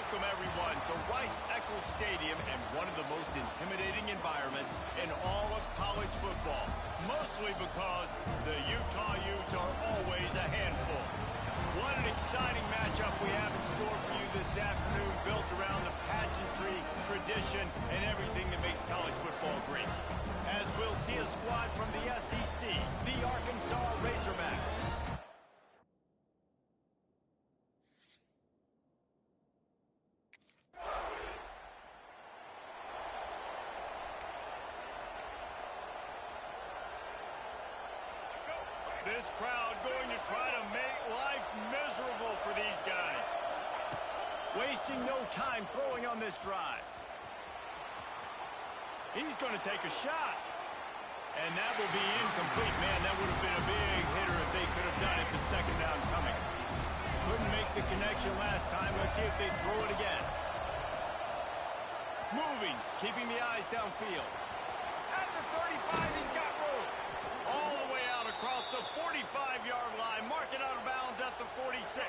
Welcome, everyone, to Rice-Eccles Stadium and one of the most intimidating environments in all of college football, mostly because the Utah Utes are always a handful. What an exciting matchup we have in store for you this afternoon, built around the pageantry, tradition, and everything that makes college football great. As we'll see a squad from the SEC, the Arkansas Razorbacks. This crowd going to try to make life miserable for these guys. Wasting no time throwing on this drive. He's going to take a shot. And that will be incomplete. Man, that would have been a big hitter if they could have done it, but second down coming. Couldn't make the connection last time. Let's see if they throw it again. Moving, keeping the eyes downfield. At the 35, he's got room. All the way out across the 45-yard line. Mark it out of bounds at the 46.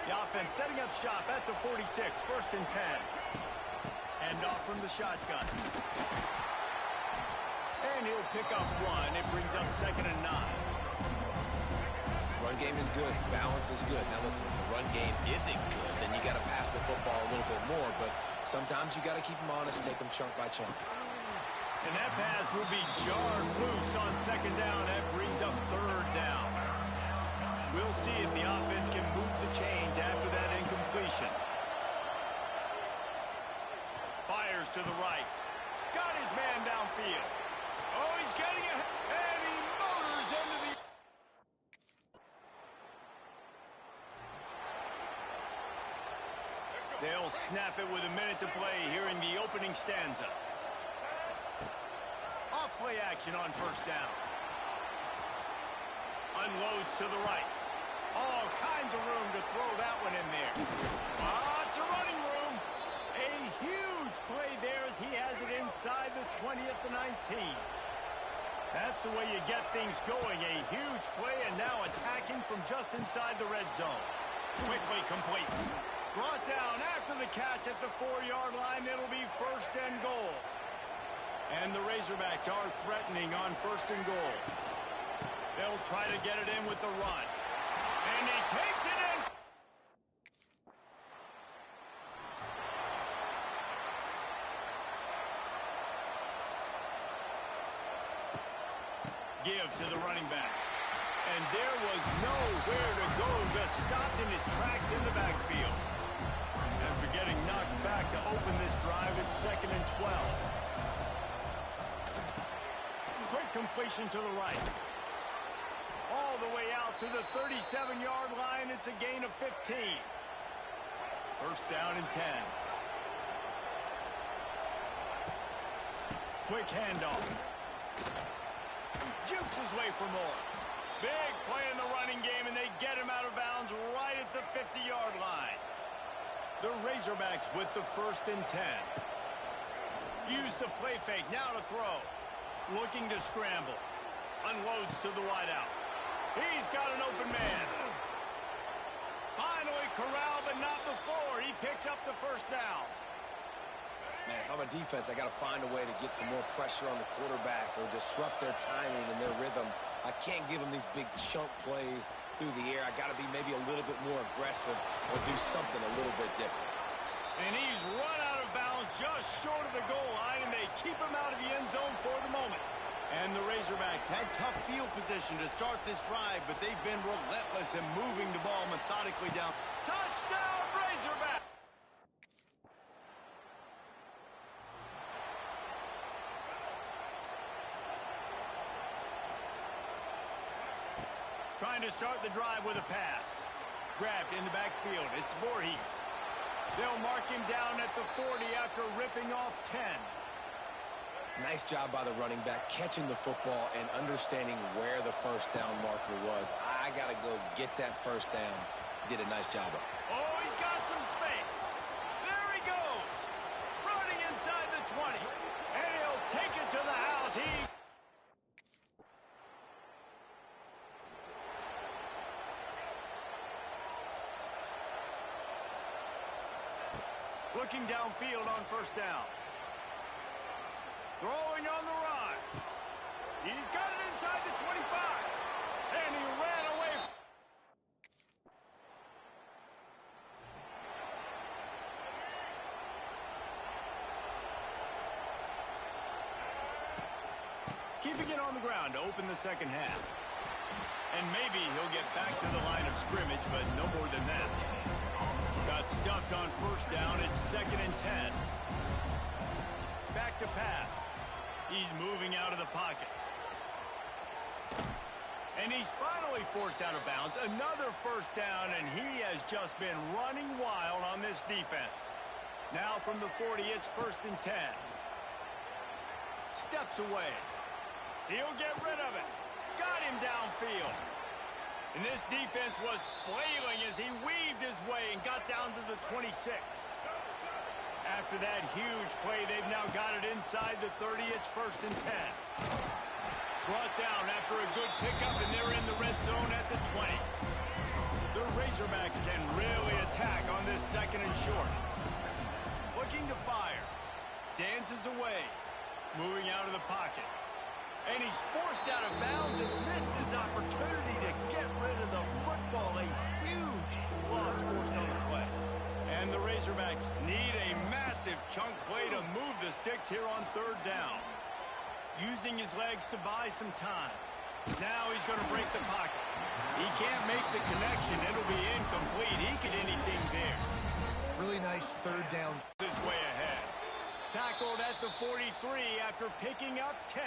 The offense setting up shop at the 46. First and 10. And off from the shotgun. And he'll pick up one. It brings up second and 9. Run game is good. Balance is good. Now listen, if the run game isn't good, then you got to pass the football a little bit more. But sometimes you got to keep them honest, take them chunk by chunk. And that pass will be jarred loose on second down. That brings up third down. We'll see if the offense can move the chains after that incompletion. Fires to the right. Got his man downfield. Oh, he's getting it. And he motors into the... They'll snap it with a minute to play here in the opening stanza. Play action on first down. Unloads to the right. All kinds of room to throw that one in there. It's a running room. A huge play there as he has it inside the 20 at the 19. That's the way you get things going. A huge play and now attacking from just inside the red zone. Quickly complete. Brought down after the catch at the 4-yard line. It'll be first and goal. And the Razorbacks are threatening on first and goal. They'll try to get it in with the run. And he takes it in. Give to the running back. And there was nowhere to go. Just stopped in his tracks in the backfield. After getting knocked back to open this drive, it's second and 12. Quick completion to the right. All the way out to the 37-yard line. It's a gain of 15. First down and 10. Quick handoff. Jukes his way for more. Big play in the running game, and they get him out of bounds right at the 50-yard line. The Razorbacks with the first and 10. Use the play fake. Now to throw. Looking to scramble. Unloads to the wideout. He's got an open man. Finally corralled, but not before. He picks up the first down. Man, if I'm a defense, I got to find a way to get some more pressure on the quarterback or disrupt their timing and their rhythm. I can't give them these big chunk plays through the air. I got to be maybe a little bit more aggressive or do something a little bit different. And he's run out of bounds just short of the goal line, and they keep him out of the end zone for the moment. And the Razorbacks had tough field position to start this drive, but they've been relentless in moving the ball methodically down. Touchdown, Razorback! Trying to start the drive with a pass. Grabbed in the backfield. It's Voorhees. They'll mark him down at the 40 after ripping off 10. Nice job by the running back, catching the football and understanding where the first down marker was. I got to go get that first down. He did a nice job of it. Oh, he's got some space. There he goes. Running inside the 20. And he'll take it to the house. Looking downfield on first down. Throwing on the run. He's got it inside the 25. And he ran away. Keeping it on the ground to open the second half. And maybe he'll get back to the line of scrimmage, but no more than that. Got stuffed on first down. It's 2nd and 10. Back to pass. He's moving out of the pocket. And he's finally forced out of bounds. Another first down, and he has just been running wild on this defense. Now from the 40, it's 1st and 10. Steps away. He'll get rid of it. Got him downfield. And this defense was flailing as he weaved his way and got down to the 26. After that huge play, they've now got it inside the 30. It's 1st and 10. Brought down after a good pickup, and they're in the red zone at the 20. The Razorbacks can really attack on this 2nd and short. Looking to fire. Dances away. Moving out of the pocket. And he's forced out of bounds and missed his opportunity to get rid of the football. A huge loss forced on the play. And the Razorbacks need a massive chunk play to move the sticks here on 3rd down. Using his legs to buy some time. Now he's going to break the pocket. He can't make the connection. It'll be incomplete. He could anything there. Really nice 3rd down. This way ahead. Tackled at the 43 after picking up 10.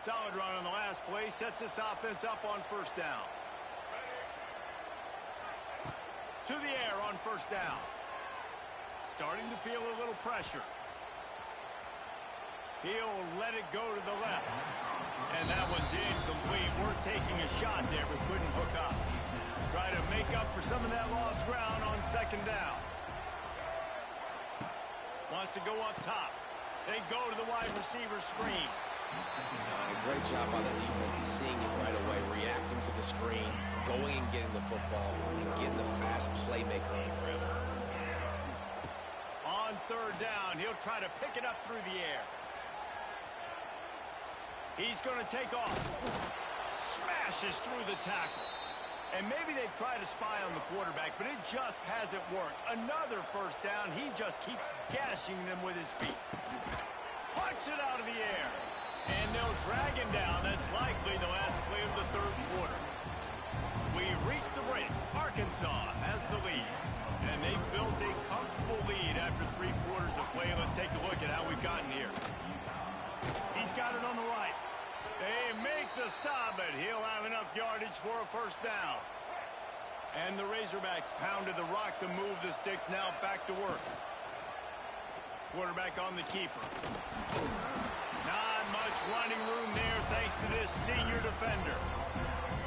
Solid run on the last play. Sets this offense up on 1st down. To the air on 1st down. Starting to feel a little pressure. He'll let it go to the left. And that one's incomplete. Worth taking a shot there, but couldn't hook up. Try to make up for some of that lost ground on 2nd down. Wants to go up top. They go to the wide receiver screen. Great job by the defense, seeing it right away, reacting to the screen, going and getting the football, and getting the fast playmaker on the ground. On 3rd down, he'll try to pick it up through the air. He's going to take off. Smashes through the tackle. And maybe they've tried to spy on the quarterback, but it just hasn't worked. Another 1st down. He just keeps gashing them with his feet. Pucks it out of the air. And they'll drag him down. That's likely the last play of the 3rd quarter. We've reached the break. Arkansas has the lead. And they've built a comfortable lead after 3 quarters of play. Let's take a look at how we've gotten here. He's got it on the right. They make the stop, but he'll have enough yardage for a 1st down. And the Razorbacks pounded the rock to move the sticks. Now back to work. Quarterback on the keeper. Not much running room there thanks to this senior defender.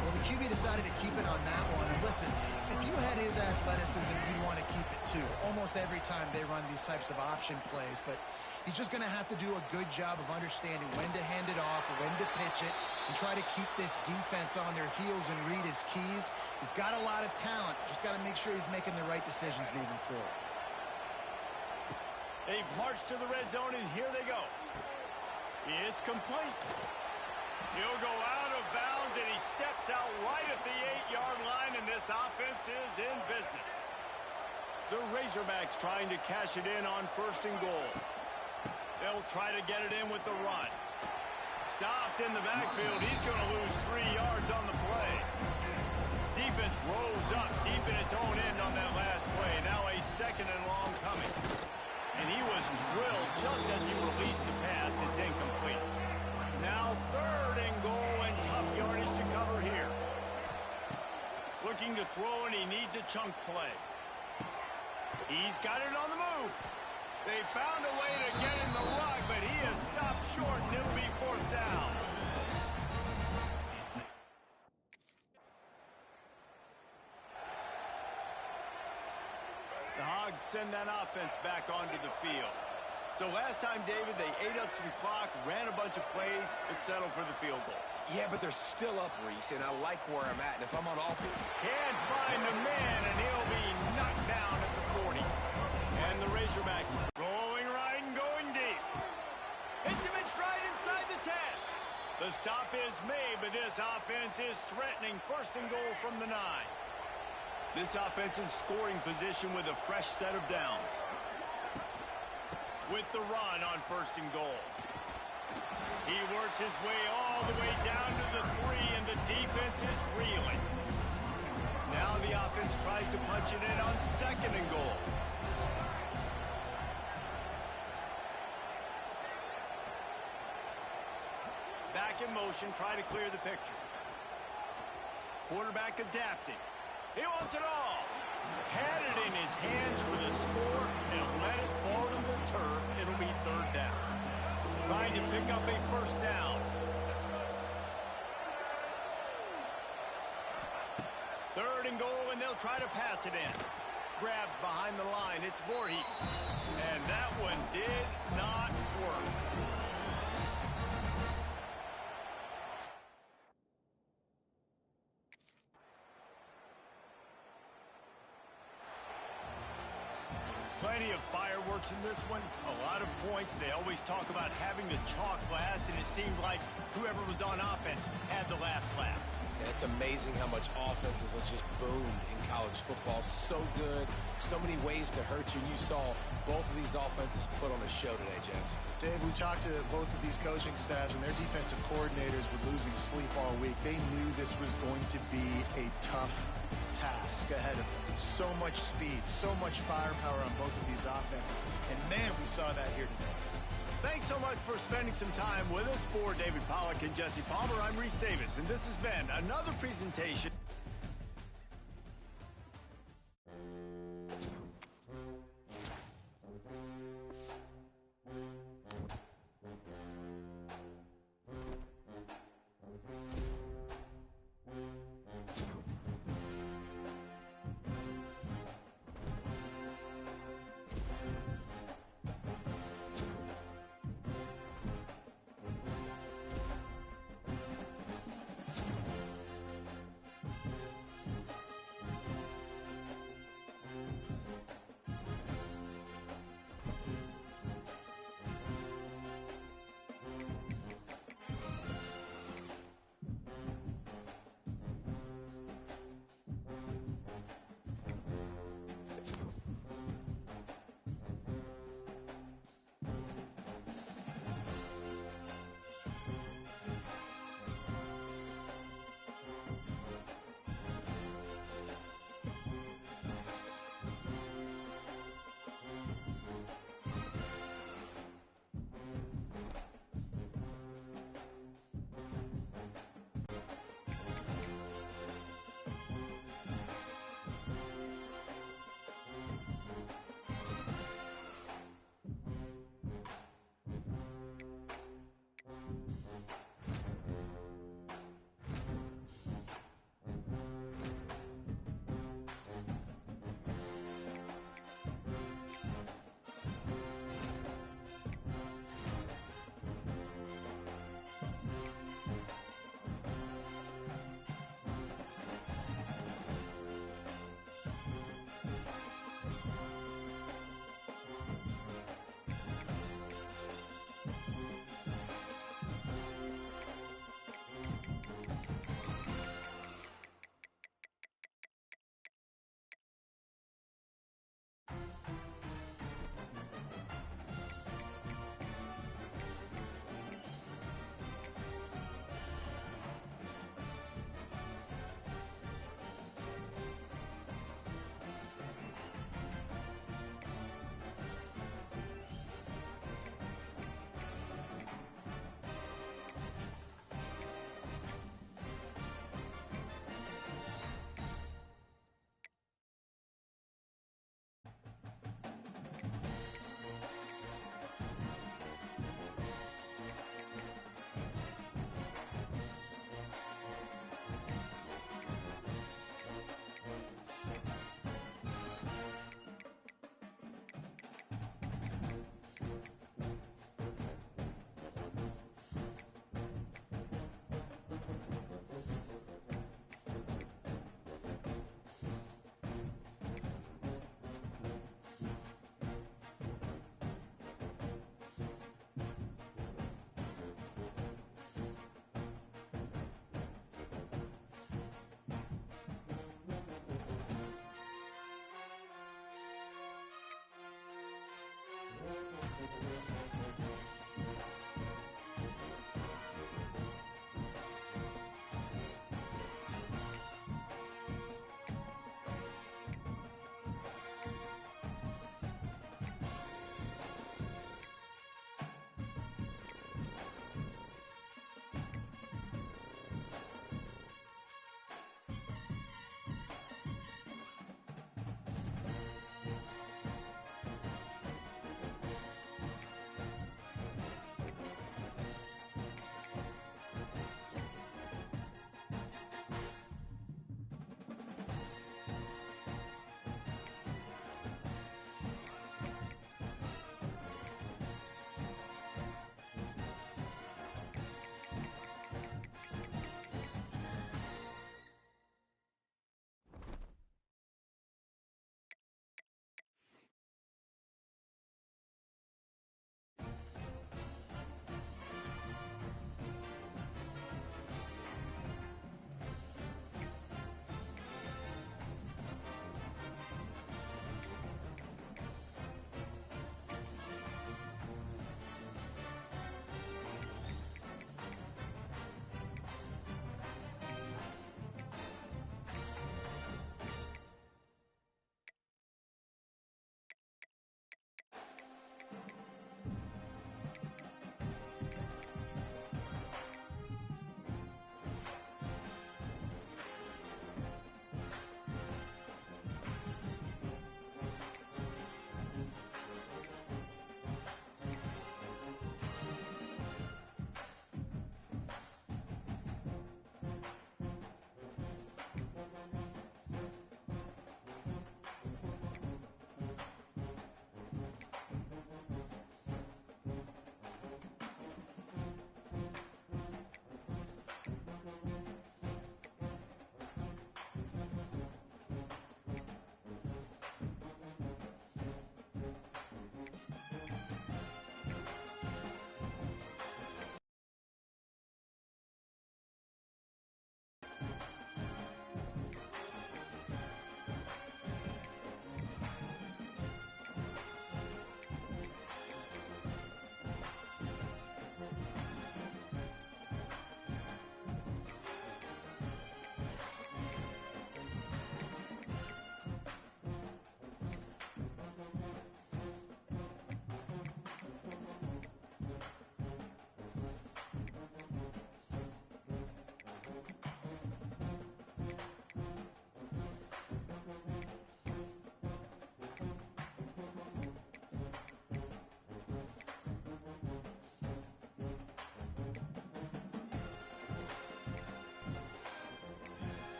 Well, the QB decided to keep it on that one. And listen, if you had his athleticism, you'd want to keep it too. Almost every time they run these types of option plays. But he's just going to have to do a good job of understanding when to hand it off, when to pitch it, and try to keep this defense on their heels and read his keys. He's got a lot of talent. Just got to make sure he's making the right decisions moving forward. They've marched to the red zone, and here they go. It's complete. He'll go out of bounds, and he steps out right at the 8-yard line, and this offense is in business. The Razorbacks trying to cash it in on 1st and goal. They'll try to get it in with the run. Stopped in the backfield. He's going to lose 3 yards on the play. Defense rose up deep in its own end on that last play. Now a 2nd and long coming. And he was drilled just as he released the pass. It's incomplete. Now 3rd and goal, and tough yardage to cover here. Looking to throw, and he needs a chunk play. He's got it on the move. They found a way to get in the rug, but he has stopped short, and it'll be 4th down. The Hogs send that offense back onto the field. So last time, David, they ate up some clock, ran a bunch of plays, but settled for the field goal. Yeah, but they're still up, Reese, and I like where I'm at. And if I'm on offense, can't find the man, and he'll be knocked down at the 40. And quarterbacks rolling right and going deep. Hits him in stride inside the 10. The stop is made, but this offense is threatening. First and goal from the 9. This offense in scoring position with a fresh set of downs. With the run on first and goal. He works his way all the way down to the 3, and the defense is reeling. Now the offense tries to punch it in on second and goal. Back in motion, try to clear the picture. Quarterback adapting. He wants it all. Had it in his hands for the score and let it fall to the turf. It'll be third down. Trying to pick up a first down. Third and goal, and they'll try to pass it in. Grabbed behind the line. It's Voorhees. And that one did not work. Plenty of fireworks in this one. A lot of points. They always talk about having the chalk blast, and it seemed like whoever was on offense had the last laugh. Yeah, it's amazing how much offenses was just boomed in college football. So good. So many ways to hurt you. You saw both of these offenses put on a show today, Jess. Dave, we talked to both of these coaching staffs, and their defensive coordinators were losing sleep all week. They knew this was going to be a tough task ahead of them. So much speed, so much firepower on both of these offenses. And, man, we saw that here today. Thanks so much for spending some time with us. For David Pollack and Jesse Palmer, I'm Reese Davis, and this has been another presentation.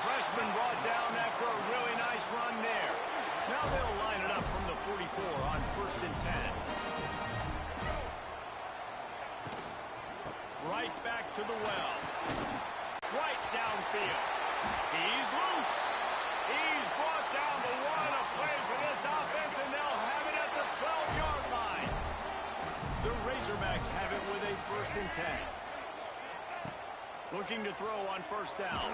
freshman brought down after a really nice run there. Now they'll line it up from the 44 on 1st and 10. Right back to the well. Right downfield. He's loose. He's brought down the one. A play for this offense, and they'll have it at the 12-yard line. The Razorbacks have it with a 1st and 10. Looking to throw on 1st down.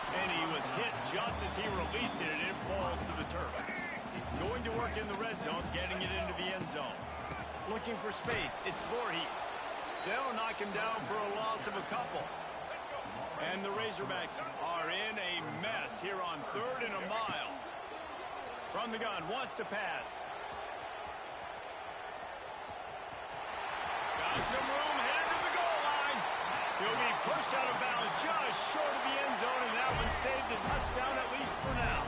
And he was hit just as he released it, and it falls to the turf. Going to work in the red zone, getting it into the end zone. Looking for space. It's Voorhees. They'll knock him down for a loss of a couple. And the Razorbacks are in a mess here on 3rd and a mile. From the gun, wants to pass. Got some room, headed to the goal line. He'll be pushed out of bounds just short of the end zone, and that one saved a touchdown, at least for now.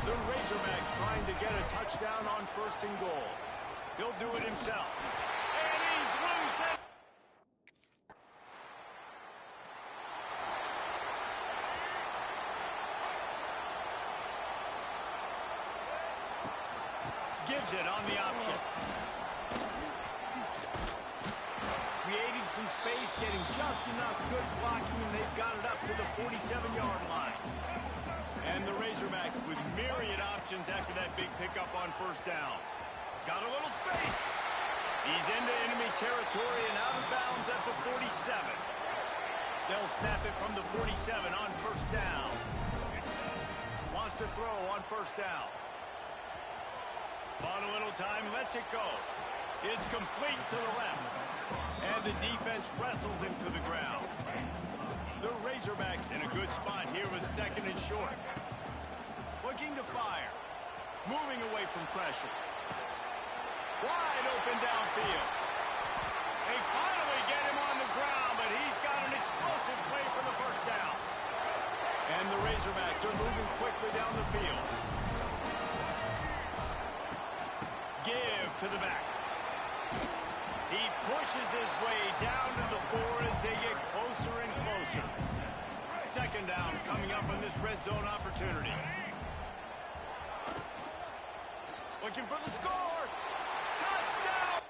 The Razorbacks trying to get a touchdown on 1st and goal. He'll do it himself. And he's loose. Gives it on the option. Creating some space, getting just enough good blocking, and they've got it up to the 47-yard line. And the Razorbacks with myriad options after that big pickup on 1st down. Got a little space. He's into enemy territory and out of bounds at the 47. They'll snap it from the 47 on 1st down. Wants to throw on 1st down. On a little time, lets it go. It's complete to the left. And the defense wrestles him to the ground. The Razorbacks in a good spot here with 2nd and short. Looking to fire. Moving away from pressure. Wide open downfield. They finally get him on the ground, but he's got an explosive play for the 1st down. And the Razorbacks are moving quickly down the field. Give to the back. He pushes his way down to the 4 as they get closer and closer. 2nd down coming up on this red zone opportunity. Looking for the score. Touchdown!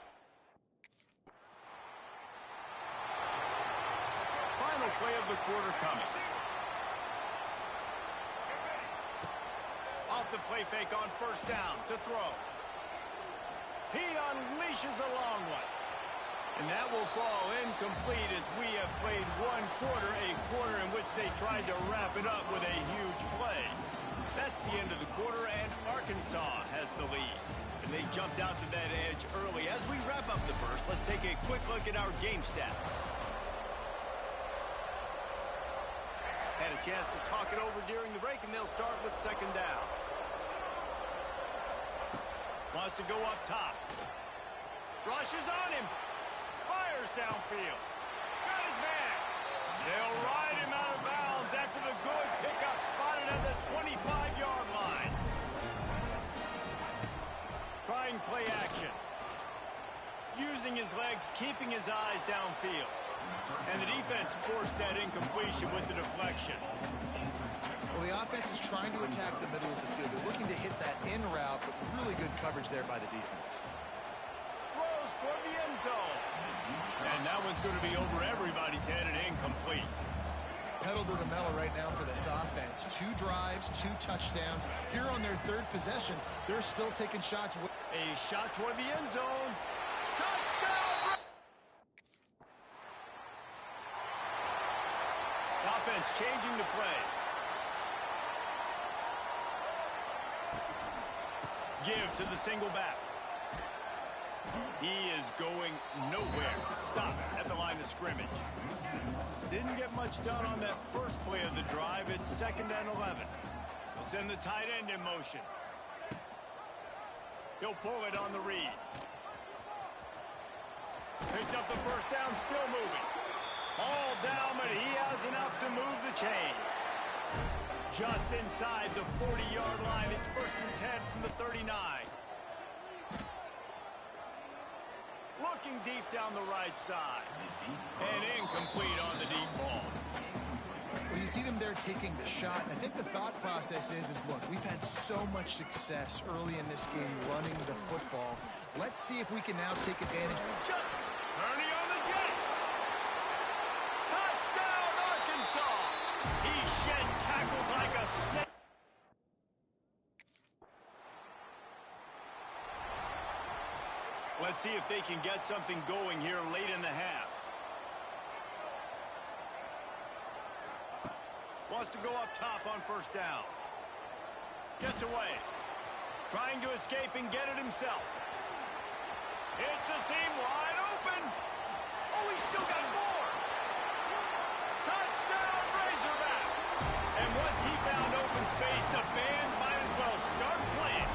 Final play of the quarter coming. Off the play fake on 1st down to throw. He unleashes a long one. And that will fall incomplete as we have played one quarter, a quarter in which they tried to wrap it up with a huge play. That's the end of the quarter, and Arkansas has the lead. And they jumped out to that edge early. As we wrap up the first, let's take a quick look at our game stats. Had a chance to talk it over during the break, and they'll start with 2nd down. Wants to go up top. Rushes on him. Fires downfield. Got his man. They'll ride him out of bounds after the good pickup spotted at the 25-yard line. Trying play action. Using his legs, keeping his eyes downfield. And the defense forced that incompletion with the deflection. Well, the offense is trying to attack the middle of the field. They're looking to hit that in route, but really good coverage there by the defense. Throws for the end zone. And that one's going to be over everybody's head and incomplete. Pedal to the metal right now for this offense. 2 drives, 2 touchdowns. Here on their 3rd possession, they're still taking shots. A shot toward the end zone. Touchdown! Offense changing the play. Give to the single back. He is going nowhere. Stop at the line of scrimmage. Didn't get much done on that first play of the drive. It's 2nd and 11. They'll send the tight end in motion. He'll pull it on the read. Picks up the 1st down, still moving. All down, but he has enough to move the chains. Just inside the 40-yard line. It's 1st and 10 from the 39. Looking deep down the right side. And incomplete on the deep ball. Well, you you see them there taking the shot. And I think the thought process is look, we've had so much success early in this game running the football. Let's see if we can now take advantage. Turning on the Jets. Touchdown, Arkansas. He shed tackles like a snake. Let's see if they can get something going here late in the half. Wants to go up top on first down. Gets away. Trying to escape and get it himself. It's a seam wide open. Oh, he's still got more. Touchdown, Razorbacks. And once he found open space, the band might as well start playing.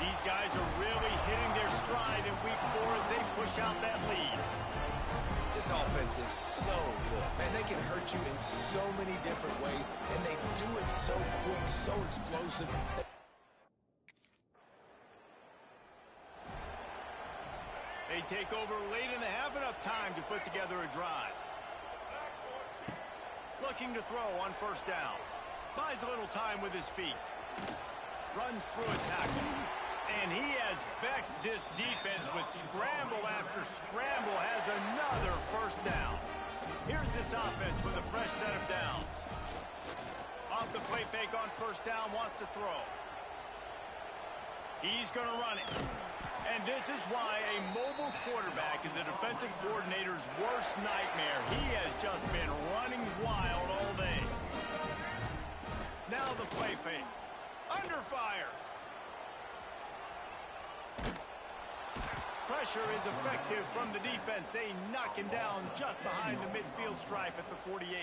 These guys are really hitting their stride in week 4 as they push out that lead. This offense is so good. Man, they can hurt you in so many different ways, and they do it so quick, so explosive. They take over late in the half, enough time to put together a drive. Looking to throw on first down. Buys a little time with his feet. Runs through a tackle. And he has vexed this defense with scramble after scramble, has another first down. Here's this offense with a fresh set of downs. Off the play fake on first down, wants to throw. He's going to run it. And this is why a mobile quarterback is a defensive coordinator's worst nightmare. He has just been running wild all day. Now the play fake. Under fire. Pressure is effective from the defense. They knock him down just behind the midfield stripe at the 48.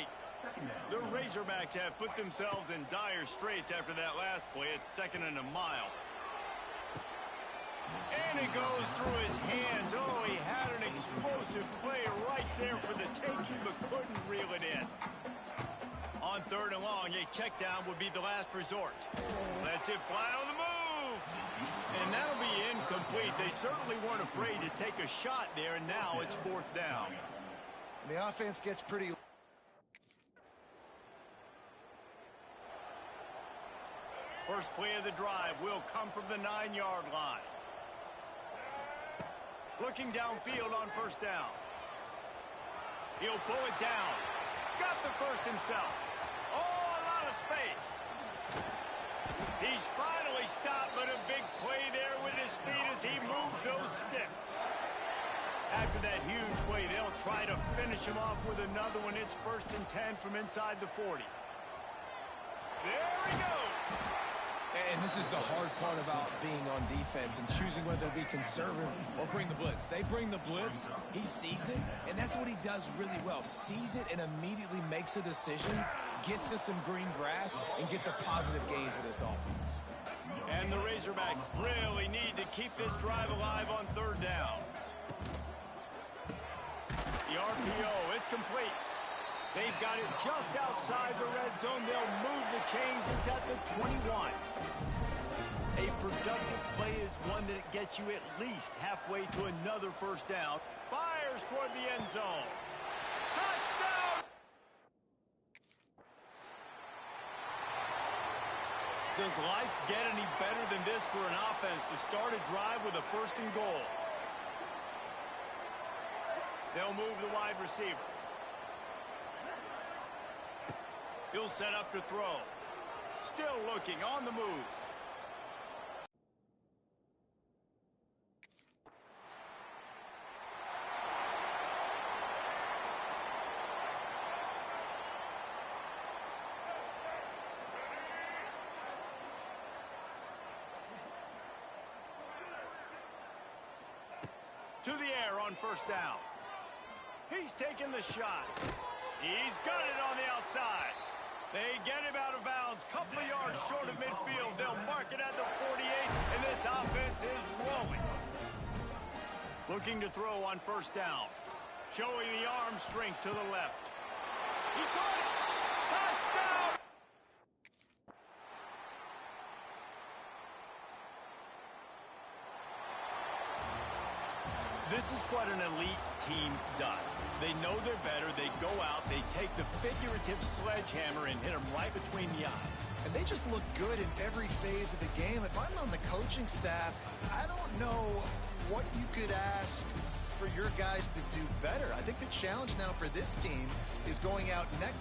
The Razorbacks have put themselves in dire straits after that last play. It's 2nd and a mile. And it goes through his hands. Oh, he had an explosive play right there for the taking, but couldn't reel it in. On 3rd and long, a check down would be the last resort. Lets it fly on the move. And that'll be incomplete. They certainly weren't afraid to take a shot there, and now it's 4th down. The offense gets pretty... First play of the drive will come from the 9-yard line. Looking downfield on first down. He'll pull it down. Got the first himself. Oh, a lot of space. He's finally stopped, but a big play there with his feet as he moves those sticks. After that huge play, they'll try to finish him off with another one. It's 1st and 10 from inside the 40. There he goes. And this is the hard part about being on defense and choosing whether to be conservative or bring the blitz. They bring the blitz, he sees it, and that's what he does really well. Sees it and immediately makes a decision, gets to some green grass, and gets a positive gain for this offense. And the Razorbacks really need to keep this drive alive on 3rd down. The RPO, it's complete. They've got it just outside the red zone. They'll move the chains. It's at the 21. A productive play is one that gets you at least halfway to another first down. Fires toward the end zone. Touchdown! Does life get any better than this for an offense to start a drive with a 1st and goal? They'll move the wide receiver. He'll set up to throw. Still looking on the move. To the air on first down. He's taking the shot. He's got it on the outside. They get him out of bounds, couple of yards short of midfield. They'll mark it at the 48, and this offense is rolling. Looking to throw on first down. Showing the arm strength to the left. He caught it! Touchdown! This is what an elite team does. They know they're better. They go out. They take the figure definitive sledgehammer and hit him right between the eyes. And they just look good in every phase of the game. If I'm on the coaching staff, I don't know what you could ask for your guys to do better. I think the challenge now for this team is going out next.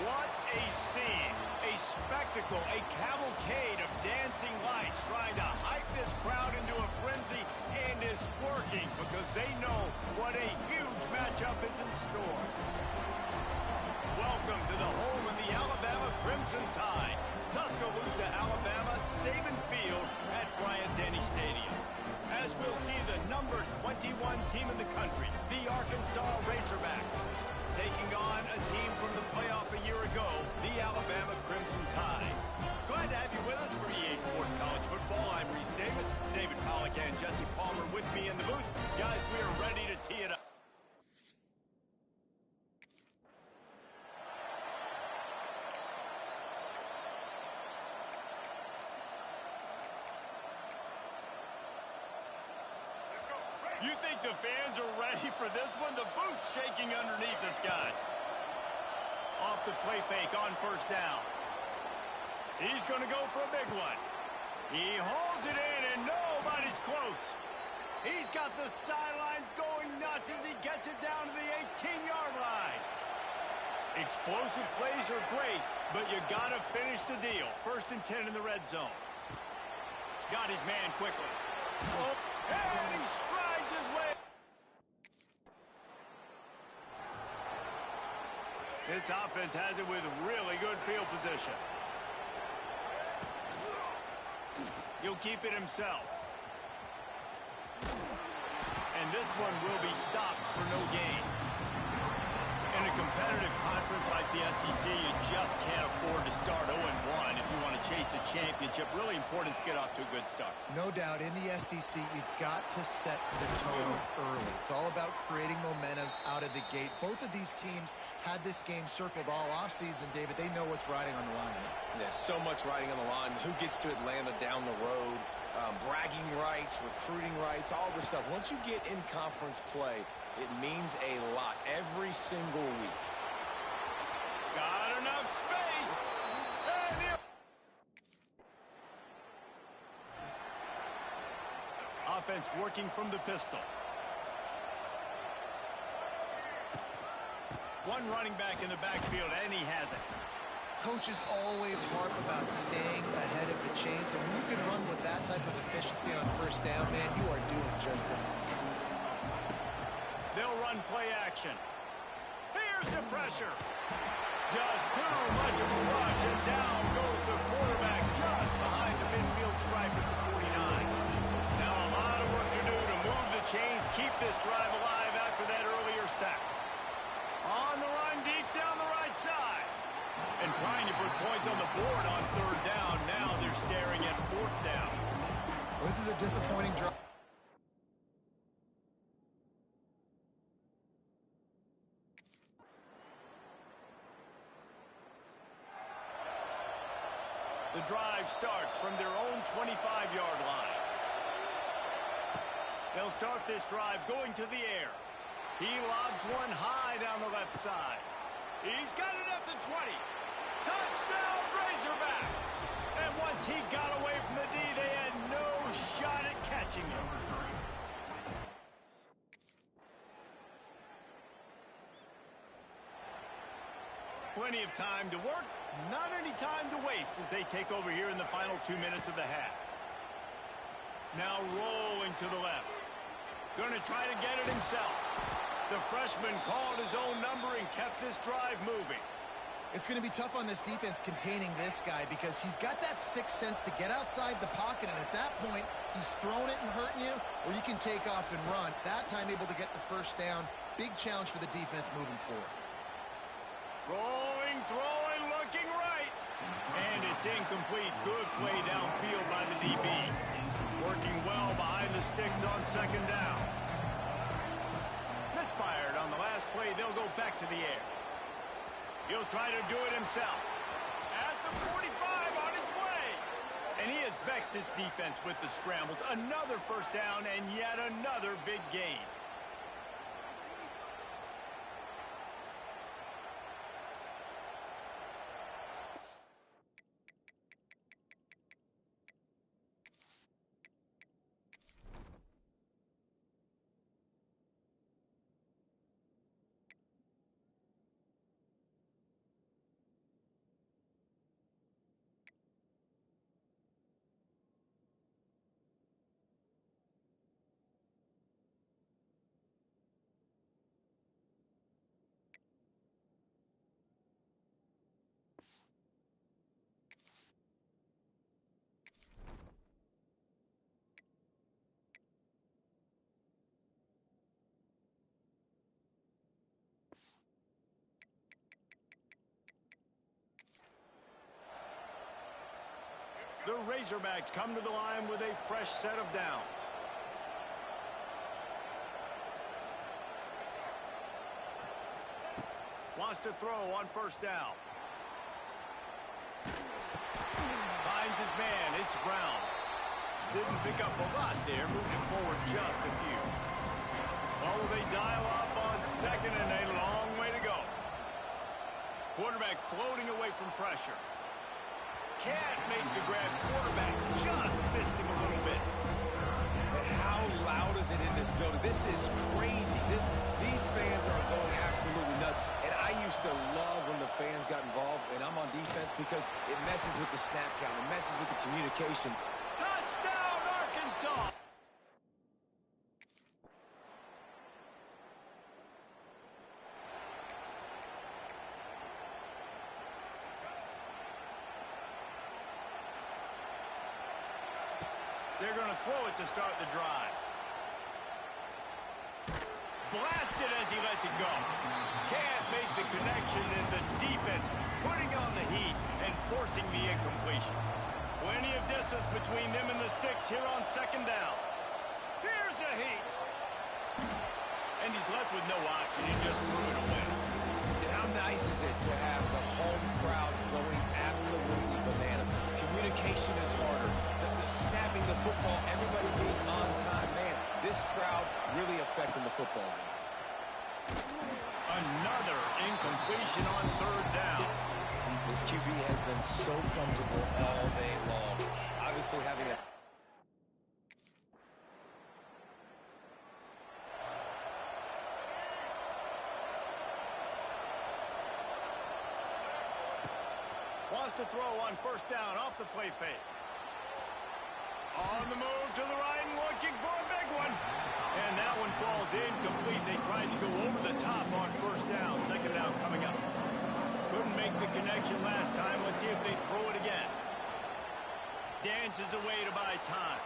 What a scene, a spectacle, a cavalcade of dancing lights trying to hype this crowd into a frenzy, and it's working because they know what a huge matchup is in store. Welcome to the home of the Alabama Crimson Tide, Tuscaloosa, Alabama, Saban Field at Bryant-Denny Stadium. As we'll see the number 21 team in the country, the Arkansas Razorbacks, taking on a team from the playoff a year ago, the Alabama Crimson Tide. Glad to have you with us for EA Sports College Football. I'm Reese Davis, David Pollack and Jesse Palmer with me in the booth. Guys, we are ready to tee it up. You think the fans are ready for this one? The booth's shaking underneath us, guys. off the play fake on first down. He's going to go for a big one. He holds it in, and nobody's close. He's got the sidelines going nuts as he gets it down to the 18-yard line. Explosive plays are great, but you got to finish the deal. 1st and 10 in the red zone. Got his man quickly. Oh, and he strides his way. This offense has it with really good field position. He'll keep it himself. And this one will be stopped for no gain. In a competitive conference like the SEC, you just can't afford to start 0-1 if you want to chase a championship. Really important to get off to a good start. No doubt, in the SEC, you've got to set the tone early. It's all about creating momentum out of the gate. Both of these teams had this game circled all offseason, David. They know what's riding on the line. There's so much riding on the line. Who gets to Atlanta down the road? Bragging rights, recruiting rights, all this stuff. Once you get in conference play, it means a lot every single week. Got enough space. And offense working from the pistol. One running back in the backfield, and he has it. Coaches always harp about staying ahead of the chains, and when you can run with that type of efficiency on first down, man, you are doing just that. They'll run play action. Here's the pressure. Just too much of a rush, and down goes the quarterback just behind the midfield stripe at the 49. Now a lot of work to do to move the chains, keep this drive alive after that earlier sack. On the run deep down the right side. And trying to put points on the board on 3rd down. Now they're staring at 4th down. Well, this is a disappointing drive. The drive starts from their own 25-yard line. They'll start this drive going to the air. He lobs one high down the left side. He's got it at the 20. Touchdown, Razorbacks! And once he got away from the D, they had no shot at catching him. Plenty of time to work, not any time to waste as they take over here in the final 2 minutes of the half. Now rolling to the left. Gonna try to get it himself. The freshman called his own number and kept this drive moving. It's going to be tough on this defense containing this guy because he's got that sixth sense to get outside the pocket, and at that point, he's throwing it and hurting you, or you can take off and run. That time able to get the first down. Big challenge for the defense moving forward. Rolling, throwing, looking right. And it's incomplete. Good play downfield by the DB. Working well behind the sticks on 2nd down. Misfired on the last play. They'll go back to the air. He'll try to do it himself. At the 45 on his way. And he has vexed his defense with the scrambles. Another first down and yet another big gain. The Razorbacks come to the line with a fresh set of downs. Wants to throw on first down. Finds his man. It's Brown. Didn't pick up a lot there. Moved it forward just a few. Oh, they dial up on 2nd and a long way to go. Quarterback floating away from pressure. Can't make the grab. Quarterback just missed him a little bit. And how loud is it in this building? This is crazy. These fans are going absolutely nuts. And I used to love when the fans got involved, and I'm on defense because it messes with the snap count. It messes with the communication. Touchdown, Arkansas! They're going to throw it to start the drive. Blasted as he lets it go. Can't make the connection, and the defense putting on the heat and forcing the incompletion. Plenty of distance between them and the sticks here on second down. Here's a heat. And he's left with no option. He just threw it away. And how nice is it to have the home crowd going absolutely bananas? Communication is harder. The snapping the football, everybody being on time. Man, this crowd really affecting the football game. Another incompletion on third down. This QB has been so comfortable all day long. Obviously having a... Wants to throw on first down off the play fake. On the move to the right and looking for a big one. And that one falls incomplete. They tried to go over the top on first down. Second down coming up. Couldn't make the connection last time. Let's see if they throw it again. Dances away to buy time.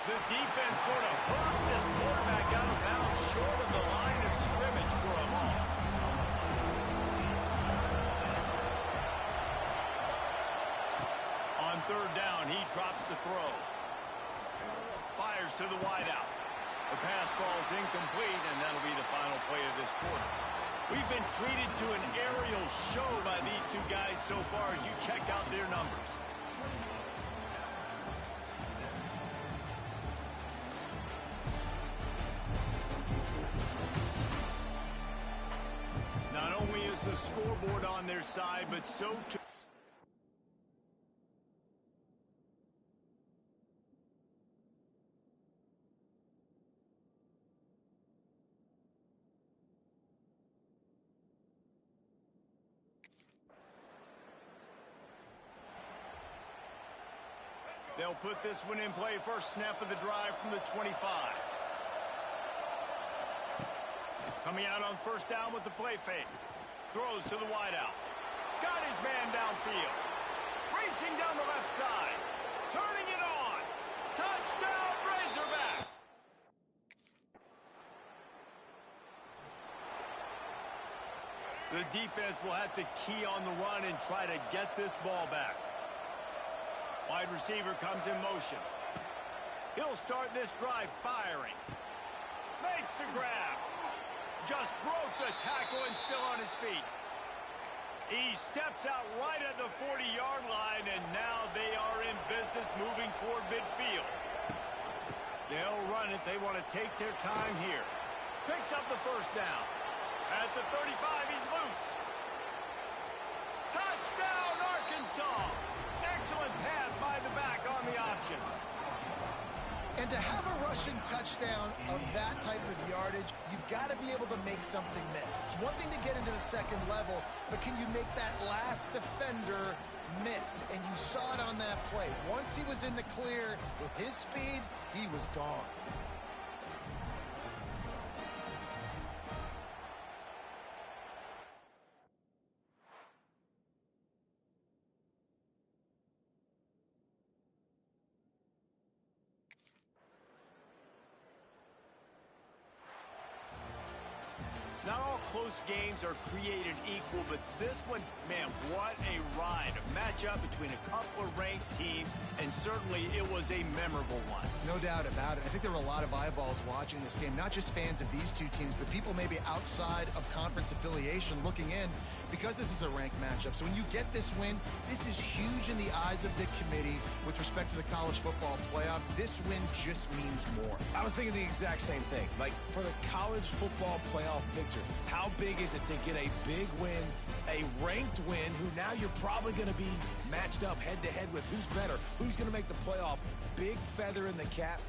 The defense sort of hurts this quarterback out of bounds short of the line of scrimmage for a loss. On third down, he drops the throw. Fires to the wideout. The pass falls incomplete, and that'll be the final play of this quarter. We've been treated to an aerial show by these two guys so far as you check out their numbers. Not only is the scoreboard on their side, but so too... They'll put this one in play. First snap of the drive from the 25. Coming out on first down with the play fake. Throws to the wideout. Got his man downfield. Racing down the left side. Turning it on. Touchdown, Razorback. The defense will have to key on the run and try to get this ball back. Wide receiver comes in motion. He'll start this drive firing. Makes the grab. Just broke the tackle and still on his feet. He steps out right at the 40-yard line, and now they are in business moving toward midfield. They'll run it. They want to take their time here. Picks up the first down. At the 35, he's loose. Touchdown, Arkansas! Excellent pass by the back on the option. And to have a rushing touchdown of that type of yardage, you've got to be able to make something miss. It's one thing to get into the second level, but can you make that last defender miss? And you saw it on that play. Once he was in the clear with his speed, he was gone. Not all close games are created equal, but this one, man, what a ride. A matchup between a couple of ranked teams, and certainly it was a memorable one. No doubt about it. I think there were a lot of eyeballs watching this game, not just fans of these two teams, but people maybe outside of conference affiliation looking in, because this is a ranked matchup. So when you get this win, this is huge in the eyes of the committee with respect to the college football playoff. This win just means more. I was thinking the exact same thing. Like, for the college football playoff picture, how big is it to get a big win win, a ranked win, who now you're probably going to be matched up head-to-head with who's better, who's going to make the playoff. Big feather in the cap.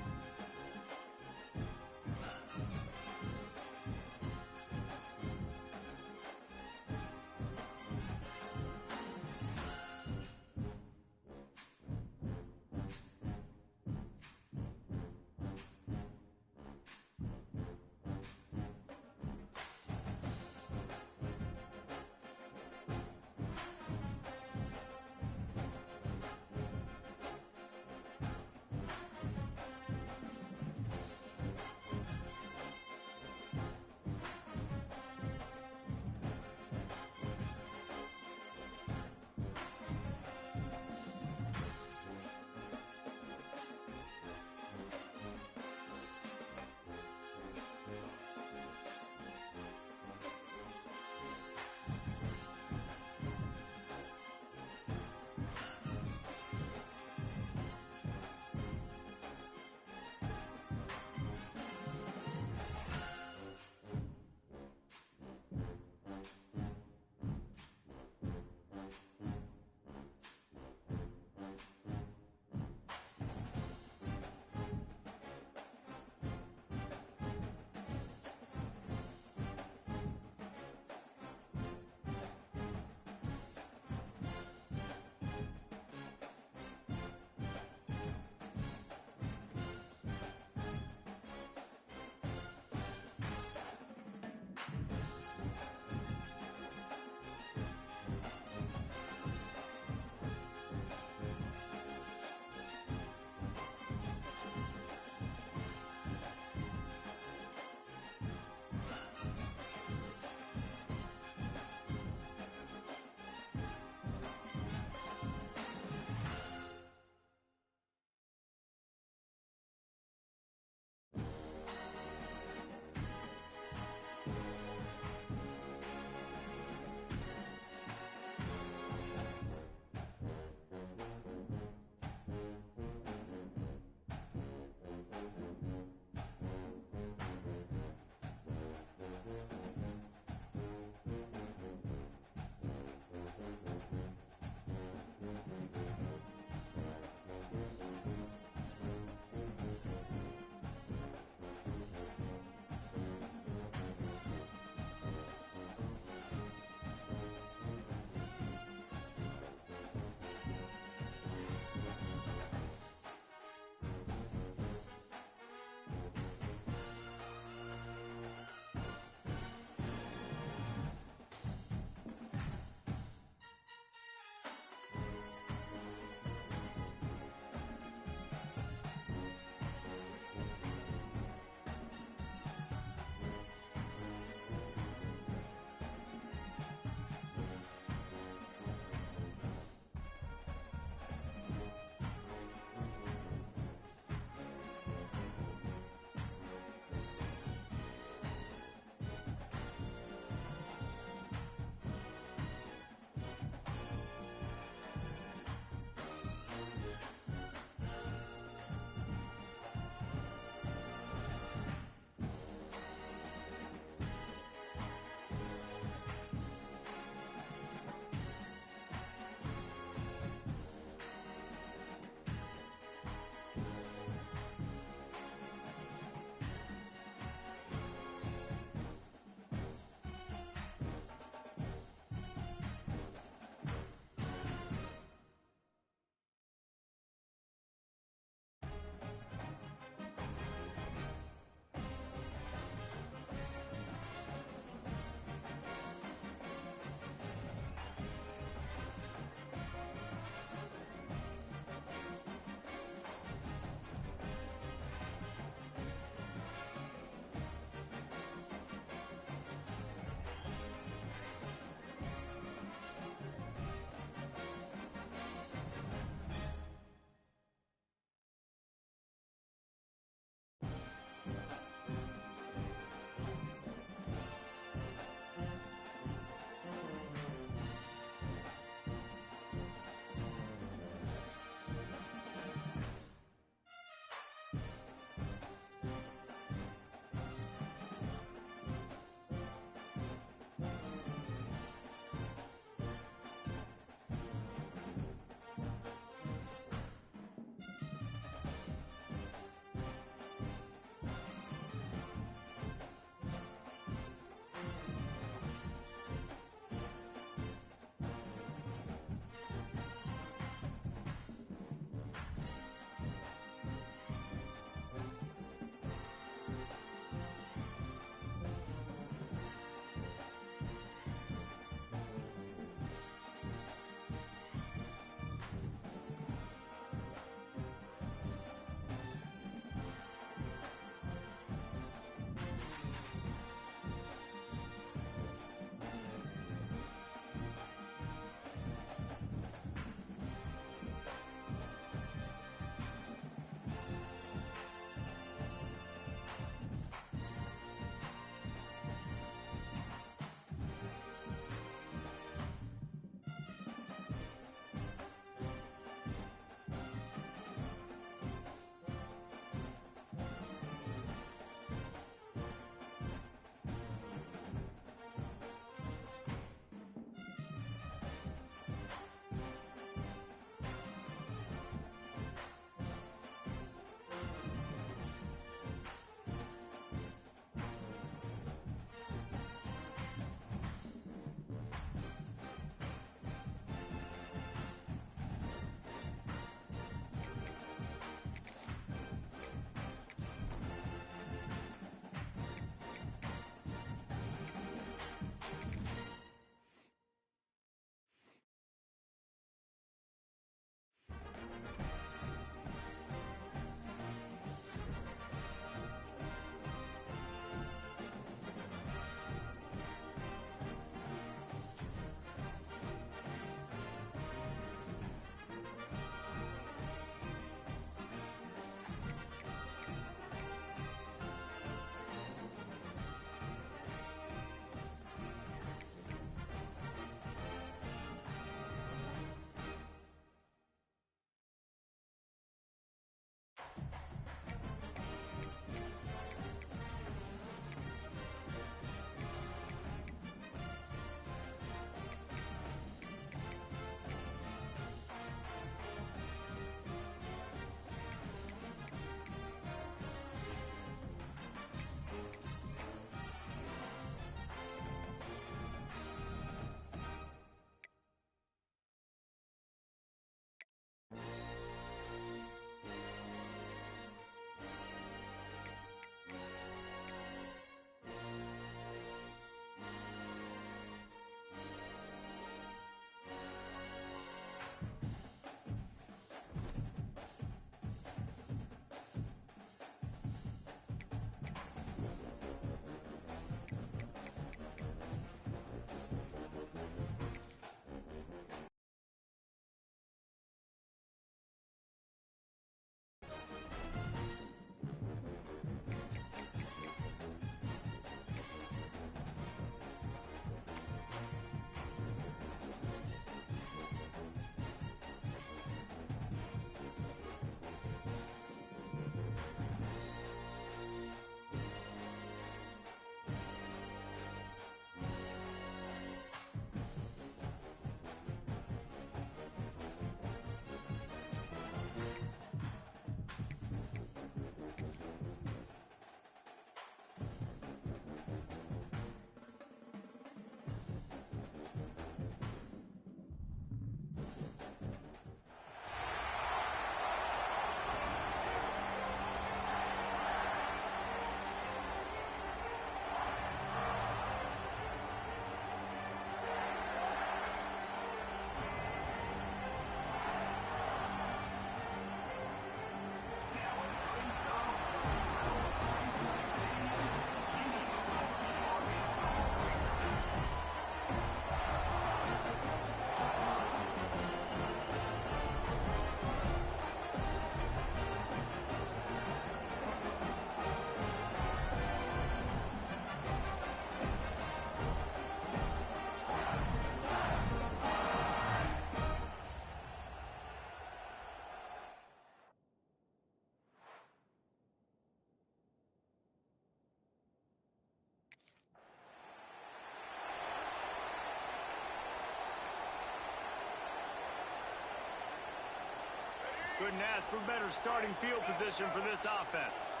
couldn't ask for better starting field position for this offense.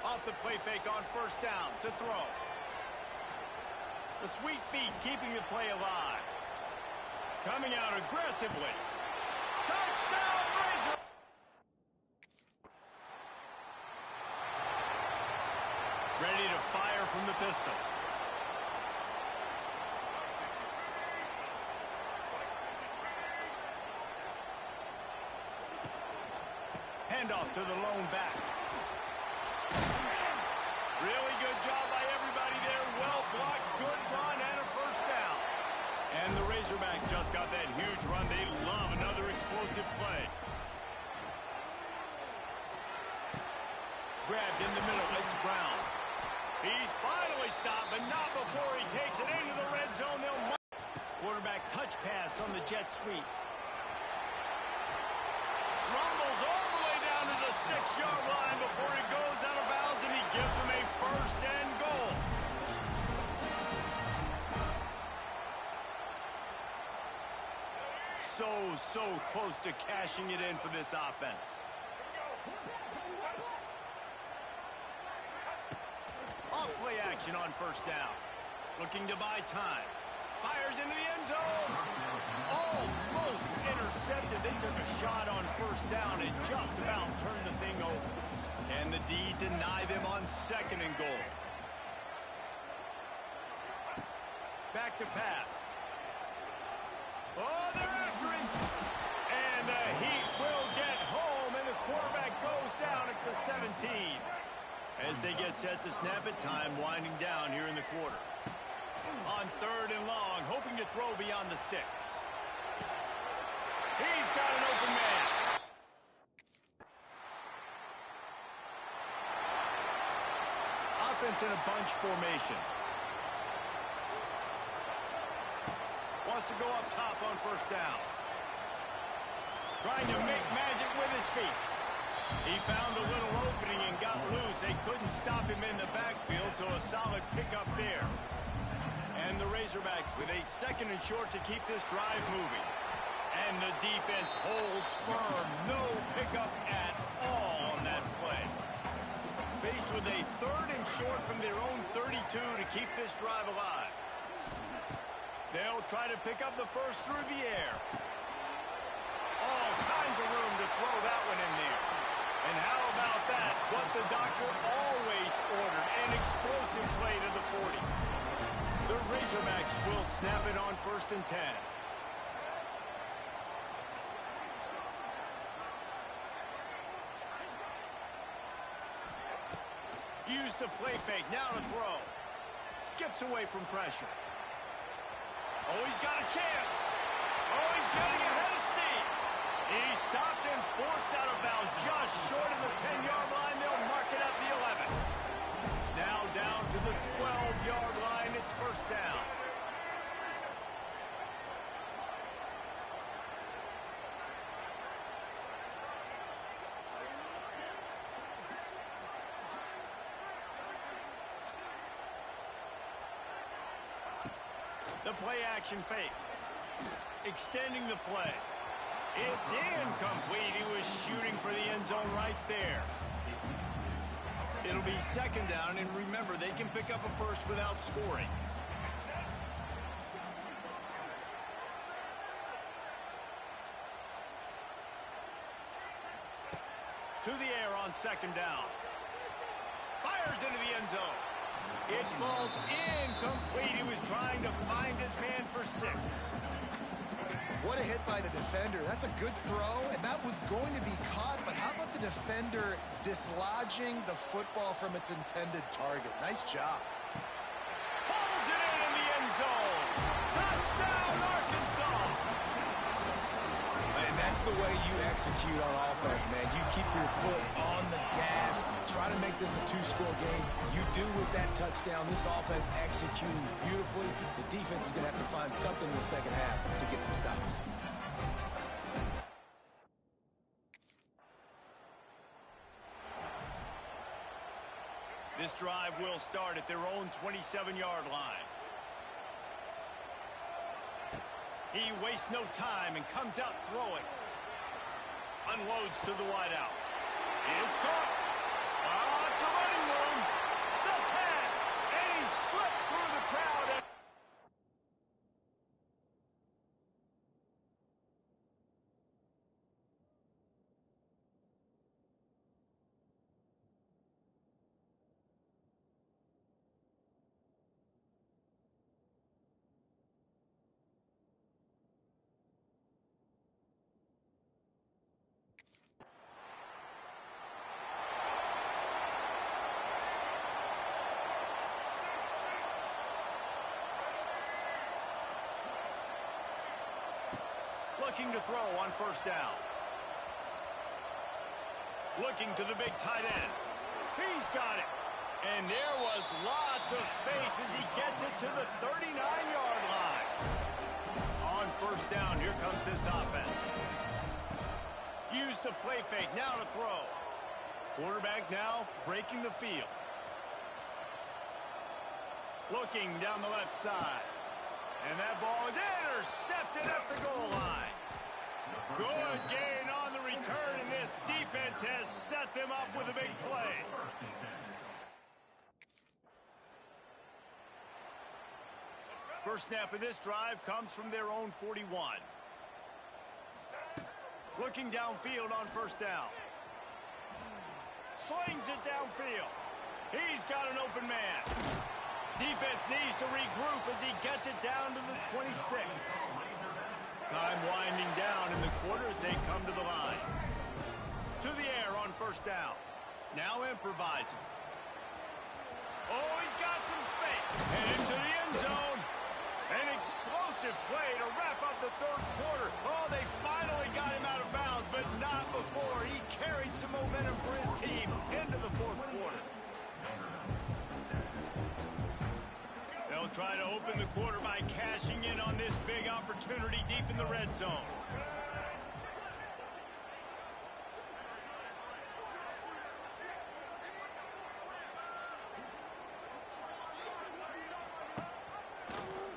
Off the play fake on first down to throw. The sweet feet keeping the play alive. Coming out aggressively. Touchdown, Razor! Ready to fire from the pistol. Handoff to the lone back. Really good job by everybody there. Well blocked, good run, and a first down. And the Razorback just got that huge run. They love another explosive play. Grabbed in the middle. It's Brown. He's finally stopped, but not before he takes it into the red zone. Quarterback touch pass on the jet sweep. Rumbles all the way down to the 6-yard line before he goes out of bounds, and he gives them a first and goal. So close to cashing it in for this offense. Off play action on first down. Looking to buy time. Fires into the end zone. Almost intercepted. They took a shot on first down and just about turned the thing over. Can the D deny them on second and goal? Back to pass. Oh, they're after him. And the Heat will get home, and the quarterback goes down at the 17. As they get set to snap it, time winding down here in the quarter. On third and long, hoping to throw beyond the sticks. He's got an open man. Offense in a bunch formation. Wants to go up top on first down. Trying to make magic with his feet. He found a little opening and got loose. They couldn't stop him in the backfield, so a solid pickup there. And the Razorbacks with a second and short to keep this drive moving. And the defense holds firm. No pickup at all on that play. Faced with a third and short from their own 32 to keep this drive alive. They'll try to pick up the first through the air. All kinds of room to throw that one in there. And how about that? What the doctor always ordered, an explosive play to the 40. The Razorbacks will snap it on first and 10. Use the play fake, now to throw. Skips away from pressure. Oh, he's got a chance. Oh, he's getting ahead of steam. He's stopped and forced out of bounds just short of the 10-yard line. They'll mark it at the 11. Now down to the 12-yard line. It's first down. The play action fake. Extending the play. It's incomplete. He was shooting for the end zone right there. It'll be second down, and remember, they can pick up a first without scoring. To the air on second down. Fires into the end zone. It falls incomplete. He was trying to find his man for 6. What a hit by the defender. That's a good throw, and that was going to be caught, but how about the defender dislodging the football from its intended target? Nice job. Pulls it in the end zone. Touchdown, Arkansas. And that's the way you execute on offense, man. You keep your foot on the gas. Try to make this a 2-score game. You do with that touchdown. This offense executing beautifully. The defense is going to have to find something in the second half to get some stops. This drive will start at their own 27-yard line. He wastes no time and comes out throwing. Unloads to the wideout. It's caught. It's a running room. The 10. And he slipped through the crowd. Looking to throw on first down. Looking to the big tight end. He's got it. And there was lots of space as he gets it to the 39-yard line. On first down, here comes this offense. Use the play fake, now to throw. Quarterback now breaking the field. Looking down the left side. And that ball is intercepted at the goal line. Good gain on the return, and this defense has set them up with a big play. First snap of this drive comes from their own 41. Looking downfield on first down. Slings it downfield. He's got an open man. Defense needs to regroup as he gets it down to the 26. Time winding down in the quarter as they come to the line. To the air on first down. Now improvising. Oh, he's got some space. And into the end zone. An explosive play to wrap up the third quarter. Oh, they finally got him out of bounds, but not before he carried some momentum for his team into the fourth quarter. They'll try to open the quarter by cashing in on this big opportunity deep in the red zone.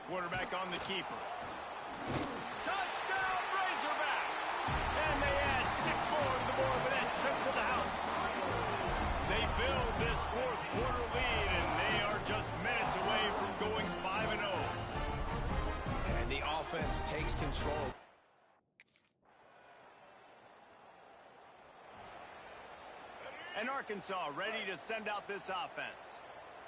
Quarterback on the keeper. Touchdown, Razorbacks! And they add 6 more to the board with that trip to the house. They build this fourth quarter lead, and they are just minutes away from going 5-0. And the offense takes control. And Arkansas ready to send out this offense.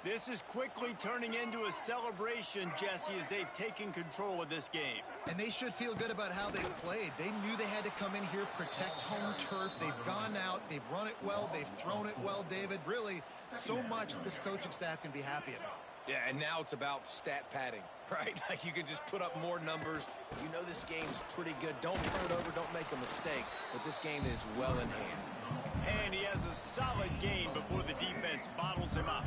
This is quickly turning into a celebration, Jesse, as they've taken control of this game. And they should feel good about how they've played. They knew they had to come in here, protect home turf. They've gone out, they've run it well, they've thrown it well, David. Really, so much this coaching staff can be happy about. Yeah, and now it's about stat padding, right? Like you can just put up more numbers. You know this game's pretty good. Don't turn it over, don't make a mistake. But this game is well in hand. And he has a solid gain before the defense bottles him up.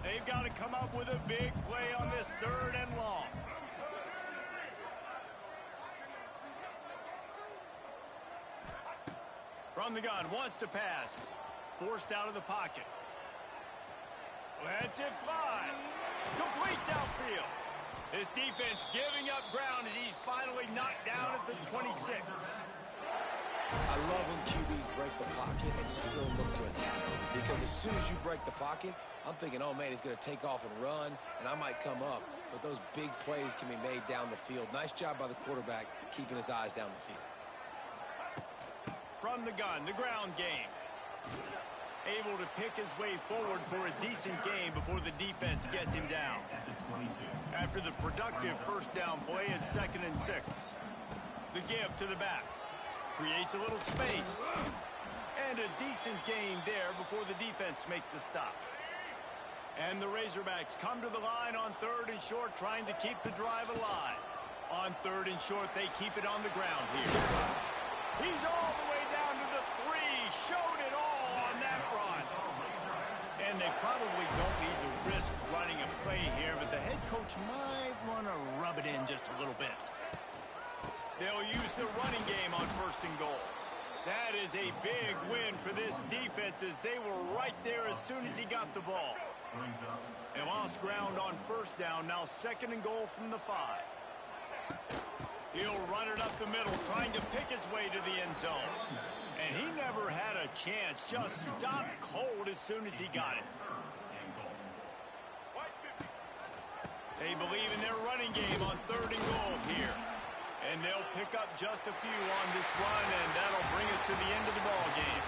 They've got to come up with a big play on this third and long. From the gun, wants to pass. Forced out of the pocket. Lets it fly. Complete downfield. This defense giving up ground as he's finally knocked down at the 26. I love when QBs break the pocket and still look to attack. Because as soon as you break the pocket, I'm thinking, oh, man, he's going to take off and run, and I might come up. But those big plays can be made down the field. Nice job by the quarterback keeping his eyes down the field. From the gun, the ground game. Able to pick his way forward for a decent game before the defense gets him down. After the productive first down play, it's 2nd and 6. The give to the back. Creates a little space. And a decent gain there before the defense makes the stop. And the Razorbacks come to the line on 3rd and short, trying to keep the drive alive. On 3rd and short, they keep it on the ground here. He's all the way down to the 3. Showed it all on that run. And they probably don't need to risk running a play here, but the head coach might want to rub it in just a little bit. They'll use the running game on 1st and goal. That is a big win for this defense as they were right there as soon as he got the ball. They lost ground on 1st down, now 2nd and goal from the 5. He'll run it up the middle, trying to pick his way to the end zone. And he never had a chance, just stopped cold as soon as he got it. They believe in their running game on 3rd and goal here. And they'll pick up just a few on this run, and that'll bring us to the end of the ball game.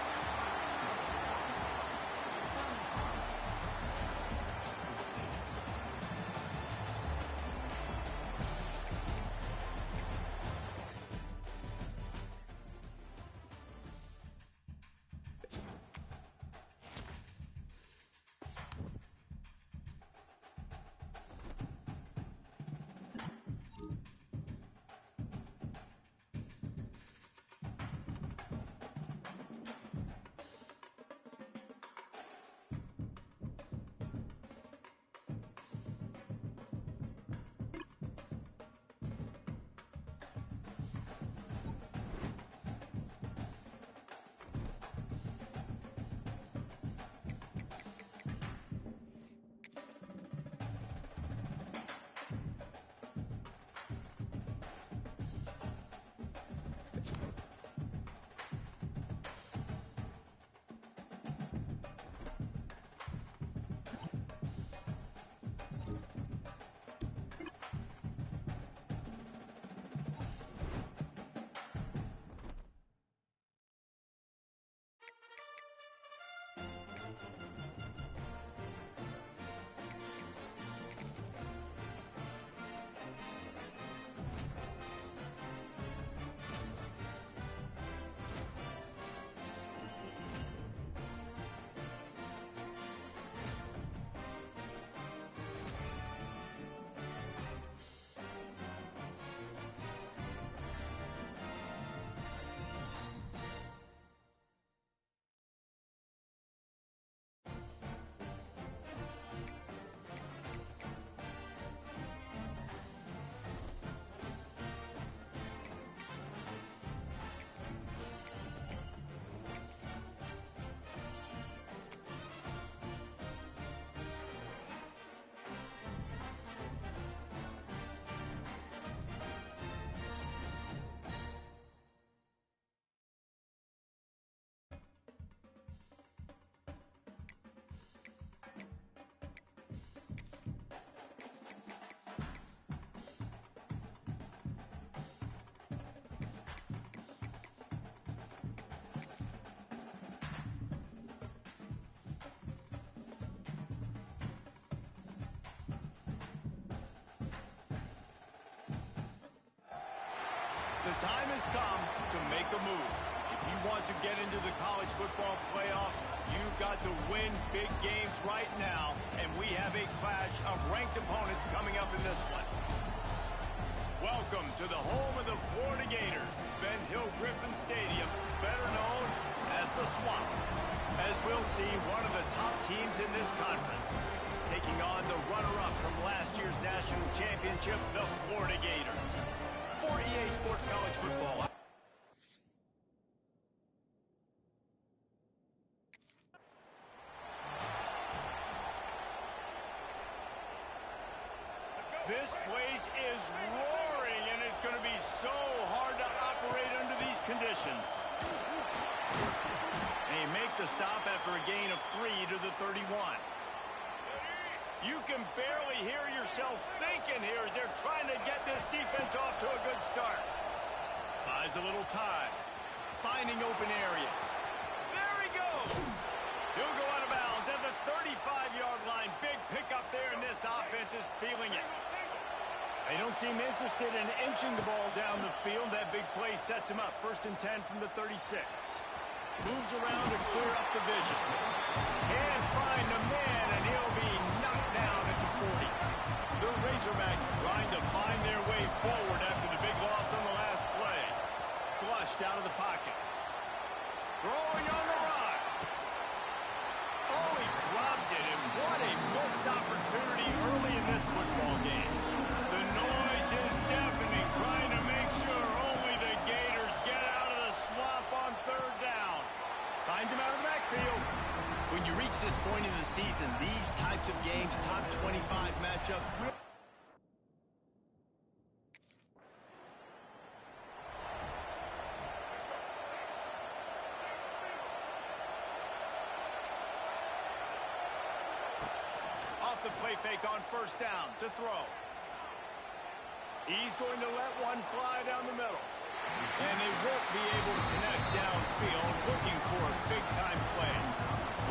The time has come to make a move. If you want to get into the college football playoff, you've got to win big games right now, and we have a clash of ranked opponents coming up in this one. Welcome to the home of the Florida Gators, Ben Hill Griffin Stadium, better known as the Swamp. As we'll see, one of the top teams in this conference, taking on the runner-up from last year's national championship, the Florida Gators. For EA Sports College Football. This place is roaring, and it's going to be so hard to operate under these conditions. They make the stop after a gain of 3 to the 31. You can barely hear yourself thinking here as they're trying to get this defense off to a good start. Buys a little time. Finding open areas. There he goes. He'll go out of bounds at the 35-yard line. Big pickup there, and this offense is feeling it. They don't seem interested in inching the ball down the field. That big play sets him up. 1st and 10 from the 36. Moves around to clear up the vision. Can't find the man, and he'll be knocked down at the 40. The Razorbacks trying to find their way forward after the big loss on the last play. Flushed out of the pocket. Throwing on the run. Oh, he dropped it, and what a missed opportunity early in this football game. The noise is deafening, trying to make sure only the Gators get out of the swamp on 3rd down. Finds him out of the backfield. When you reach this point in the season, these types of games, top 25 matchups. the play fake on first down to throw. He's going to let one fly down the middle. And they won't be able to connect downfield, looking for a big-time play.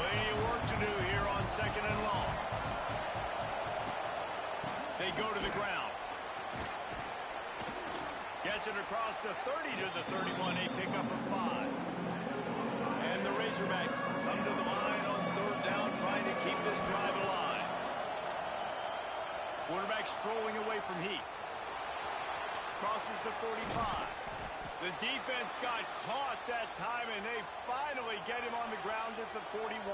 Plenty of work to do here on second and long. They go to the ground. Gets it across the 30 to the 31. A pickup of 5. And the Razorbacks come to the line on third down, trying to keep this drive alive. Quarterback strolling away from Heath. Crosses the 45. The defense got caught that time, and they finally get him on the ground at the 41.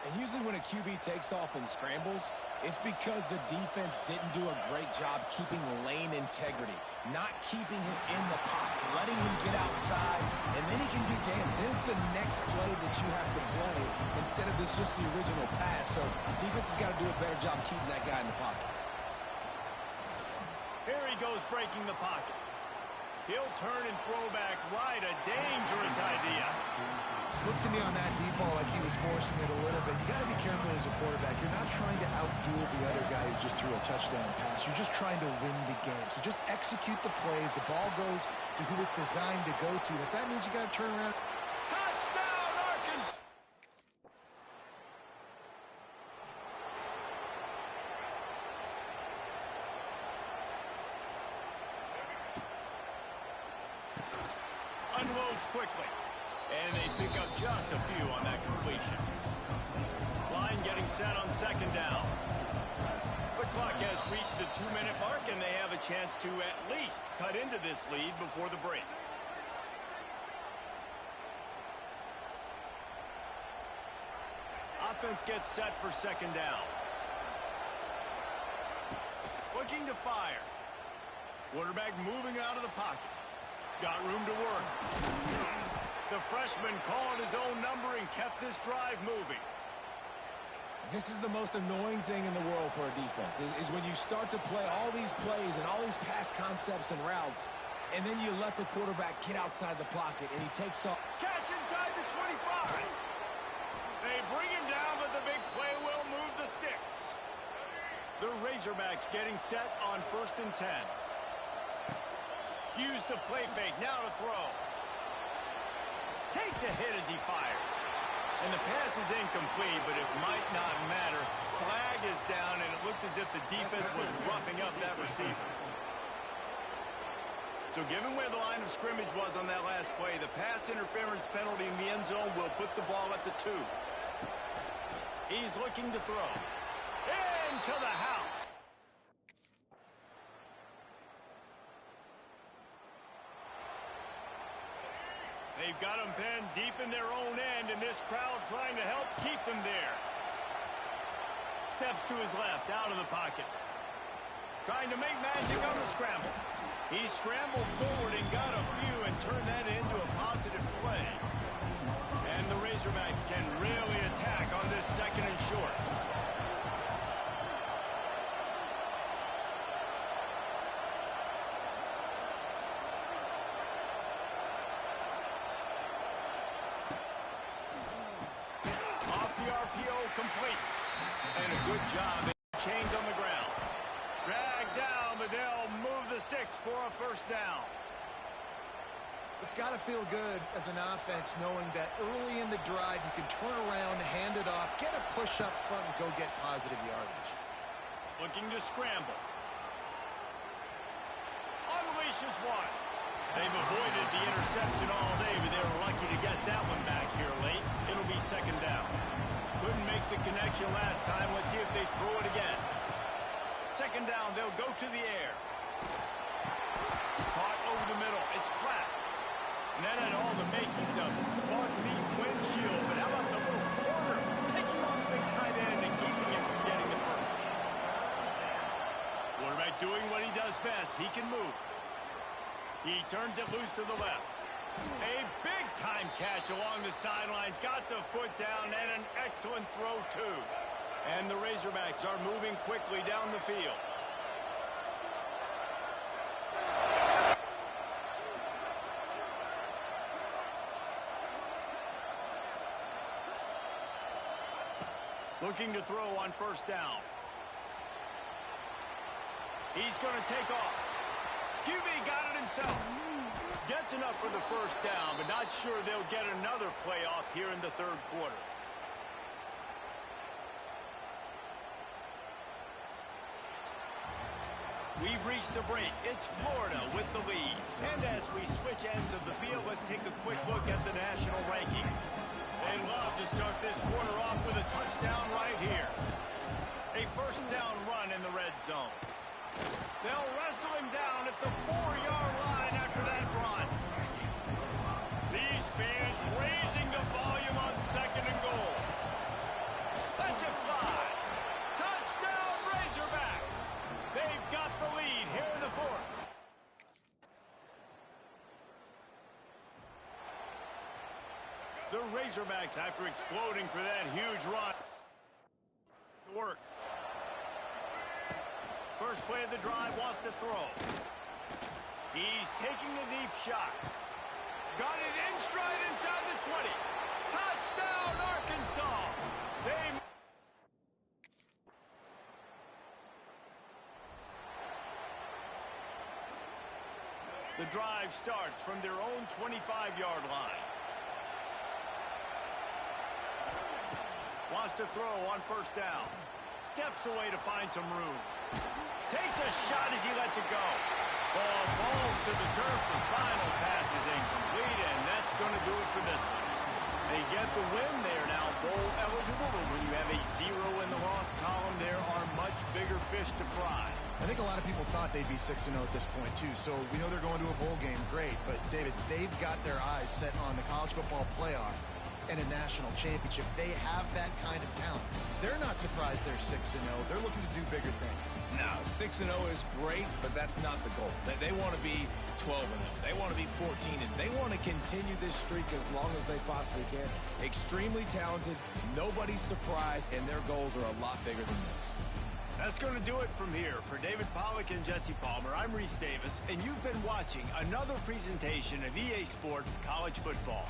And usually when a QB takes off and scrambles, it's because the defense didn't do a great job keeping lane integrity, not keeping him in the pocket, letting him get outside, and then he can do damage. Then it's the next play that you have to play instead of this just the original pass. So defense has got to do a better job keeping that guy in the pocket. Here he goes breaking the pocket. He'll turn and throw back right. A dangerous idea. Looks to me on that deep ball like he was forcing it a little bit. You got to be careful as a quarterback. You're not trying to outduel the other guy who just threw a touchdown pass. You're just trying to win the game. So just execute the plays. The ball goes to who it's designed to go to. If that means you got to turn around. Touchdown, Arkansas! Unloads quickly. And they pick up just a few on that completion. Line getting set on second down. The clock has reached the 2-minute mark, and they have a chance to at least cut into this lead before the break. Offense gets set for second down. Looking to fire. Quarterback moving out of the pocket. Got room to work. The freshman called his own number and kept this drive moving. This is the most annoying thing in the world for a defense, is when you start to play all these plays and all these pass concepts and routes, and then you let the quarterback get outside the pocket, and he takes off. Catch inside the 25. They bring him down, but the big play will move the sticks. The Razorbacks getting set on first and 10. Use the play fake, now to throw. Takes a hit as he fires. And the pass is incomplete, but it might not matter. Flag is down, and it looked as if the defense was roughing up that receiver. So given where the line of scrimmage was on that last play, the pass interference penalty in the end zone will put the ball at the 2. He's looking to throw. Into the house. They've got them pinned deep in their own end, and this crowd trying to help keep them there. Steps to his left, out of the pocket. Trying to make magic on the scramble. He scrambled forward and got a few and turned that into a positive play. And the Razorbacks can really attack on this second and short. Complete. And a good job. Chains on the ground. Dragged down, but they'll move the sticks for a first down. It's got to feel good as an offense knowing that early in the drive you can turn around, hand it off, get a push up front, and go get positive yardage. Looking to scramble. Unleashes one. They've avoided the interception all day, but they were lucky to get that one back here late. It'll be second down. Couldn't make the connection last time. Let's see if they throw it again. Second down, they'll go to the air. Caught over the middle. It's flat. And that had all the makings of bug-meat windshield. But how about the little corner taking on the big tight end and keeping him from getting the first? Quarterback doing what he does best. He can move. He turns it loose to the left. A big-time catch along the sidelines. Got the foot down and an excellent throw, too. And the Razorbacks are moving quickly down the field. Looking to throw on first down. He's going to take off. QB got it himself. Gets enough for the first down, but not sure they'll get another playoff here in the third quarter. We've reached the break. It's Florida with the lead. And as we switch ends of the field, let's take a quick look at the national rankings. They love to start this quarter off with a touchdown right here. A first down run in the red zone. They'll wrestle him down at the 4-yard line after that run. These fans raising the volume on second and goal. Let's it fly. Touchdown Razorbacks. They've got the lead here in the fourth. The Razorbacks, after exploding for that huge run, work. First play of the drive, wants to throw. He's taking the deep shot. Got it in stride inside the 20. Touchdown, Arkansas. The drive starts from their own 25-yard line. Wants to throw on first down. Steps away to find some room. Takes a shot as he lets it go. Ball falls to the turf. The final pass is incomplete, and that's going to do it for this one. They get the win. They are now bowl eligible, but when you have a 0 in the loss column, there are much bigger fish to fry. I think a lot of people thought they'd be 6-0 at this point, too. So we know they're going to a bowl game. Great. But, David, they've got their eyes set on the college football playoff and a national championship. They have that kind of talent. They're not surprised they're 6-0. They're looking to do bigger things. No, 6-0 is great, but that's not the goal. They want to be 12-0. They want to be 14-0. They want to continue this streak as long as they possibly can. Extremely talented. Nobody's surprised, and their goals are a lot bigger than this. That's going to do it from here. For David Pollack and Jesse Palmer, I'm Reese Davis, and you've been watching another presentation of EA Sports College Football.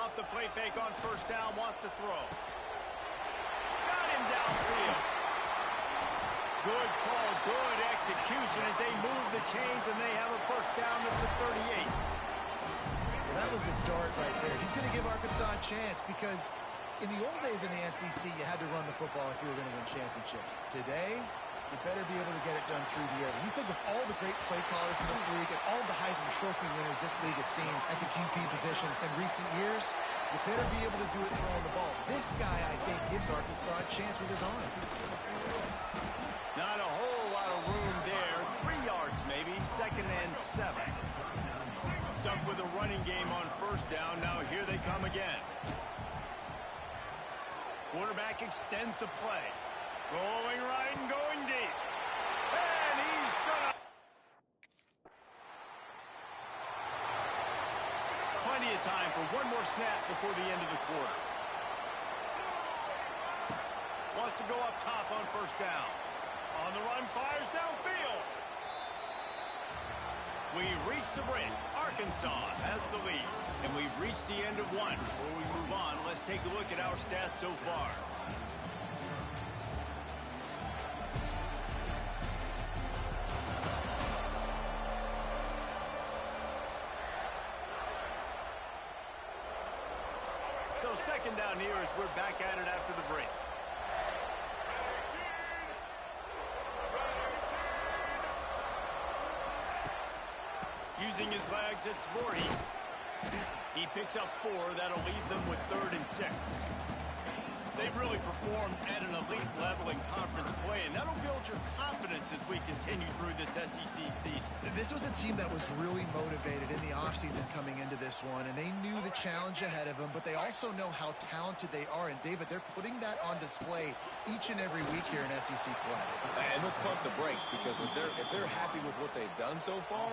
off the play fake on first down, wants to throw. Got him downfield. Good call, good execution as they move the chains, and they have a first down at the 38. Well, that was a dart right there. He's going to give Arkansas a chance because in the old days in the SEC, you had to run the football if you were going to win championships. Today, you better be able to get it done through the air. When you think of all the great play callers in this league and all the Heisman Trophy winners this league has seen at the QB position in recent years, you better be able to do it throwing the ball. This guy, I think, gives Arkansas a chance with his arm. Not a whole lot of room there. 3 yards maybe, 2nd and 7. Stuck with a running game on first down. Now here they come again. Quarterback extends the play. Rolling right and going deep. And he's gonna... Plenty of time for one more snap before the end of the quarter. Wants to go up top on first down. On the run, fires downfield. We've reached the break. Arkansas has the lead. And we've reached the end of one. Before we move on, let's take a look at our stats so far. So second down here as we're back at it after the break. Using his legs, it's Voorhees. He picks up 4. That'll leave them with 3rd and 6. They've really performed at an elite level in conference play, and that'll build your confidence as we continue through this SEC season. This was a team that was really motivated in the offseason coming into this one, and they knew the challenge ahead of them, but they also know how talented they are. And, David, they're putting that on display each and every week here in SEC play. And let's pump the brakes because if they're happy with what they've done so far,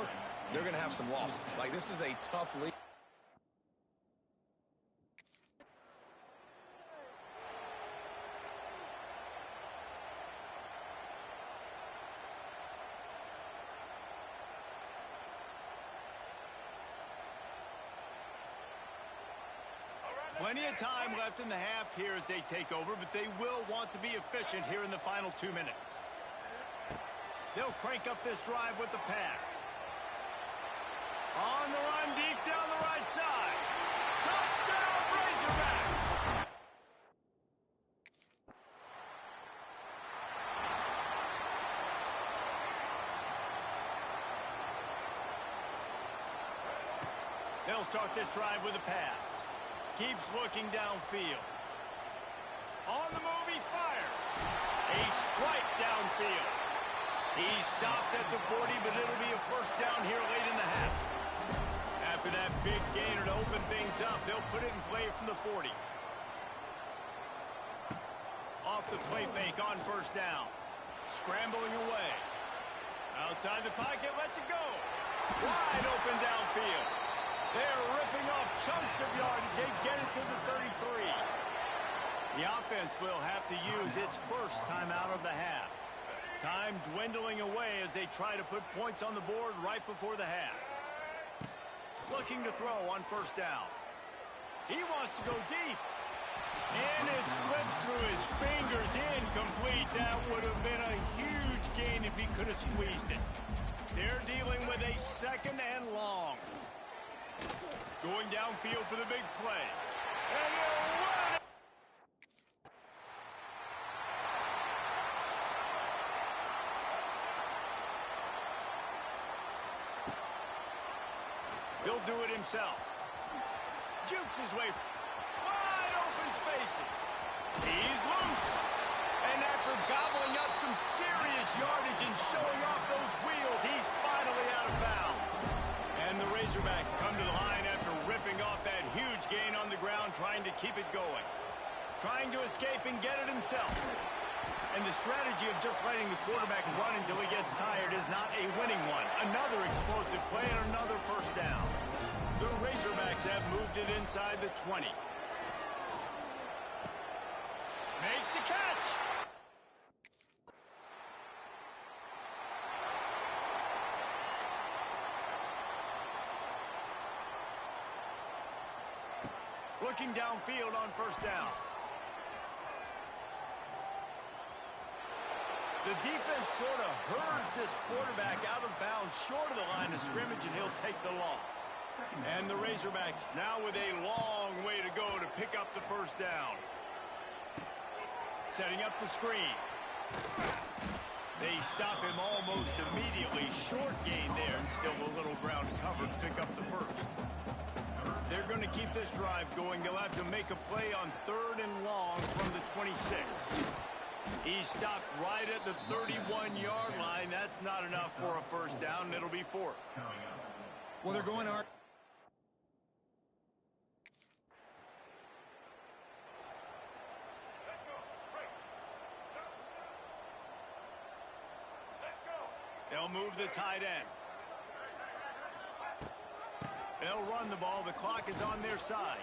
they're going to have some losses. Like, this is a tough league. Plenty of time left in the half here as they take over, but they will want to be efficient here in the final 2 minutes. They'll crank up this drive with the pass. On the run, deep down the right side. Touchdown, Razorbacks! They'll start this drive with a pass. Keeps looking downfield. On the move, he fires. A strike downfield. He stopped at the 40, but it'll be a first down here late in the half. After that big gainer to open things up, they'll put it in play from the 40. Off the play fake on first down. Scrambling away. Outside the pocket, lets it go. Wide open downfield. They're ripping off chunks of yardage. They get it to the 33. The offense will have to use its first timeout of the half. Time dwindling away as they try to put points on the board right before the half. Looking to throw on first down. He wants to go deep. And it slips through his fingers, incomplete. That would have been a huge gain if he could have squeezed it. They're dealing with a 2nd and long. Going downfield for the big play. And he'll run it. He'll do it himself. Jukes his way. Wide open spaces. He's loose. And after gobbling up some serious yardage and showing off those wheels, he's finally out of bounds. And the Razorbacks come to the line after ripping off that huge gain on the ground, trying to keep it going. Trying to escape and get it himself. And the strategy of just letting the quarterback run until he gets tired is not a winning one. Another explosive play and another first down. The Razorbacks have moved it inside the 20. Makes the catch. Looking downfield on first down. The defense sort of herds this quarterback out of bounds short of the line of scrimmage, and he'll take the loss. And the Razorbacks now with a long way to go to pick up the first down. Setting up the screen. They stop him almost immediately. Short gain there, and still a little ground to cover to pick up the first. They're going to keep this drive going. They'll have to make a play on 3rd and long from the 26. He stopped right at the 31-yard line. That's not enough for a first down. It'll be 4th. Well, they're going hard. They'll move the tight end. They'll run the ball. The clock is on their side.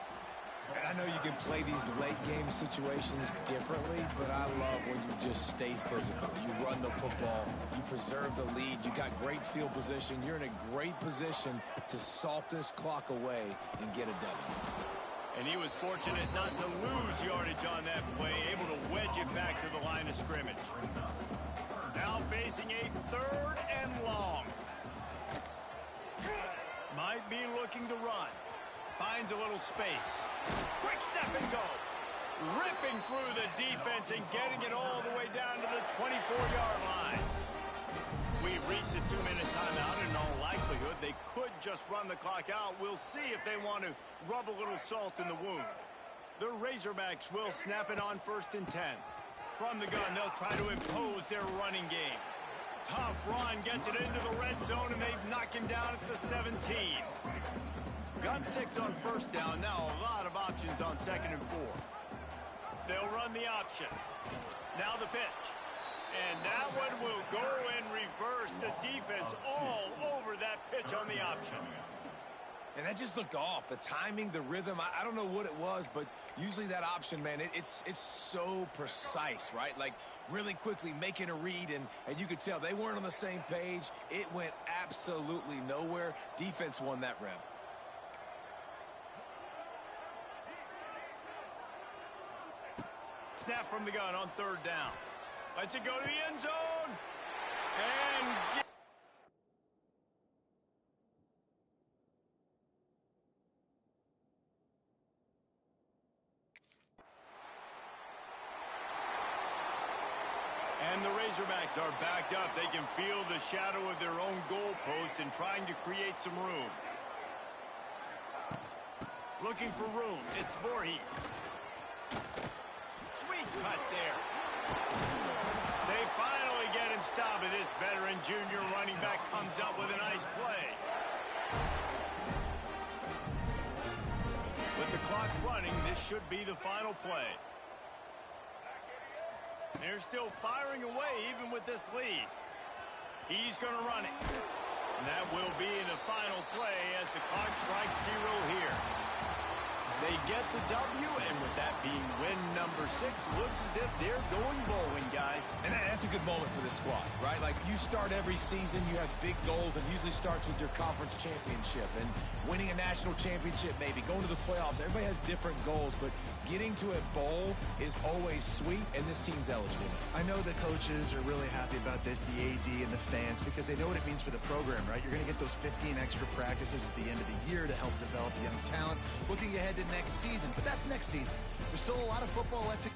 And I know you can play these late-game situations differently, but I love when you just stay physical. You run the football. You preserve the lead. You got great field position. You're in a great position to salt this clock away and get a W. And he was fortunate not to lose yardage on that play, able to wedge it back to the line of scrimmage. Now facing a 3rd and long. Might be looking to run. Finds a little space. Quick step and go. Ripping through the defense and getting it all the way down to the 24-yard line. We've reached a 2-minute timeout. In all likelihood, they could just run the clock out. We'll see if they want to rub a little salt in the wound. The Razorbacks will snap it on 1st and 10. From the gun, they'll try to impose their running game. Tough run, gets it into the red zone, and they've knocked him down at the 17. Gun 6 on first down. Now a lot of options on 2nd and 4. They'll run the option. Now the pitch. And that one will go in reverse. The defense all over that pitch on the option. And that just looked off. The timing, the rhythm, I don't know what it was, but usually that option, man, it's so precise, right? Like really quickly making a read, and you could tell they weren't on the same page. It went absolutely nowhere. Defense won that rep. Snap from the gun on 3rd down. Lets it go to the end zone. And the Razorbacks are backed up. They can feel the shadow of their own goalpost and trying to create some room. Looking for room. It's Voorhees. Sweet cut there. They finally get him stopped, and this veteran junior running back comes up with a nice play. With the clock running, this should be the final play. They're still firing away even with this lead. He's going to run it. And that will be the final play as the clock strikes 0 here. They get the W, and with that being win number 6, looks as if they're going bowling, guys. And that's a good moment for this squad, right? Like, you start every season, you have big goals, and usually starts with your conference championship and winning a national championship, maybe going to the playoffs. Everybody has different goals, but getting to a bowl is always sweet, and this team's eligible. I know the coaches are really happy about this, the AD and the fans, because they know what it means for the program, right? You're going to get those 15 extra practices at the end of the year to help develop young talent. Looking ahead to next season, but that's next season. There's still a lot of football left to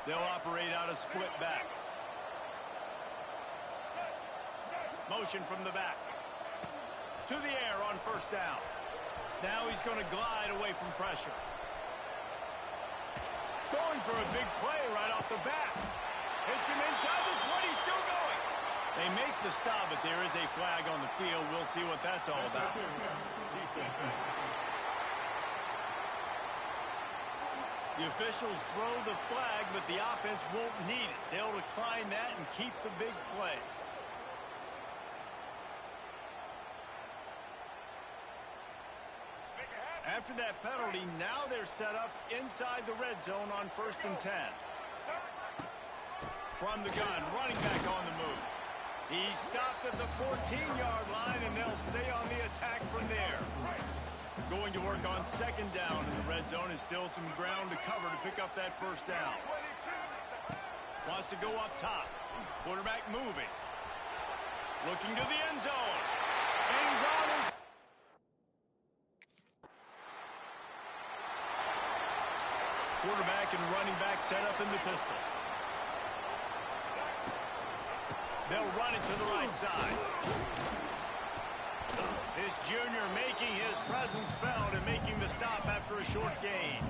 They'll operate out of split backs. Motion from the back. To the air on first down. Now he's going to glide away from pressure. Going for a big play right off the bat. Hits him inside the 20, still going. They make the stop, but there is a flag on the field. We'll see what that's all about. The officials throw the flag, but the offense won't need it. They'll decline that and keep the big play. After that penalty, now they're set up inside the red zone on 1st and 10. From the gun, running back on the move. He's stopped at the 14-yard line, and they'll stay on the attack from there. Going to work on 2nd down in the red zone, and still some ground to cover to pick up that 1st down. Wants to go up top. Quarterback moving. Looking to the end zone. And he's on his... Quarterback and running back set up in the pistol. They'll run it to the right side. This junior making his presence felt and making the stop after a short gain.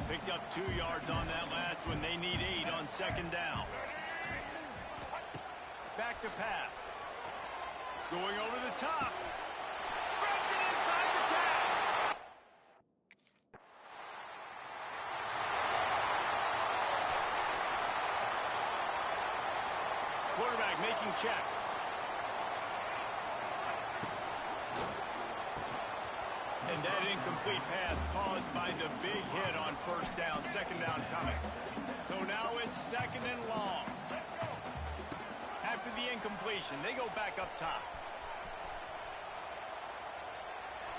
Picked up 2 yards on that last one. They need 8 on 2nd down. Back to pass. Going over the top. Grabs it inside the tag. Quarterback making checks. And that incomplete pass caused by the big hit on 1st down. 2nd down coming. So now it's 2nd and long. After the incompletion, they go back up top.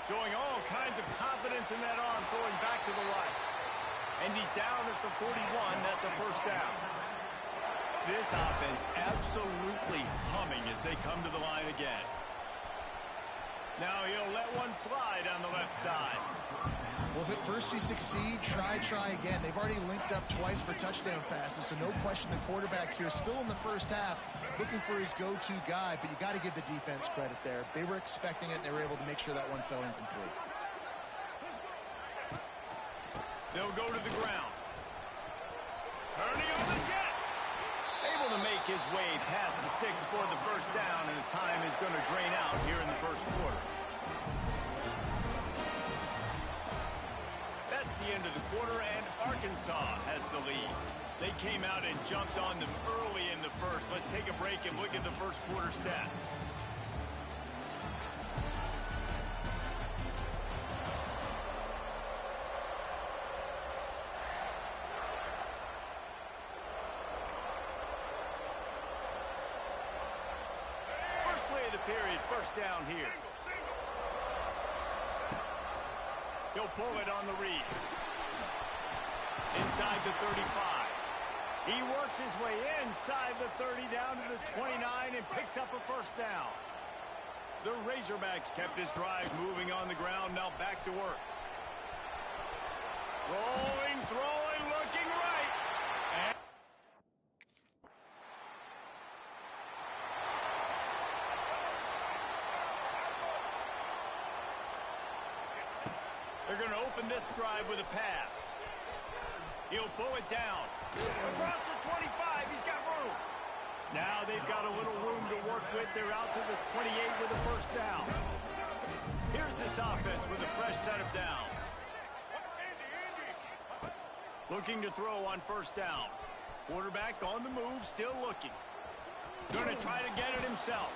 Showing all kinds of confidence in that arm, throwing back to the right. And he's down at the 41. That's a 1st down. This offense absolutely humming as they come to the line again. Now he'll let one fly down the left side. Well, if at first you succeed, try again. They've already linked up twice for touchdown passes, so no question the quarterback here still in the 1st half looking for his go-to guy, but you got to give the defense credit there. They were expecting it, and they were able to make sure that one fell incomplete. They'll go to the ground. Turning on the Jets. Able to make his way past the sticks for the 1st down, and the time is going to drain out here in the 1st quarter. That's the end of the quarter, and Arkansas has the lead. They came out and jumped on them early in the 1st. Let's take a break and look at the 1st quarter stats. First play of the period, 1st down here. He'll pull it on the read. Inside the 35. He works his way inside the 30 down to the 29 and picks up a 1st down. The Razorbacks kept this drive moving on the ground, now back to work. Rolling, throwing, looking right. And they're going to open this drive with a pass. He'll pull it down. Across the 25, he's got room. Now they've got a little room to work with. They're out to the 28 with a 1st down. Here's this offense with a fresh set of downs. Looking to throw on 1st down. Quarterback on the move, still looking. Going to try to get it himself.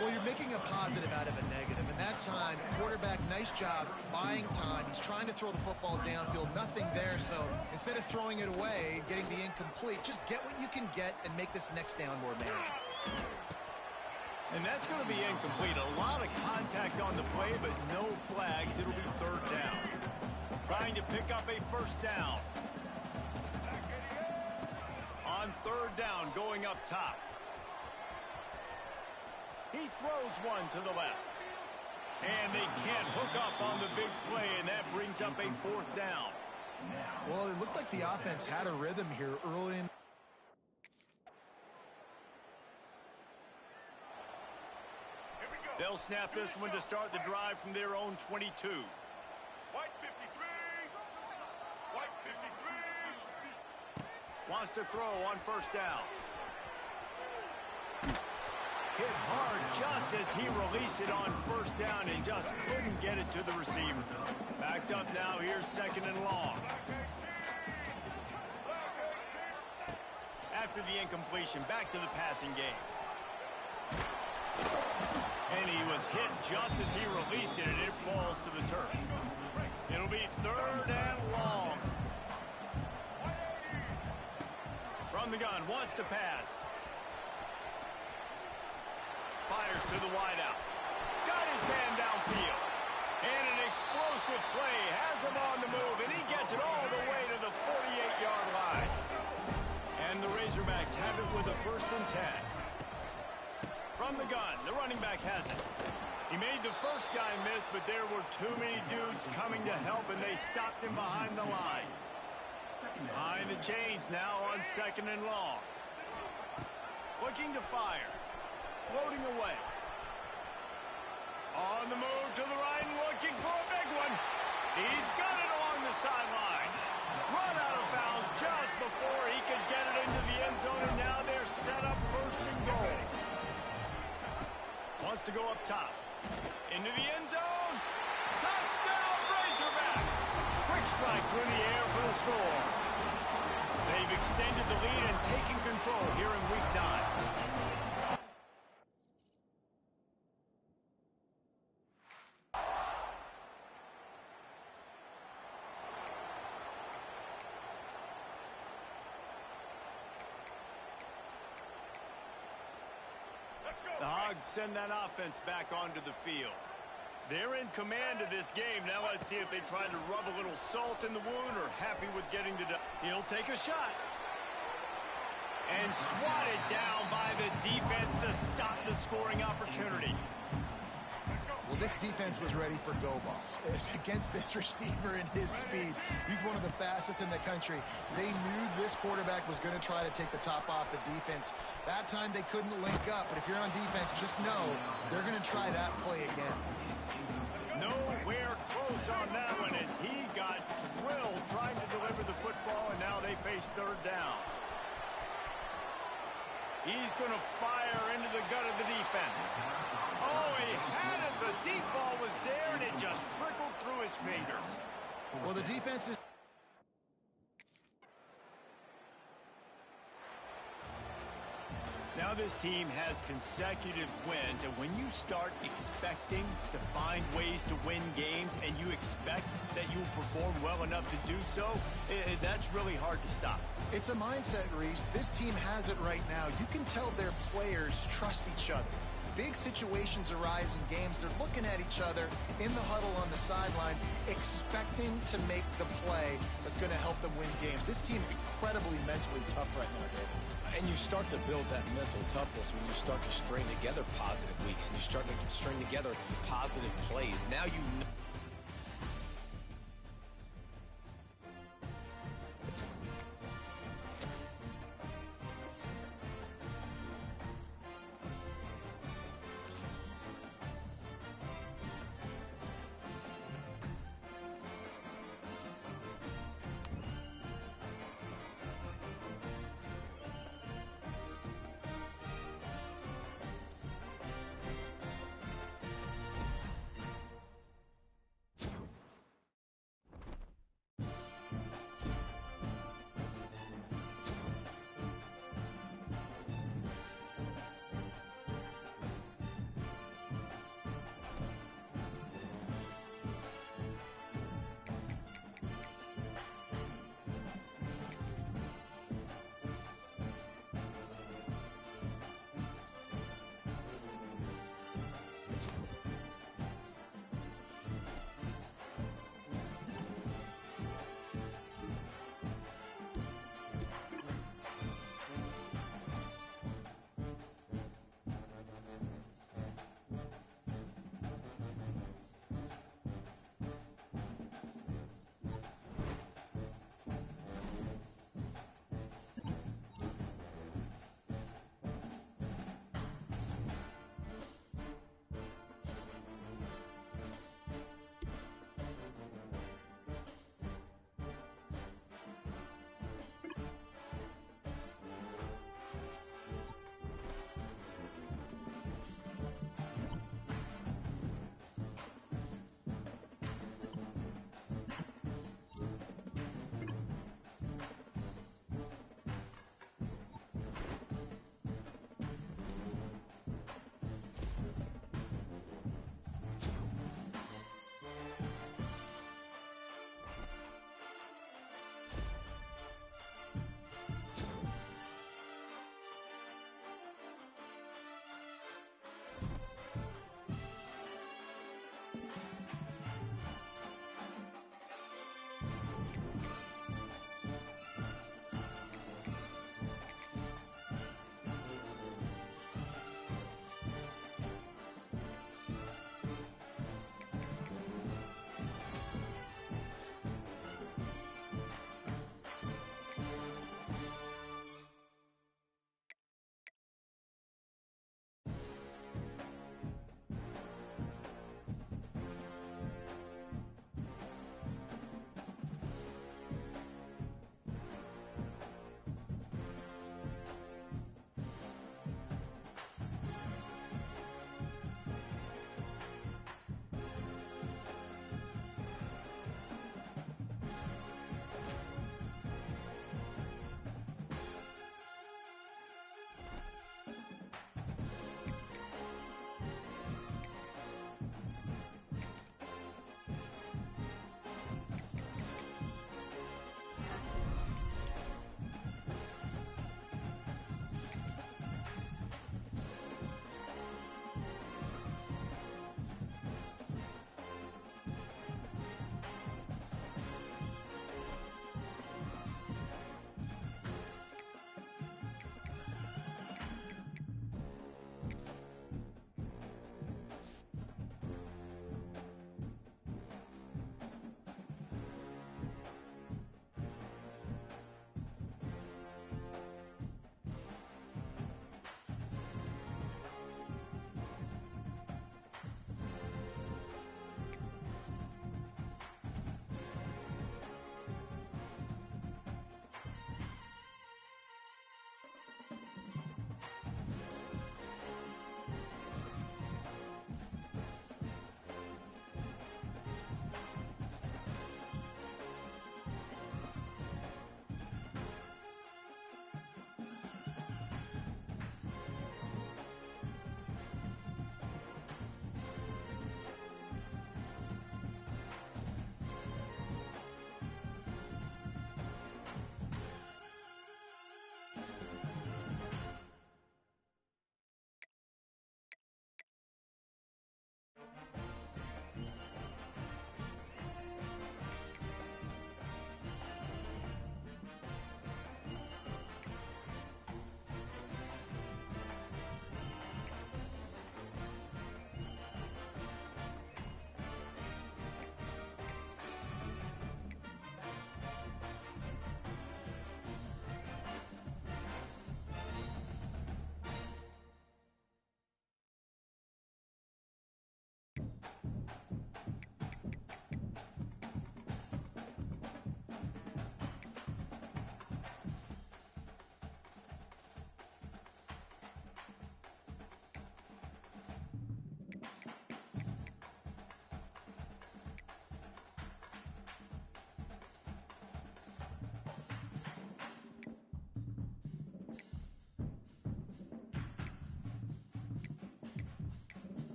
Well, you're making a positive out of a negative. And that time, quarterback, nice job buying time. He's trying to throw the football downfield. Nothing there. So instead of throwing it away, getting the incomplete, just get what you can get and make this next down more manageable. And that's going to be incomplete. A lot of contact on the play, but no flags. It'll be 3rd down. Trying to pick up a 1st down. On 3rd down, going up top. He throws one to the left. And they can't hook up on the big play, and that brings up a 4th down. Well, it looked like the offense had a rhythm here early in. They'll snap this one to start the drive from their own 22. White 53. White 53. Wants to throw on first down. Hit hard just as he released it on first down and just couldn't get it to the receiver. Backed up now, here's second and long. After the incompletion, back to the passing game. And he was hit just as he released it, and it falls to the turf. It'll be third and long. From the gun, wants to pass. Fires to the wideout. Got his man downfield. And an explosive play has him on the move, and he gets it all the way to the 48-yard line. And the Razorbacks have it with a 1st and 10. From the gun, the running back has it. He made the first guy miss, but there were too many dudes coming to help, and they stopped him behind the line. Behind the chains now on 2nd and long. Looking to fire. Floating away. On the move to the right, looking for a big one. He's got it along the sideline. Run out of bounds just before he could get it into the end zone, and now they're set up 1st and goal. Wants to go up top. Into the end zone. Touchdown, Razorbacks. Quick strike through the air for the score. They've extended the lead and taken control here in Week 9. The Hogs send that offense back onto the field. They're in command of this game. Now let's see if they try to rub a little salt in the wound or happy with getting the dub. He'll take a shot. And swatted down by the defense to stop the scoring opportunity. Well, this defense was ready for go balls. Against this receiver and his speed, he's one of the fastest in the country. They knew this quarterback was going to try to take the top off the defense. That time they couldn't link up, but if you're on defense, just know they're going to try that play again. Nowhere close on that one as he got drilled trying to deliver the football, and now they face 3rd down. He's going to fire into the gut of the defense. Oh, he had it. The deep ball was there, and it just trickled through his fingers. Well, the defense is... Now this team has consecutive wins, and when you start expecting to find ways to win games and you expect that you will perform well enough to do so, that's really hard to stop. It's a mindset, Reese. This team has it right now. You can tell their players trust each other. Big situations arise in games. They're looking at each other in the huddle on the sideline, expecting to make the play that's going to help them win games. This team incredibly mentally tough right now, David. And you start to build that mental toughness when you start to string together positive weeks and you start to string together positive plays. Now you know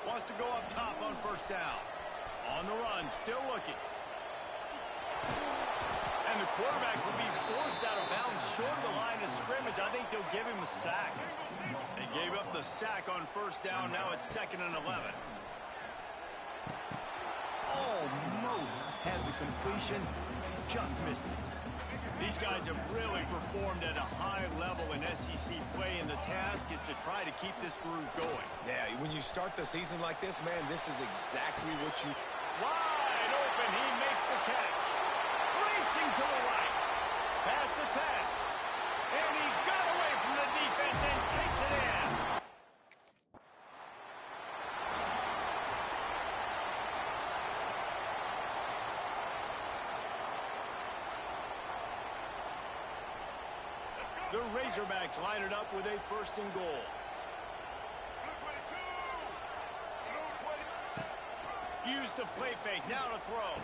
Wants to go up top on first down. On the run, still looking. And the quarterback will be forced out of bounds short of the line of scrimmage. I think they'll give him a sack. They gave up the sack on first down. Now it's 2nd and 11. Almost had the completion. Just missed it. These guys have really performed at a high level in SEC play, and the task is to try to keep this groove going. Yeah, when you start the season like this, man, this is exactly what you... Wide open, he makes the catch. Racing to the right. Past the 10. And he got away from the defense and takes it in. The Razorbacks line it up with a 1st and goal. Use the play fake. Now to throw.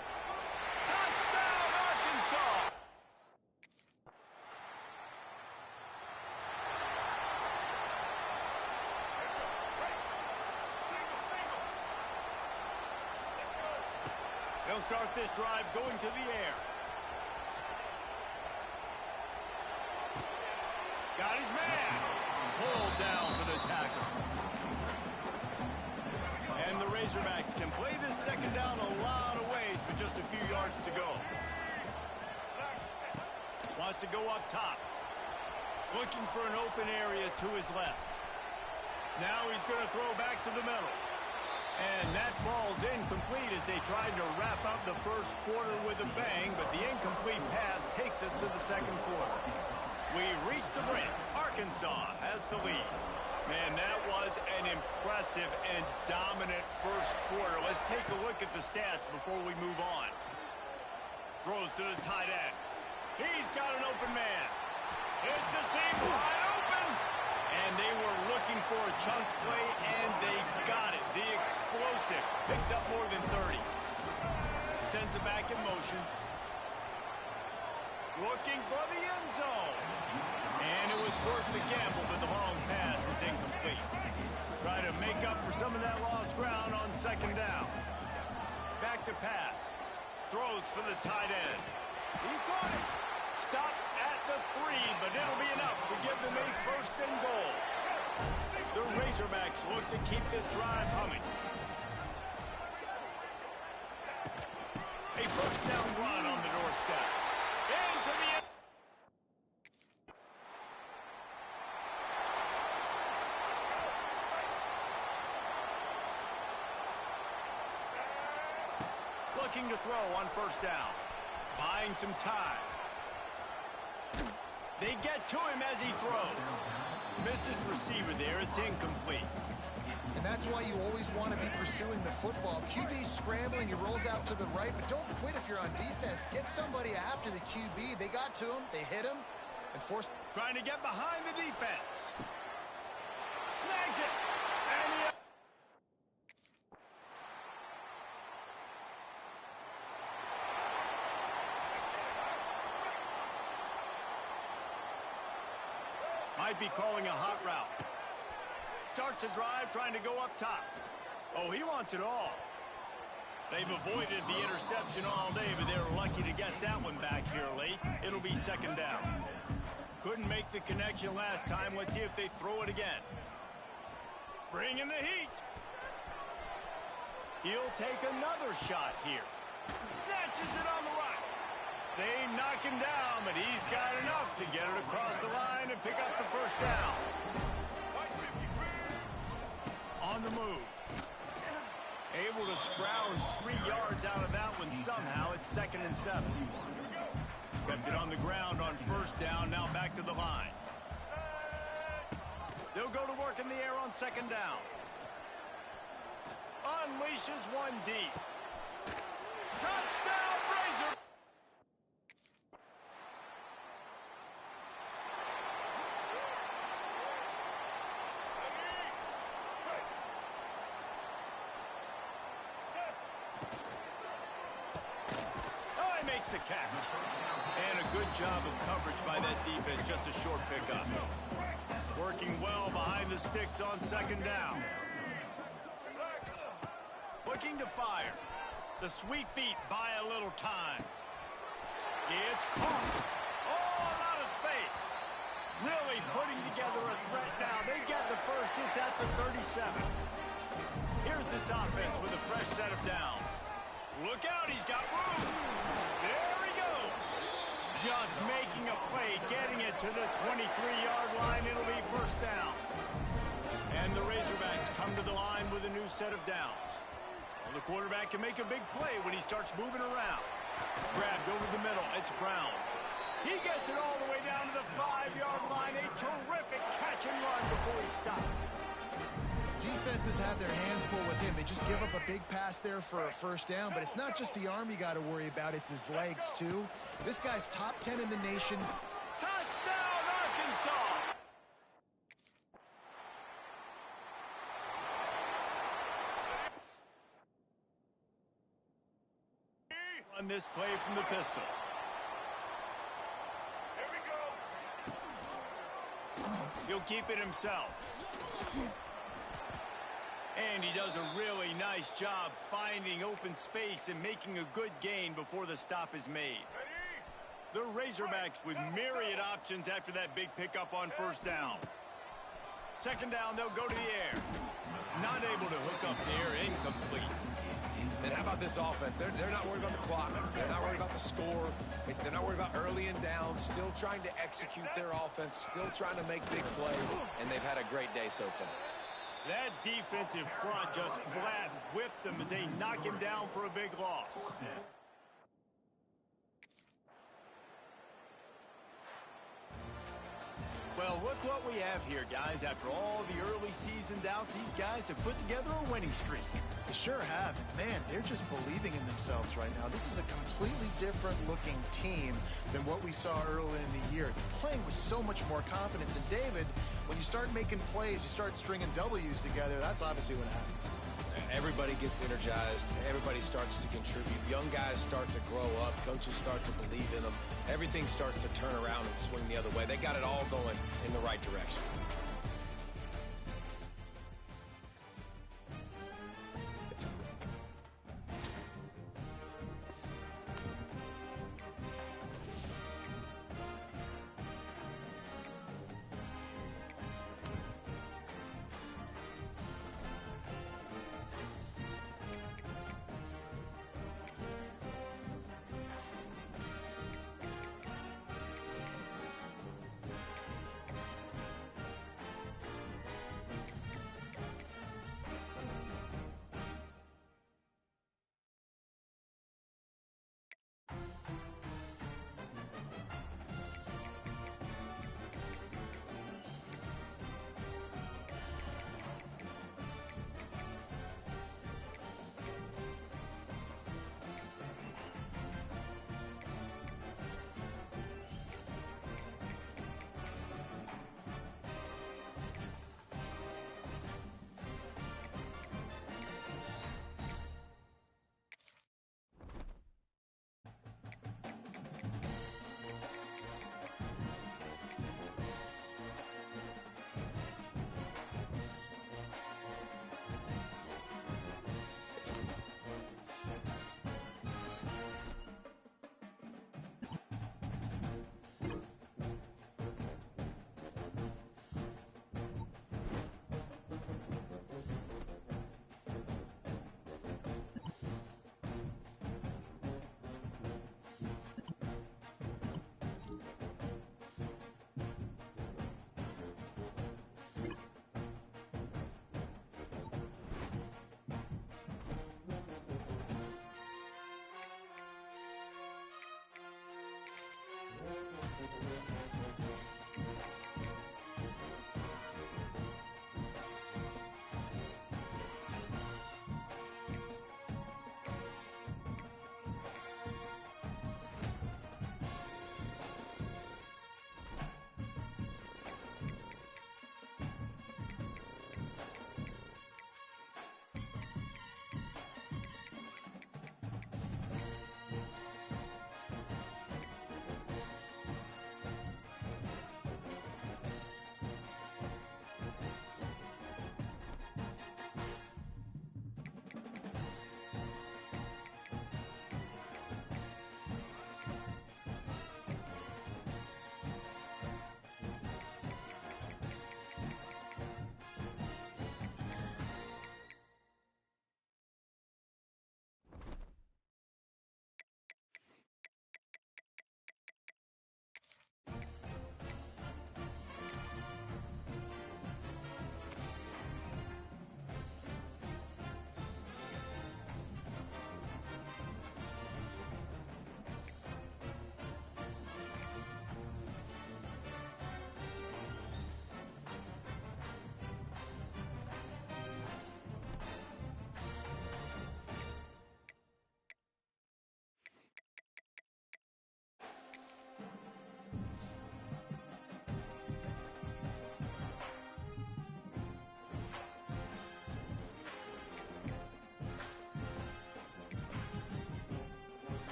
Touchdown, Arkansas! They'll start this drive going to the air. Got his man. Pulled down for the tackle. And the Razorbacks can play this 2nd down a lot of ways with just a few yards to go. Wants to go up top. Looking for an open area to his left. Now he's going to throw back to the middle. And that falls incomplete as they tried to wrap up the 1st quarter with a bang, but the incomplete pass takes us to the 2nd quarter. We've reached the break. Arkansas has the lead. Man, that was an impressive and dominant 1st quarter. Let's take a look at the stats before we move on. Throws to the tight end. He's got an open man. It's a seam wide open. And they were looking for a chunk play, and they got it. The explosive picks up more than 30. Sends it back in motion. Looking for the end zone. And it was worth the gamble, but the long pass is incomplete. Try to make up for some of that lost ground on 2nd down. Back to pass. Throws for the tight end. He got it. Stopped at the 3, but it'll be enough to give them a 1st and goal. The Razorbacks look to keep this drive humming. A 1st down run on the doorstep. Into the end. Looking to throw on 1st down. Buying some time. They get to him as he throws. Missed his receiver there. It's incomplete. And that's why you always want to be pursuing the football. QB's scrambling, he rolls out to the right, but don't quit if you're on defense. Get somebody after the QB. They got to him, they hit him, and forced... Trying to get behind the defense. Snags it. And he... Might be calling a hot route. Starts a drive trying to go up top. Oh, he wants it all. They've avoided the interception all day, but they were lucky to get that one back here late. It'll be 2nd down. Couldn't make the connection last time. Let's see if they throw it again. Bring in the heat. He'll take another shot here. Snatches it on the right. They knock him down, but he's got enough to get it across the line and pick up the 1st down. On the move. Able to scrounge 3 yards out of that one somehow. It's 2nd and 7. Kept it on the ground on 1st down. Now back to the line. They'll go to work in the air on 2nd down. Unleashes one deep. Touchdown, Razor! Makes the catch. And a good job of coverage by that defense. Just a short pickup. Working well behind the sticks on 2nd down. looking to fire. The sweet feet buy a little time. It's caught. Oh, a lot of space. Really putting together a threat now. They get the first. It's at the 37. Here's this offense with a fresh set of downs. Look out, he's got room. There he goes. Just making a play, getting it to the 23-yard line. It'll be first down. And the Razorbacks come to the line with a new set of downs. Well, the quarterback can make a big play when he starts moving around. Grabbed over the middle. It's Brown. He gets it all the way down to the 5-yard line. A terrific catch and run before he stopped. Defenses have their hands full with him. They just give up a big pass there for a first down, but it's not just the arm you got to worry about. It's his legs, too. This guy's top 10 in the nation. Touchdown, Arkansas! On this play from the pistol. Here we go. He'll keep it himself. And he does a really nice job finding open space and making a good gain before the stop is made. The Razorbacks with myriad options after that big pickup on first down. Second down, they'll go to the air. Not able to hook up there, incomplete. And how about this offense? They're not worried about the clock. They're not worried about the score. They're not worried about early and down. Still trying to execute their offense. Still trying to make big plays. And they've had a great day so far. That defensive front just flat whipped them as they knock him down for a big loss. Well, look what we have here, guys. After all the early season doubts, these guys have put together a winning streak. They sure have. Man, they're just believing in themselves right now. This is a completely different looking team than what we saw early in the year. They're playing with so much more confidence. And David, when you start making plays, you start stringing W's together, that's obviously what happened. Everybody gets energized. Everybody starts to contribute. Young guys start to grow up. Coaches start to believe in them. Everything starts to turn around and swing the other way. They got it all going in the right direction.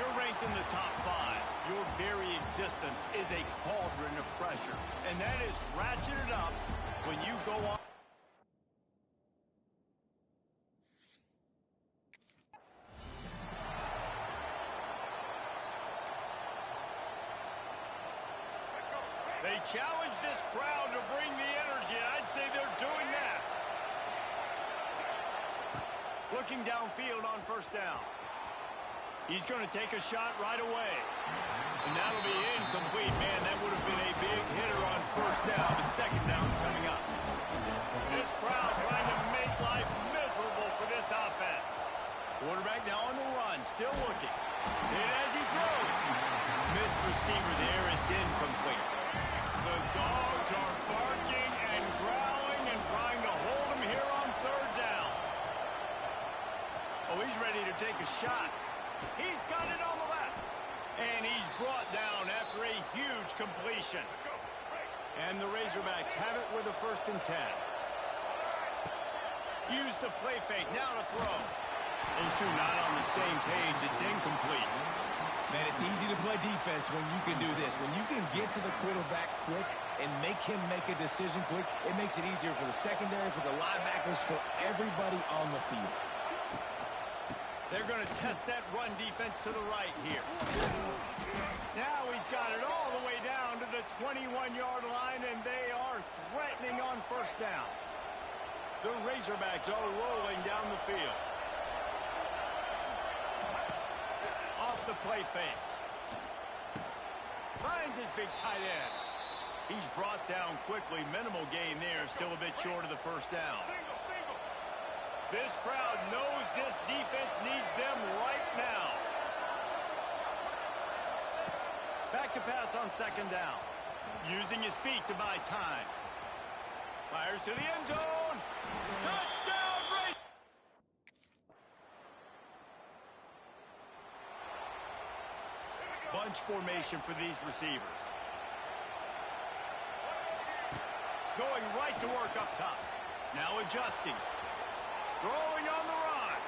you're ranked in the top 5, your very existence is a cauldron of pressure. And that is ratcheted up when you go on. They challenge this crowd to bring the energy, and I'd say they're doing that. Looking downfield on first down. He's going to take a shot right away. And that'll be incomplete. Man, that would have been a big hitter on first down, but second down's coming up. This crowd trying to make life miserable for this offense. Quarterback now on the run, still looking. And as he throws, missed receiver there, it's incomplete. The dogs are barking and growling and trying to hold him here on third down. Oh, he's ready to take a shot. He's got it on the left. And he's brought down after a huge completion. And the Razorbacks have it with a 1st and 10. Use the play fake, now to throw. Those two not on the same page, it's incomplete. Man, it's easy to play defense when you can do this. When you can get to the quarterback quick and make him make a decision quick, it makes it easier for the secondary, for the linebackers, for everybody on the field. They're going to test that run defense to the right here. Now he's got it all the way down to the 21-yard line, and they are threatening on first down. The Razorbacks are rolling down the field. Off the play fake. Finds his big tight end. He's brought down quickly. Minimal gain there. Still a bit short of the first down. This crowd knows this defense needs them right now. Back to pass on second down. Using his feet to buy time. Fires to the end zone. Touchdown, Razorbacks! Bunch formation for these receivers. Going right to work up top. Now adjusting. Throwing on the run.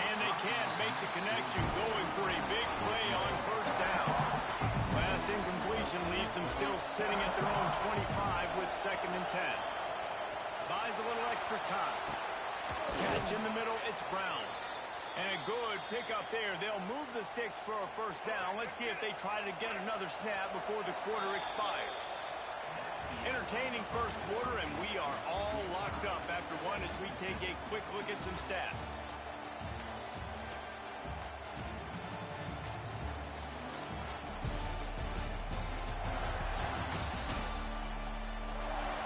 And they can't make the connection, going for a big play on first down. Last incompletion leaves them still sitting at their own 25 with 2nd and 10. Buys a little extra time. Catch in the middle, it's Brown. And a good pickup there. They'll move the sticks for a first down. Let's see if they try to get another snap before the quarter expires. Entertaining first quarter, and we are all locked up after one as we take a quick look at some stats.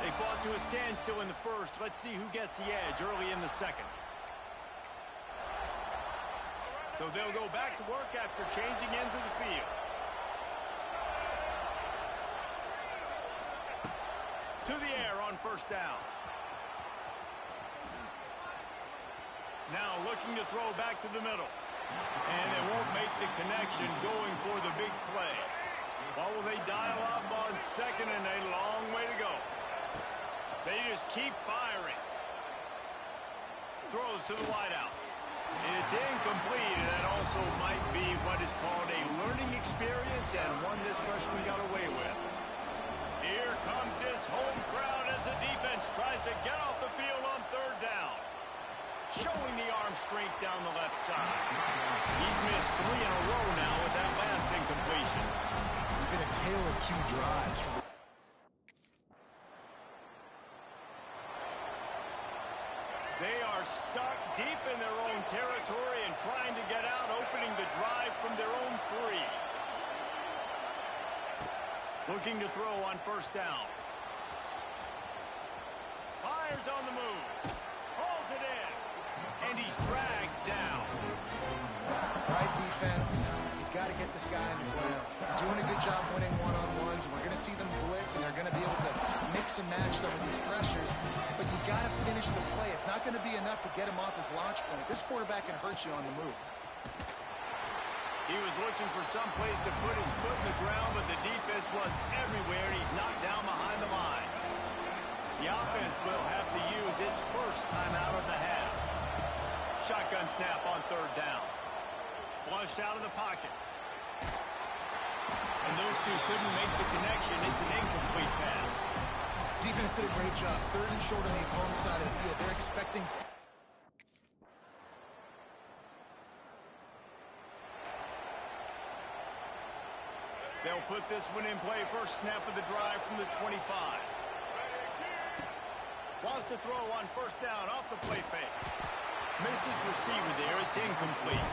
They fought to a standstill in the first. Let's see who gets the edge early in the second. So they'll go back to work after changing into the field. To the air on first down. Now looking to throw back to the middle. And they won't make the connection, going for the big play. What will they dial up on second, and a long way to go. They just keep firing. Throws to the wideout. It's incomplete, and that also might be what is called a learning experience, and one this freshman got away with. Here comes this home crowd as the defense tries to get off the field on third down. Showing the arm strength down the left side. He's missed 3 in a row now with that last incompletion. It's been a tale of 2 drives. They are stuck deep in their own territory and trying to get out, opening the drive from their own 3. Looking to throw on first down. Fires on the move. Hauls it in. And he's dragged down. Right defense. You've got to get this guy in the ground. Doing a good job winning one-on-ones, and we're going to see them blitz, and they're going to be able to mix and match some of these pressures. But you got to finish the play. It's not going to be enough to get him off his launch point. This quarterback can hurt you on the move. He was looking for some place to put his foot in the ground, but the defense was everywhere, and he's knocked down behind the line. The offense will have to use its first time out of the half. Shotgun snap on third down. Flushed out of the pocket. And those two couldn't make the connection. It's an incomplete pass. Defense did a great job. 3rd and short on the opponent's side of the field. They're expecting... They'll put this one in play. First snap of the drive from the 25. Wants to throw on first down off the play fake. Missed his receiver there. It's incomplete.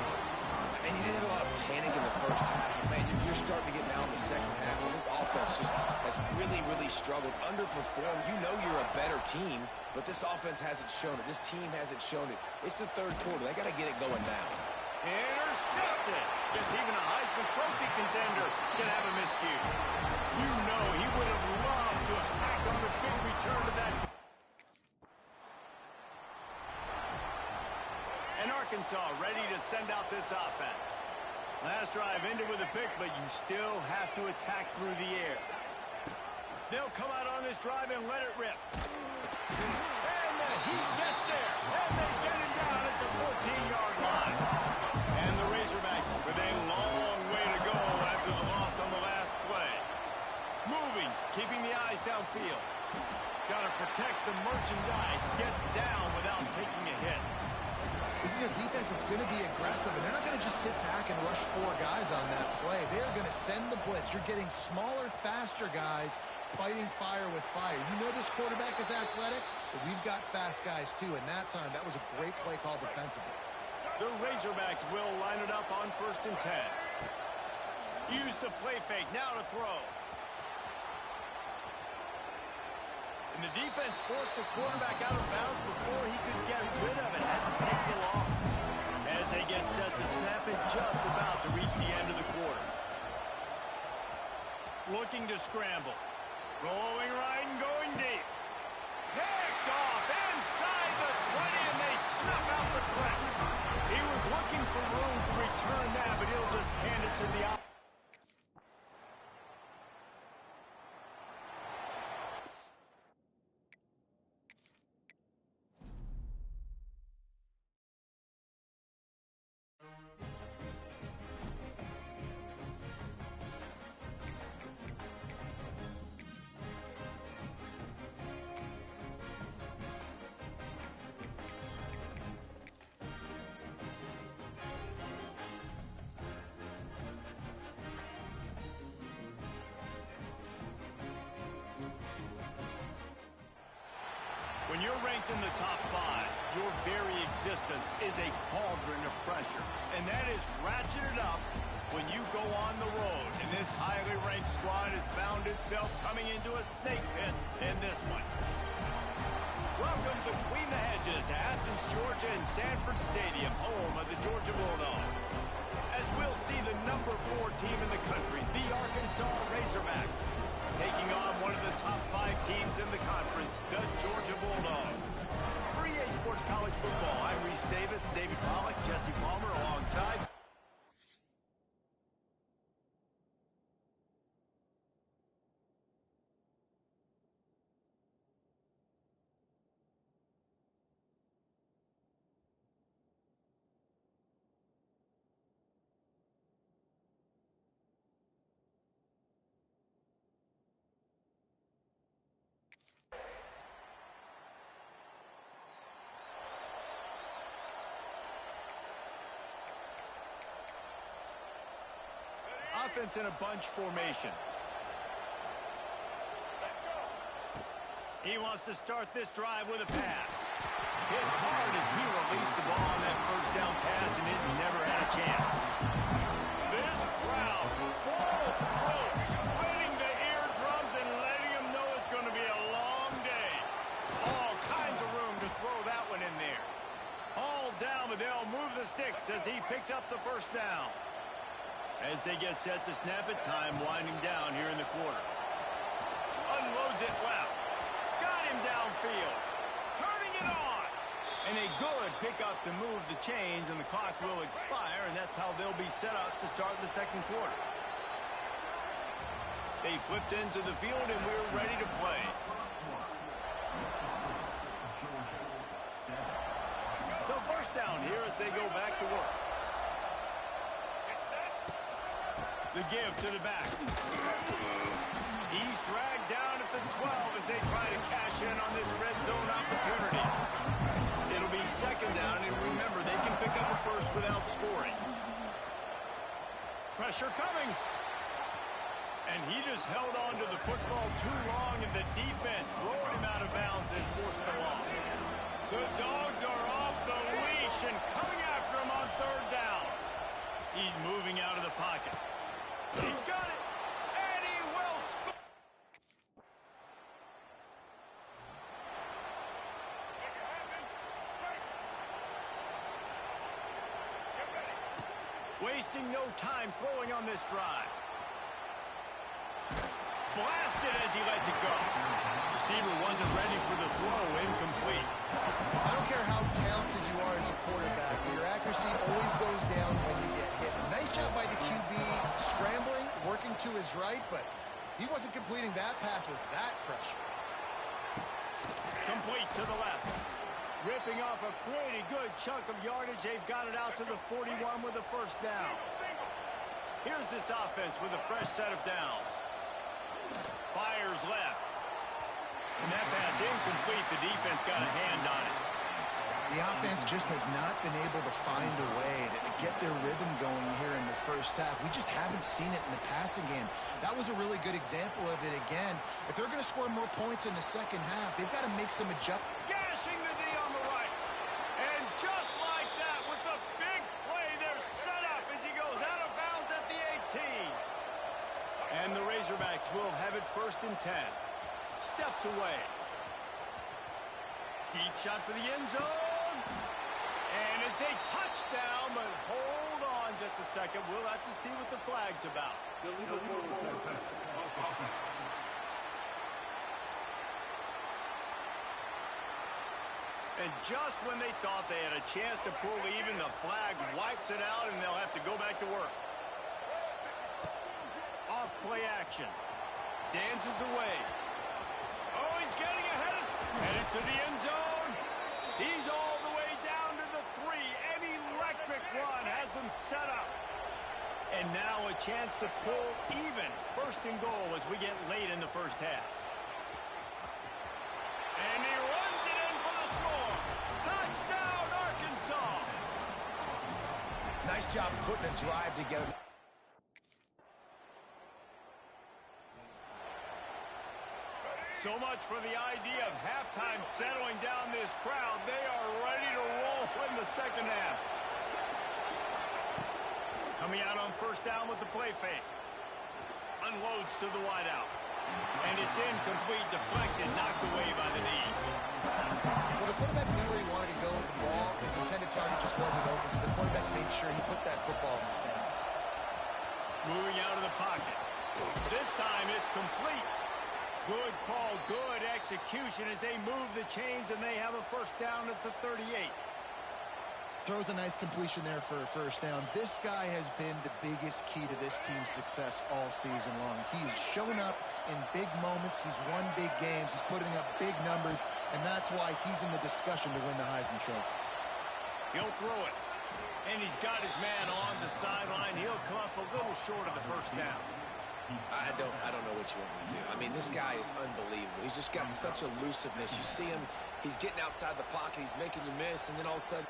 And you didn't have a lot of panic in the first half. Man, you're starting to get now in the second half, and this offense just has really, really struggled, underperformed. You know you're a better team, but this offense hasn't shown it. This team hasn't shown it. It's the 3rd quarter. They got to get it going now. Intercepted. Guess even a Heisman Trophy contender can have a miscue. You know he would have loved to attack on the big return to that. And Arkansas ready to send out this offense. Last drive ended with a pick, but you still have to attack through the air. They'll come out on this drive and let it rip. And the Heat gets there. And they get him down at the 14-yard line. And the Razorbacks with a long way to go after the loss on the last play. Moving, keeping the eyes downfield. Got to protect the merchandise. Gets down without taking a hit. This is a defense that's going to be aggressive, and they're not going to just sit back and rush 4 guys on that play. They're going to send the blitz. You're getting smaller, faster guys fighting fire with fire. You know this quarterback is athletic, but we've got fast guys too, and that time, that was a great play call defensively. The Razorbacks will line it up on 1st and 10. Use the play fake, now to throw. And the defense forced the quarterback out of bounds before he could get rid of it. Had to take the loss. As they get set to snap it, just about to reach the end of the quarter. Looking to scramble. Rolling right and going deep. Picked off inside the 20, and they snuff out the clip. He was looking for room to return that, but he'll just hand it to the opposite. When you're ranked in the top 5, your very existence is a cauldron of pressure. And that is ratcheted up when you go on the road. And this highly ranked squad has found itself coming into a snake pit in this one. Welcome between the hedges to Athens, Georgia and Sanford Stadium, home of the Georgia Bulldogs. As we'll see the number 4 team in the country, the Arkansas Razorbacks, taking on one of the top 5 teams in the conference, the Georgia Bulldogs. For EA Sports College Football, I'm Reese Davis, David Pollack, Jesse Palmer alongside. Offense in a bunch formation. He wants to start this drive with a pass. Hit hard as he released the ball on that first down pass, and it never had a chance. This crowd, full throat, splitting the eardrums and letting them know it's going to be a long day. All kinds of room to throw that one in there. All down, but they'll move the sticks as he picks up the first down. As they get set to snap it, time winding down here in the quarter. Unloads it left. Got him downfield. Turning it on. And a good pickup to move the chains, and the clock will expire, and that's how they'll be set up to start the second quarter. They flipped into the field, and we're ready to play. So first down here as they go back to work. The give to the back. He's dragged down at the 12 as they try to cash in on this red zone opportunity. It'll be second down, and remember, they can pick up a first without scoring. Pressure coming. And he just held on to the football too long, and the defense rolled him out of bounds and forced the loss. The Dogs are off the leash and coming after him on third down. He's moving out of the pocket. He's got it, and he will score. Wasting no time throwing on this drive. Blasted as he lets it go. Receiver wasn't ready for the throw, incomplete. I don't care how talented you are as a quarterback, your accuracy always goes down when you get hit. Nice job by the QB scrambling, working to his right, but he wasn't completing that pass with that pressure. Complete to the left. Ripping off a pretty good chunk of yardage. They've got it out to the 41 with a first down. Here's this offense with a fresh set of downs. Fires left. And that pass incomplete. The defense got a hand on it. The offense just has not been able to find a way to get their rhythm going here in the first half. We just haven't seen it in the passing game. That was a really good example of it again. If they're going to score more points in the second half, they've got to make some adjustments. Gashing the knee on the right. And just like that, with the big play, they're set up as he goes out of bounds at the 18. And the Razorbacks will have it first and 10. Steps away. Deep shot for the end zone. And it's a touchdown, but hold on just a second. We'll have to see what the flag's about. And just when they thought they had a chance to pull even, the flag wipes it out, and they'll have to go back to work. Off play action. Dances away. Oh, he's getting ahead of... Headed to the end zone. He's all the way down to the 3. An electric run has them set up. And now a chance to pull even. First and goal as we get late in the first half. And he runs it in for the score. Touchdown, Arkansas. Nice job putting a drive together. So much for the idea of halftime settling down this crowd. They are ready to roll in the second half. Coming out on first down with the play fake. Unloads to the wideout. And it's incomplete, deflected, knocked away by the knee. Well, the quarterback knew where he wanted to go with the ball. His intended target just wasn't open, so the quarterback made sure he put that football in the stands. Moving out of the pocket. This time it's complete. Good call, good execution as they move the chains, and they have a first down at the 38. Throws a nice completion there for a first down. This guy has been the biggest key to this team's success all season long. He's shown up in big moments. He's won big games. He's putting up big numbers, and that's why he's in the discussion to win the Heisman Trophy. He'll throw it, and he's got his man on the sideline. He'll come up a little short of the first down. I don't know what you want me to do. I mean, this guy is unbelievable. He's just got such elusiveness. You see him, he's getting outside the pocket, he's making you miss, and then all of a sudden...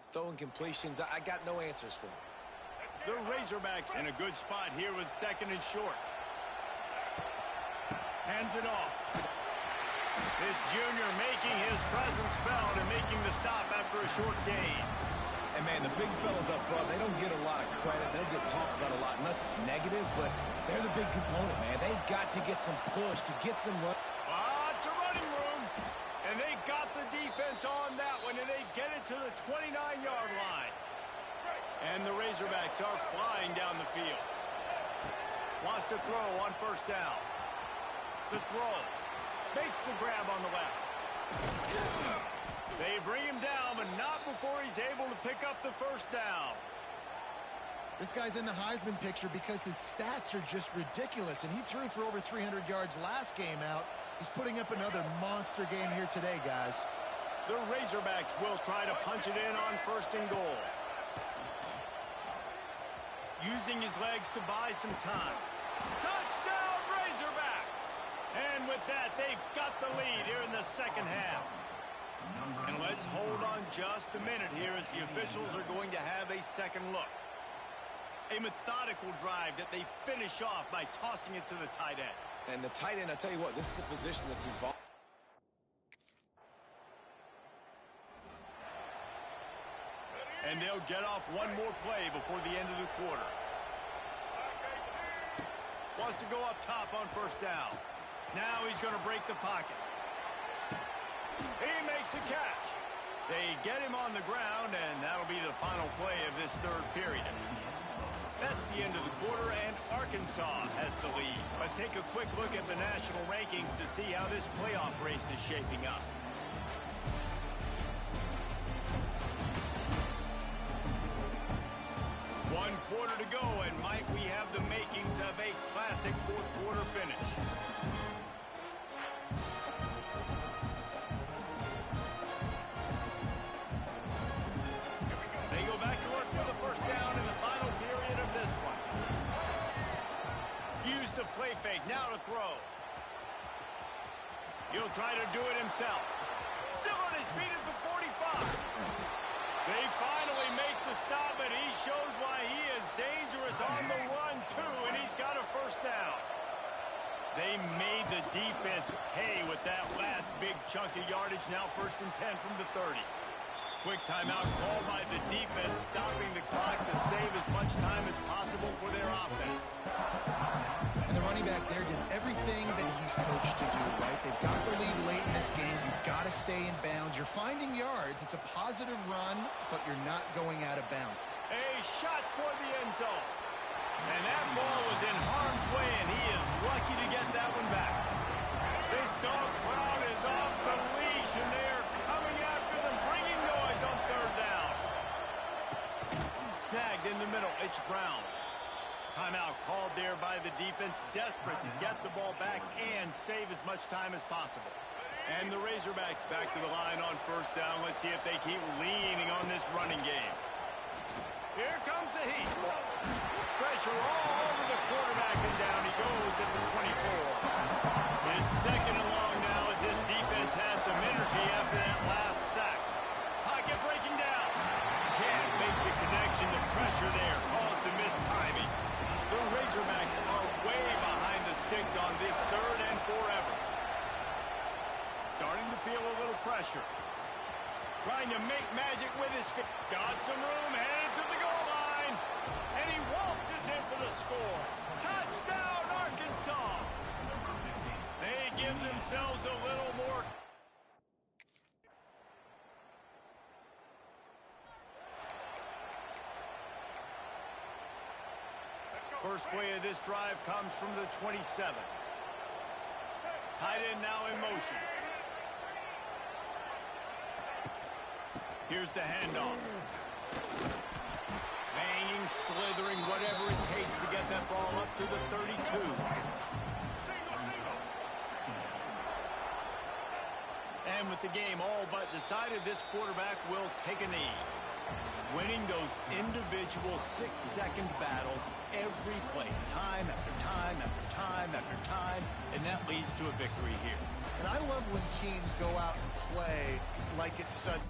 Throwing completions, I got no answers for him. The Razorbacks in a good spot here with second and short. Hands it off. This junior making his presence felt and making the stop after a short gain. And, man, the big fellas up front, they don't get a lot of credit. They don't get talked about a lot unless it's negative, but They're the big component, man. They've got to get some push, to get some run. Lots of running room. And they got the defense on that one, and they get it to the 29-yard line. And the Razorbacks are flying down the field. Wants to throw on first down. The throw. Makes the grab on the left. They bring him down, but not before he's able to pick up the first down. This guy's in the Heisman picture because his stats are just ridiculous, and he threw for over 300 yards last game out. He's putting up another monster game here today, guys. The Razorbacks will try to punch it in on first and goal. Using his legs to buy some time. Touchdown, Razorbacks! And with that, they've got the lead here in the second half. And let's hold on just a minute here as the officials are going to have a second look. A methodical drive that they finish off by tossing it to the tight end. And the tight end, I tell you what, this is a position that's evolved. And they'll get off one more play before the end of the quarter. Wants to go up top on first down. Now he's going to break the pocket. He makes the catch. They get him on the ground, and that'll be the final play of this third period. That's the end of the quarter, and Arkansas has the lead. Let's take a quick look at the national rankings to see how this playoff race is shaping up. One quarter to go, and Mike, we have the makings of a classic fourth quarter finish. They go back to work for the first down in the final period of this one. Use the play fake, now to throw. He'll try to do it himself. Still on his feet at the 45. They finally make the stop, and he shows why he is dangerous on the run, too, and he's got a first down. They made the defense pay with that last big chunk of yardage. Now first and 10 from the 30. Quick timeout called by the defense, stopping the clock to save as much time as possible for their offense. And the running back there did everything that he's coached to do, right? They've got the lead late in this game. You've got to stay in bounds. You're finding yards. It's a positive run, but you're not going out of bounds. A shot toward the end zone. And that ball was in harm's way, and he is lucky to get that one back. This dog crowd is off the leash, and they are coming after them, bringing noise on third down. Snagged in the middle, it's Brown. Timeout called there by the defense, desperate to get the ball back and save as much time as possible. And the Razorbacks back to the line on first down. Let's see if they keep leaning on this running game. Here comes the heat. Pressure all over the quarterback, and down he goes at the 24. It's second and long now as this defense has some energy after that last sack. Pocket breaking down. Can't make the connection. The pressure there caused the mistiming. The Razorbacks are way behind the sticks on this third and forever. Starting to feel a little pressure. Trying to make magic with his feet. Got some room, headed to the goal line. And he waltzes in for the score. Touchdown, Arkansas. They give themselves a little more. First play of this drive comes from the 27. Tight end now in motion. Here's the handoff. Banging, slithering, whatever it takes to get that ball up to the 32. And with the game all but decided, this quarterback will take a knee. Winning those individual 6-second battles every play, time after time after time after time, and that leads to a victory here. And I love when teams go out and play like it's sudden.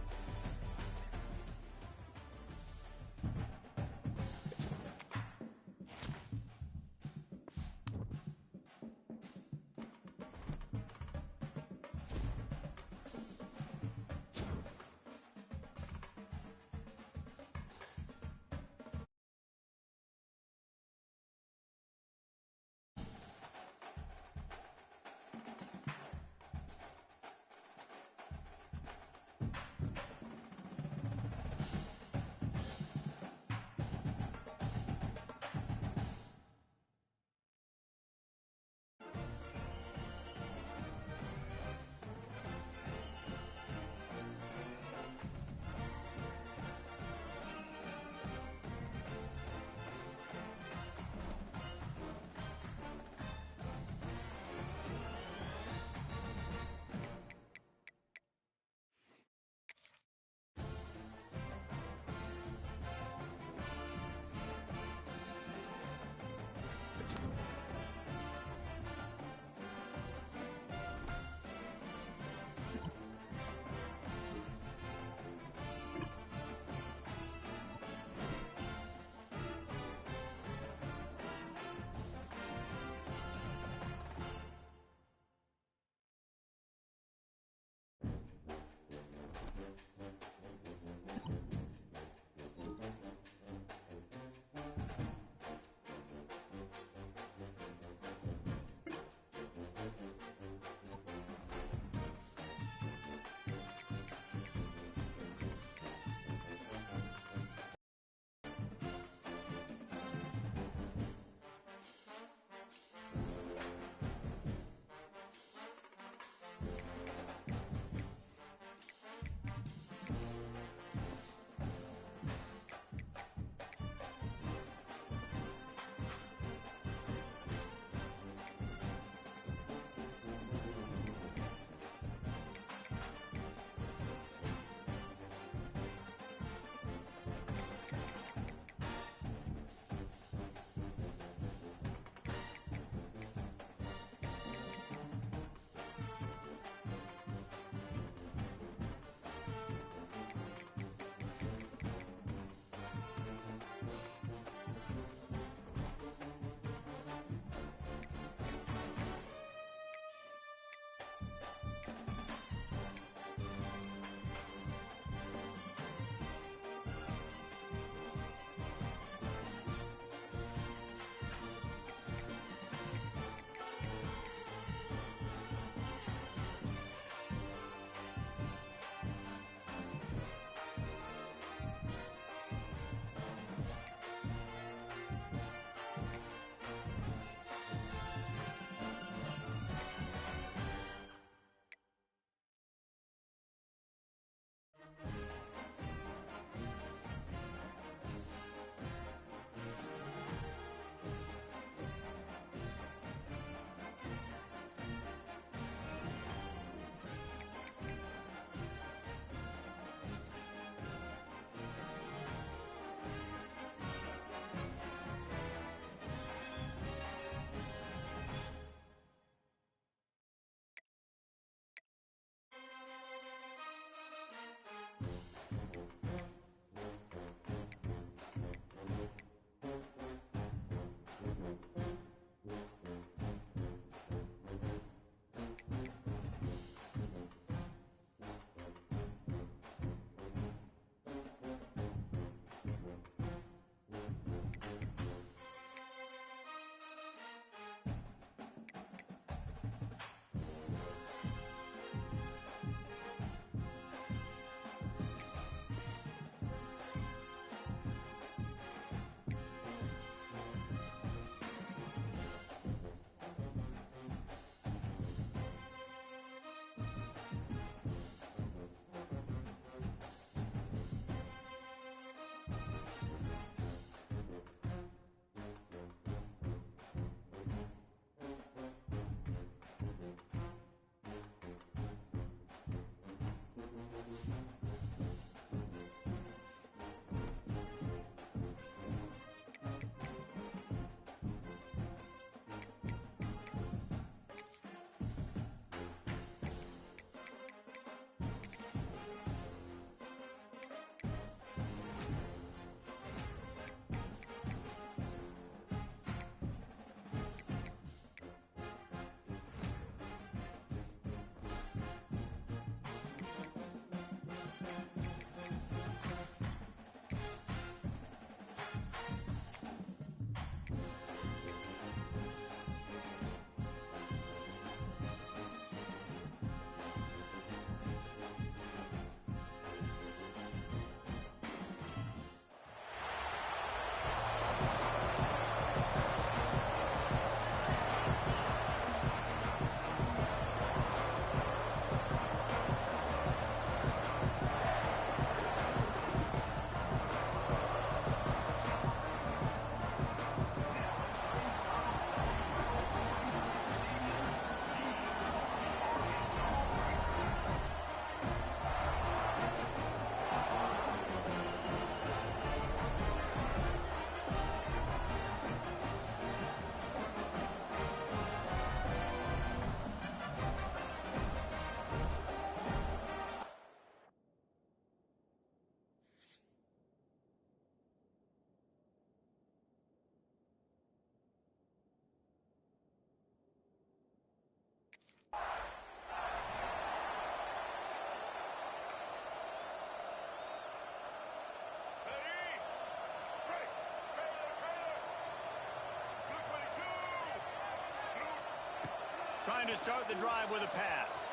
Trying to start the drive with a pass.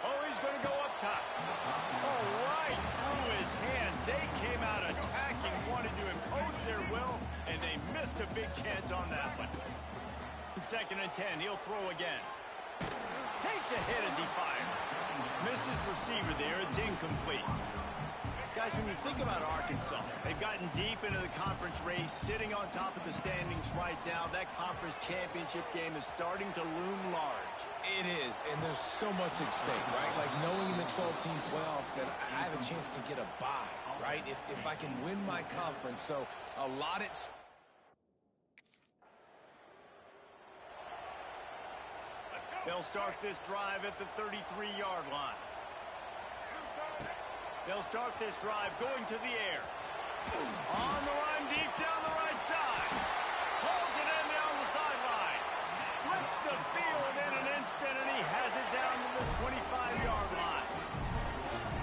Oh, he's going to go up top. Oh, right through his hand. They came out attacking, wanted to impose their will, and they missed a big chance on that one. 2nd and 10, he'll throw again. Takes a hit as he fires. Missed his receiver there. It's incomplete. Guys, when you think about Arkansas, they've gotten deep into the conference race, sitting on top of the standings right now. That conference championship game is starting to loom large. It is, and there's so much at stake, right? Like knowing in the 12-team playoff that I have a chance to get a bye, right? If I can win my conference, so a lot at stake. They'll start this drive at the 33-yard line. They'll start this drive going to the air. On the run, deep down the right side. Pulls it in down the sideline. Flips the field in an instant, and he has it down to the 25-yard line.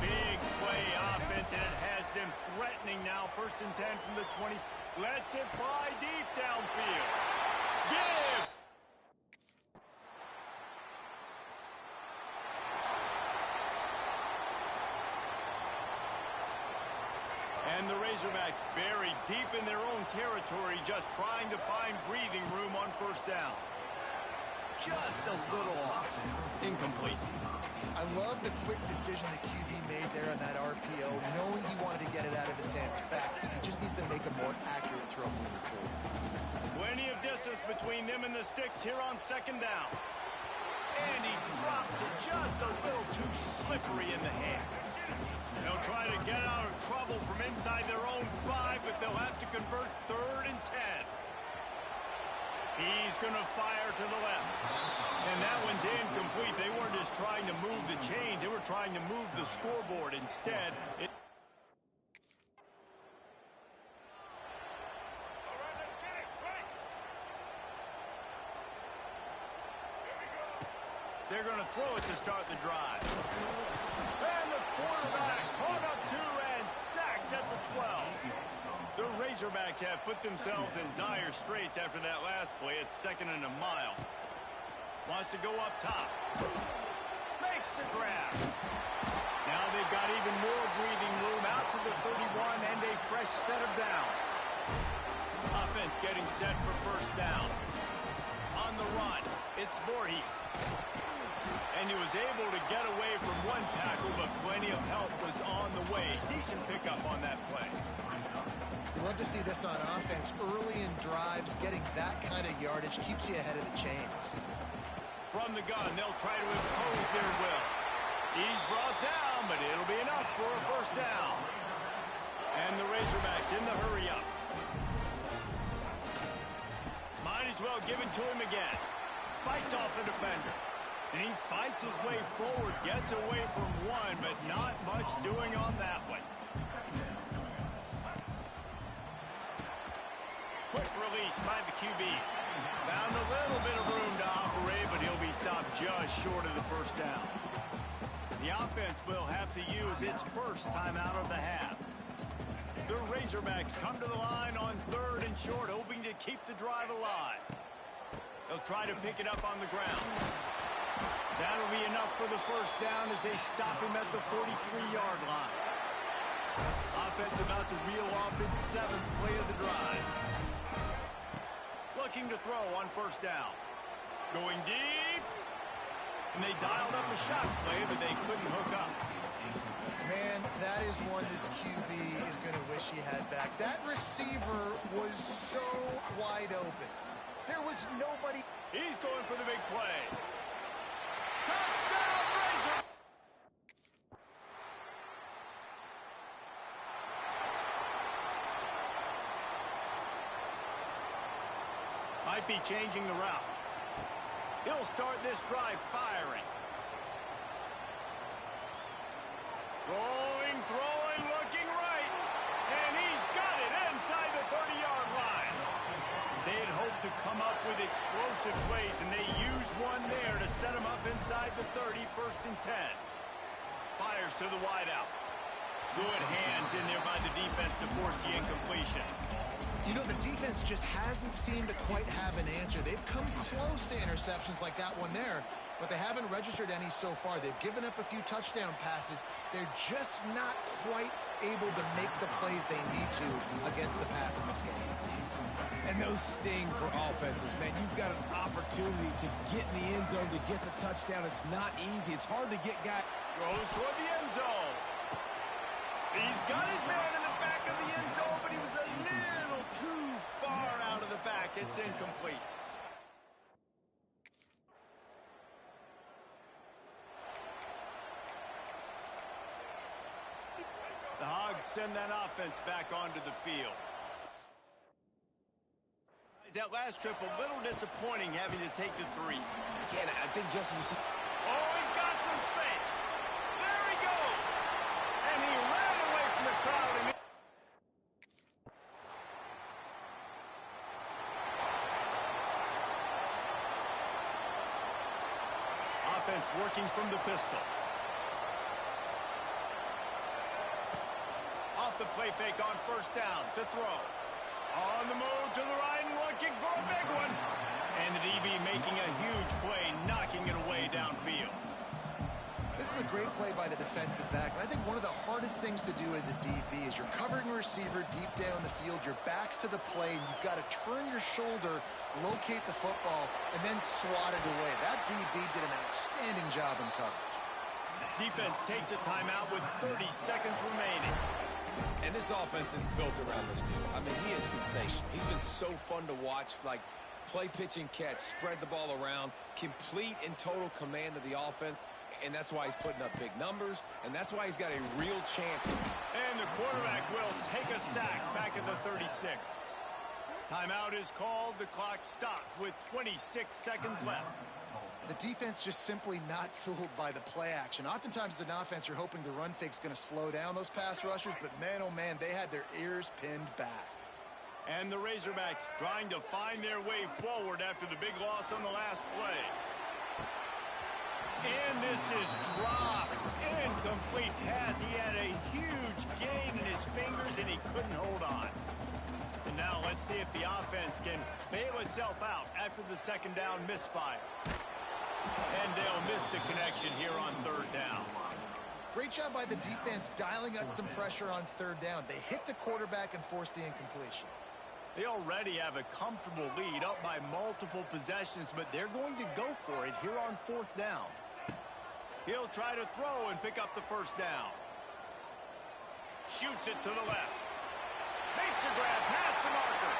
Big play offense, and it has them threatening now. 1st and 10 from the 20. Lets it fly deep downfield. Give! And the Razorbacks buried deep in their own territory, just trying to find breathing room on 1st down. Just a little off. Incomplete. I love the quick decision the QB made there on that RPO, knowing he wanted to get it out of his hands fast. He just needs to make a more accurate throw moving forward. Plenty of distance between them and the sticks here on 2nd down. And he drops it just a little too slippery in the hands. They'll try to get out of trouble from inside their own 5, but they'll have to convert 3rd and 10. He's going to fire to the left. And that one's incomplete. They weren't just trying to move the chains. They were trying to move the scoreboard instead. They're going to throw it to start the drive. And the quarterback caught up to and sacked at the 12. The Razorbacks have put themselves in dire straits after that last play. It's 2nd and a mile. Wants to go up top. Makes the grab. Now they've got even more breathing room out to the 31 and a fresh set of downs. Offense getting set for 1st down. On the run, it's Voorhees. And he was able to get away from one tackle, but plenty of help was on the way. Decent pickup on that play. You love to see this on offense. Early in drives, getting that kind of yardage keeps you ahead of the chains. From the gun, they'll try to impose their will. He's brought down, but it'll be enough for a 1st down. And the Razorbacks in the hurry-up. Might as well give it to him again. Fights off a defender. And he fights his way forward, gets away from one, but not much doing on that one. Quick release by the QB. Found a little bit of room to operate, but he'll be stopped just short of the 1st down. The offense will have to use its 1st timeout of the half. The Razorbacks come to the line on 3rd and short, hoping to keep the drive alive. They'll try to pick it up on the ground. That'll be enough for the 1st down as they stop him at the 43-yard line. Offense about to reel off its 7th play of the drive. Looking to throw on 1st down. Going deep. And they dialed up a shot play, but they couldn't hook up. Man, that is one this QB is going to wish he had back. That receiver was so wide open. There was nobody. He's going for the big play. Touchdown, Razor! Might be changing the route. He'll start this drive firing. Rolling, throwing, looking right. And he's got it inside the 30-yard line. They had hoped to come up with explosive plays, and they used one there to set them up inside the 30, 1st and 10. Fires to the wideout. Good hands in there by the defense to force the incompletion. You know, the defense just hasn't seemed to quite have an answer. They've come close to interceptions like that one there, but they haven't registered any so far. They've given up a few touchdown passes. They're just not quite able to make the plays they need to against the pass in this game. And those sting for offenses, man. You've got an opportunity to get in the end zone, to get the touchdown. It's not easy. It's hard to get guys. Goes toward the end zone. He's got his man in the back of the end zone, but he was a little too far out of the back. It's incomplete. The Hogs send that offense back onto the field. That last trip a little disappointing, having to take the 3. Yeah, I think, Jesse, you see... Oh, he's got some space. There he goes. And he ran away from the crowd. And offense working from the pistol. Off the play fake on first down to throw. On the move to the right and looking for a big one. And the DB making a huge play, knocking it away downfield. This is a great play by the defensive back, and I think one of the hardest things to do as a DB is you're covering a receiver deep down the field, your back's to the play, and you've got to turn your shoulder, locate the football, and then swat it away. That DB did an outstanding job in coverage. Defense takes a timeout with 30 seconds remaining. And this offense is built around this dude. I mean, he is sensational. He's been so fun to watch, like play, pitch, and catch, spread the ball around, complete and total command of the offense, and that's why he's putting up big numbers, and that's why he's got a real chance to... And the quarterback will take a sack back at the 36. Timeout is called. The clock stopped with 26 seconds left. The defense just simply not fooled by the play action. Oftentimes as an offense, you're hoping the run fake's going to slow down those pass rushers, but man, oh man, they had their ears pinned back. And the Razorbacks trying to find their way forward after the big loss on the last play. And this is dropped. Incomplete pass. He had a huge gain in his fingers, and he couldn't hold on. And now let's see if the offense can bail itself out after the second down misfire. And they'll miss the connection here on third down. Great job by the defense dialing up some pressure on third down. They hit the quarterback and forced the incompletion. They already have a comfortable lead up by multiple possessions, but they're going to go for it here on fourth down. He'll try to throw and pick up the first down. Shoots it to the left. Makes the grab past the marker.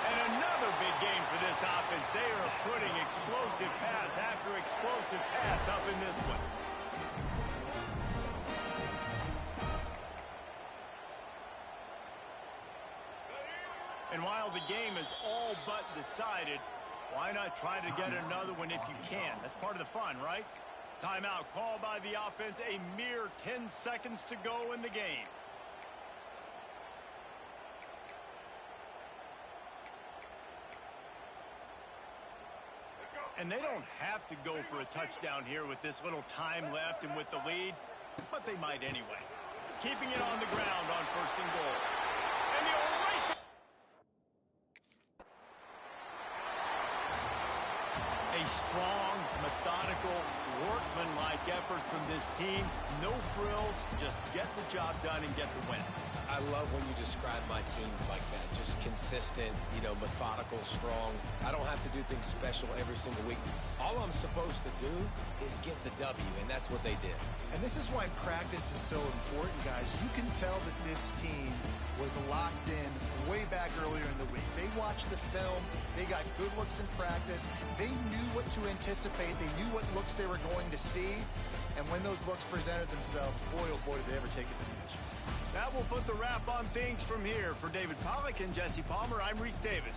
And another big game for this offense. They are putting explosive pass after explosive pass up in this one. And while the game is all but decided, why not try to get another one if you can? That's part of the fun, right? Timeout called by the offense. A mere 10 seconds to go in the game. And they don't have to go for a touchdown here with this little time left and with the lead, but they might anyway. Keeping it on the ground on first and goal. And the erase. A strong, methodical, workman-like effort from this team. No frills, just get the job done and get the win. I love when you describe my teams like that. Just consistent, methodical, strong. I don't have to do things special every single week. All I'm supposed to do is get the W, and that's what they did. And this is why practice is so important, guys. You can tell that this team was locked in way back earlier in the week. They watched the film. They got good looks in practice. They knew what to anticipate. They knew what looks they were going to see. And when those looks presented themselves, boy, oh boy, did they ever take advantage. That will put the wrap on things from here. For David Pollack and Jesse Palmer, I'm Reese Davis.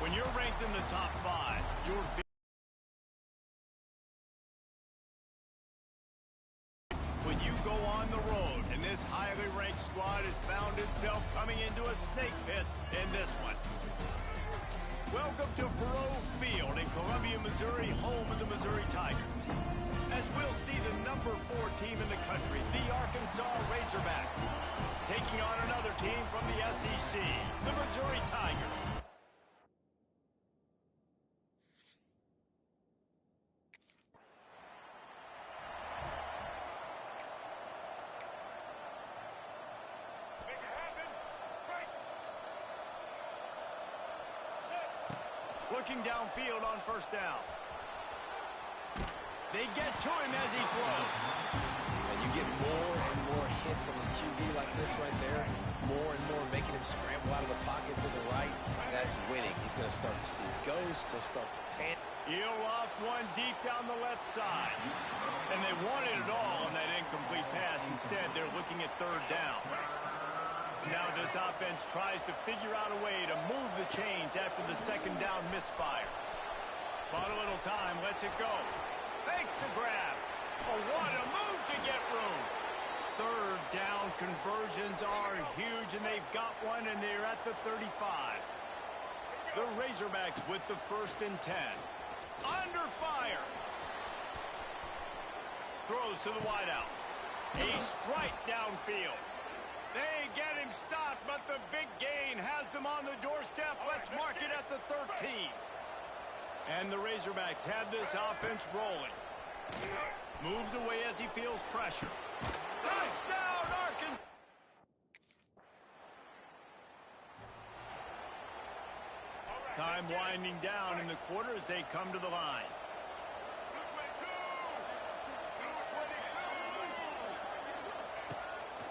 When you're ranked in the top 5, when you go on the road and this highly ranked squad has found itself coming into a snake pit in this one. Welcome to Faurot Field in Columbia, Missouri, home of the Missouri Tigers. As we'll see the number 4 team in the country, the Arkansas Razorbacks, taking on another team from the SEC, the Missouri Tigers. Looking downfield on first down. They get to him as he throws. And you get more and more hits on the QB like this right there. More and more making him scramble out of the pocket to the right. That's winning. He's going to start to see ghosts. He'll start to pan. He'll loft one deep down the left side. And they wanted it all on that incomplete pass. Instead, they're looking at third down. Now this offense tries to figure out a way to move the chains after the second down misfire. Bought a little time, lets it go. Makes the grab. Oh, what a move to get room. Third down conversions are huge, and they've got one, and they're at the 35. The Razorbacks with the 1st and 10. Under fire. Throws to the wideout. A strike downfield. They get him stopped, but the big gain has them on the doorstep. Let's mark it at the 13. And the Razorbacks have this offense rolling. Moves away as he feels pressure. Touchdown, Arkansas! Time winding down in the quarter as they come to the line.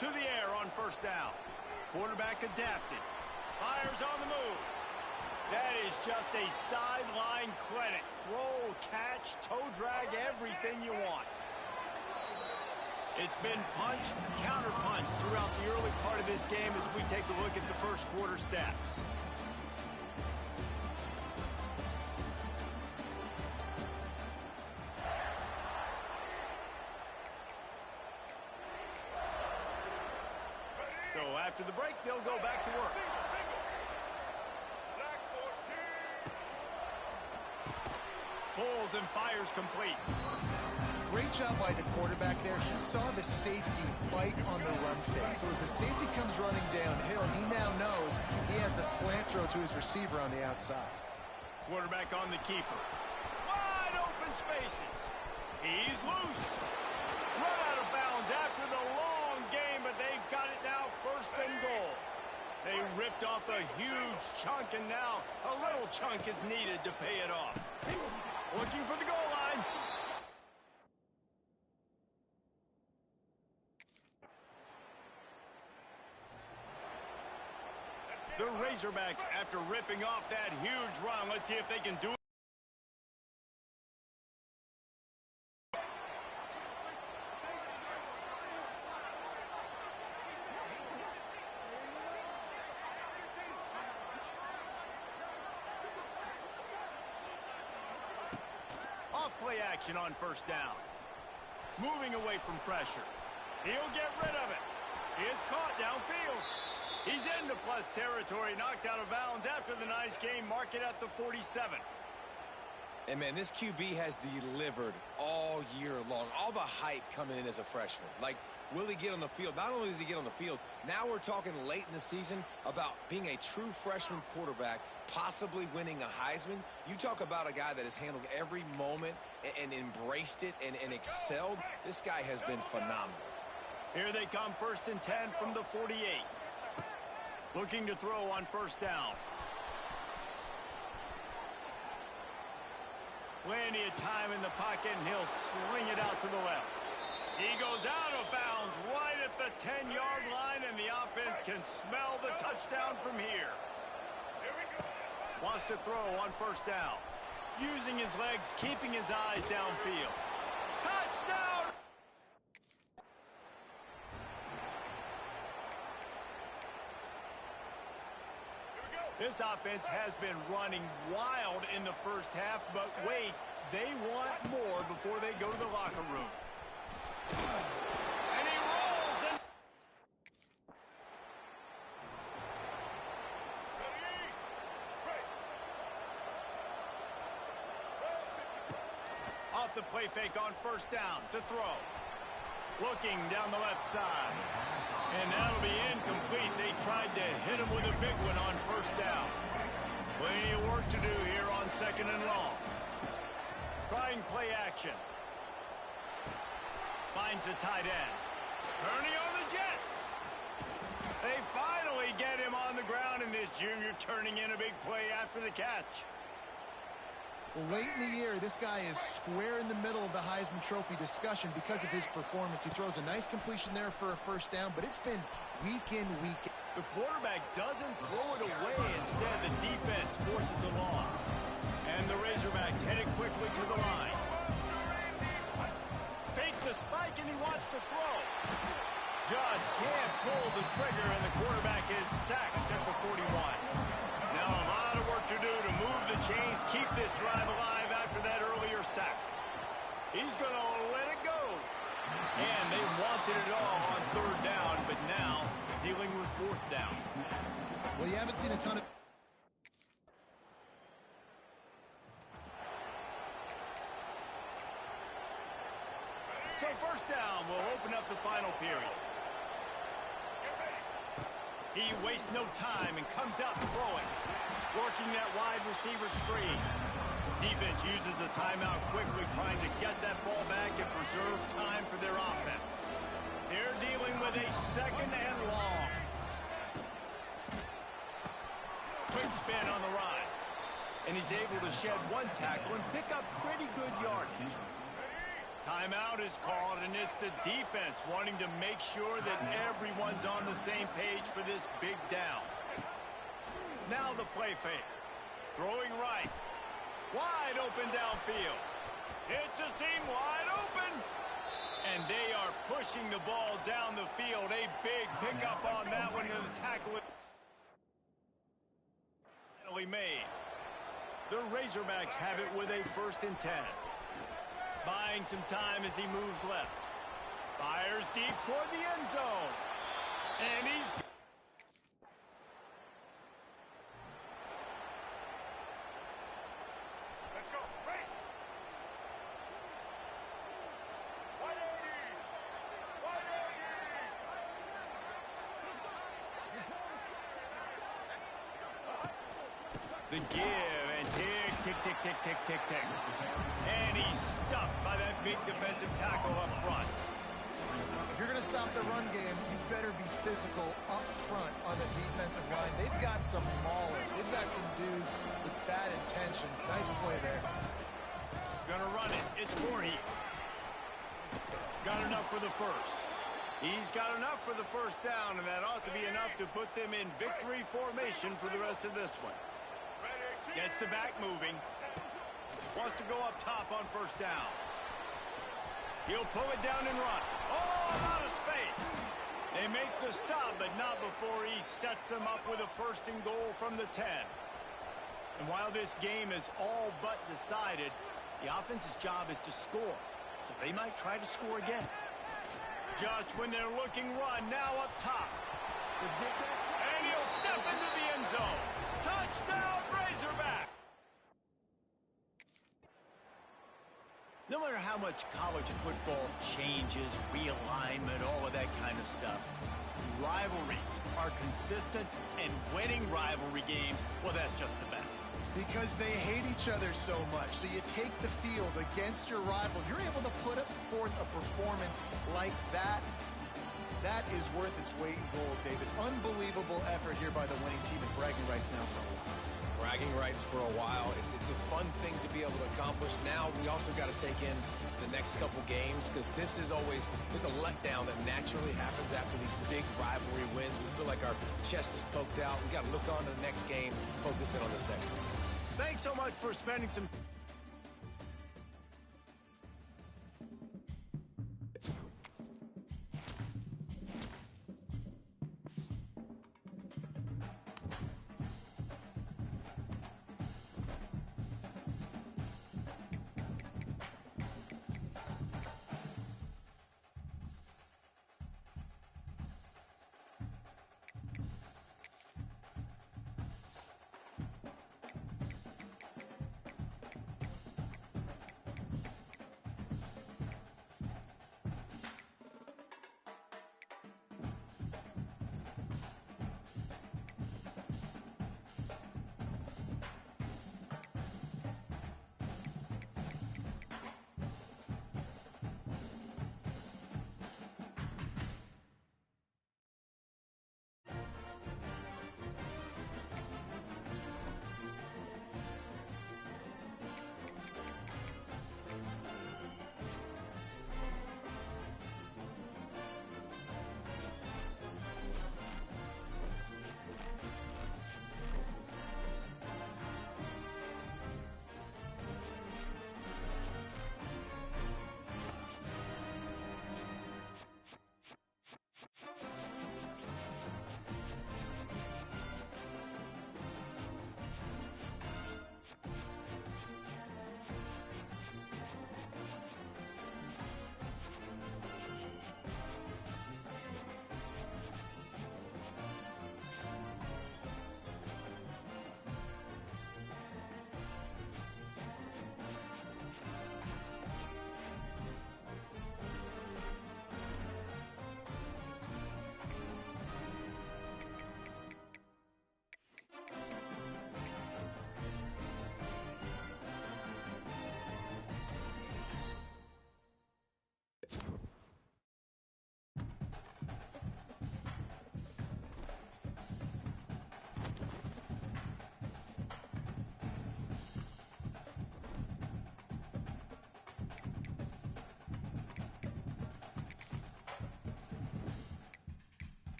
To the air on first down. Quarterback adapted. Fires on the move. That is just a sideline clinic. Throw, catch, toe drag, everything you want. It's been punch, counter punch throughout the early part of this game as we take a look at the first quarter stats. So after the break, they'll go back to work. Pulls and fires complete. Great job by the quarterback there. He saw the safety bite on the run fake. So as the safety comes running downhill, he now knows he has the slant throw to his receiver on the outside. Quarterback on the keeper. Wide open spaces. He's loose. Run out of bounds after the long game, but they've got it now 1st and goal. They ripped off a huge chunk, and now a little chunk is needed to pay it off. Looking for the goal line. The Razorbacks, after ripping off that huge run, let's see if they can do it. Off-play action on first down. Moving away from pressure. He'll get rid of it. It's caught downfield. He's into plus territory, knocked out of bounds after the nice game. Mark it at the 47. And, man, this QB has delivered all year long. All the hype coming in as a freshman. Like, will he get on the field? Not only does he get on the field, now we're talking late in the season about being a true freshman quarterback, possibly winning a Heisman. You talk about a guy that has handled every moment and embraced it and excelled. This guy has been phenomenal. Here they come, 1st and 10 from the 48. Looking to throw on first down. Plenty of time in the pocket, and he'll sling it out to the left. He goes out of bounds right at the 10-yard line, and the offense can smell the touchdown from here. Wants to throw on first down. Using his legs, keeping his eyes downfield. Touchdown! This offense has been running wild in the first half, but wait, they want more before they go to the locker room. And he rolls and... Off the play fake on first down to throw. Looking down the left side. And that'll be incomplete. They tried to hit him with a big one on first down. Plenty of work to do here on second and long. Trying play action. Finds the tight end. Turning on the Jets. They finally get him on the ground, and this junior turning in a big play after the catch. Well, late in the year, this guy is square in the middle of the Heisman Trophy discussion because of his performance. He throws a nice completion there for a first down, but it's been week in, week out. The quarterback doesn't throw it away. Instead, the defense forces a loss. And the Razorbacks headed quickly to the line. Fake the spike, and he wants to throw. Just can't pull the trigger, and the quarterback is sacked at the 41. Now a lot of work to do to move the chains, keep this drive alive after that earlier sack. He's going to let it go. And they wanted it all on third down, but now dealing with fourth down. Well, you haven't seen a ton of... So first down will open up the final period. He wastes no time and comes out throwing, working that wide receiver screen. Defense uses a timeout quickly, trying to get that ball back and preserve time for their offense. They're dealing with a second and long. Quick spin on the ride. And he's able to shed one tackle and pick up pretty good yardage. Timeout is called, and it's the defense wanting to make sure that everyone's on the same page for this big down. Now the play fake. Throwing right. Wide open downfield. It's a seam wide open. And they are pushing the ball down the field. A big pickup on that one, and the tackle is finally made. The Razorbacks have it with a 1st and 10. Buying some time as he moves left. Fires deep toward the end zone. And he's... Let's go. Right. 180. 180. The give and tick, tick, tick, tick, tick, tick, tick. And he's stuffed by that big defensive tackle up front. If you're going to stop the run game, you better be physical up front on the defensive line. They've got some maulers. They've got some dudes with bad intentions. Nice play there. Gonna run it. It's Voorhees. Got enough for the first. He's got enough for the first down, and that ought to be enough to put them in victory formation for the rest of this one. Gets the back moving. Wants to go up top on first down. He'll pull it down and run. Oh, out of space. They make the stop, but not before he sets them up with a 1st and goal from the 10. And while this game is all but decided, the offense's job is to score. So they might try to score again. Just when they're looking run, now up top. And he'll step into the end zone. Touchdown, Razorback! No matter how much college football changes, realignment, all of that kind of stuff, rivalries are consistent, and winning rivalry games, well, that's just the best. Because they hate each other so much. So you take the field against your rival. You're able to put forth a performance like that. That is worth its weight in gold, David. Unbelievable effort here by the winning team, and bragging rights now for a while. Bragging rights for a while. It's a fun thing to be able to accomplish. Now we also got to take in the next couple games, because this is always, there's a letdown that naturally happens after these big rivalry wins. We feel like our chest is poked out. We got to look on to the next game, focus in on this next one. Thanks so much for spending some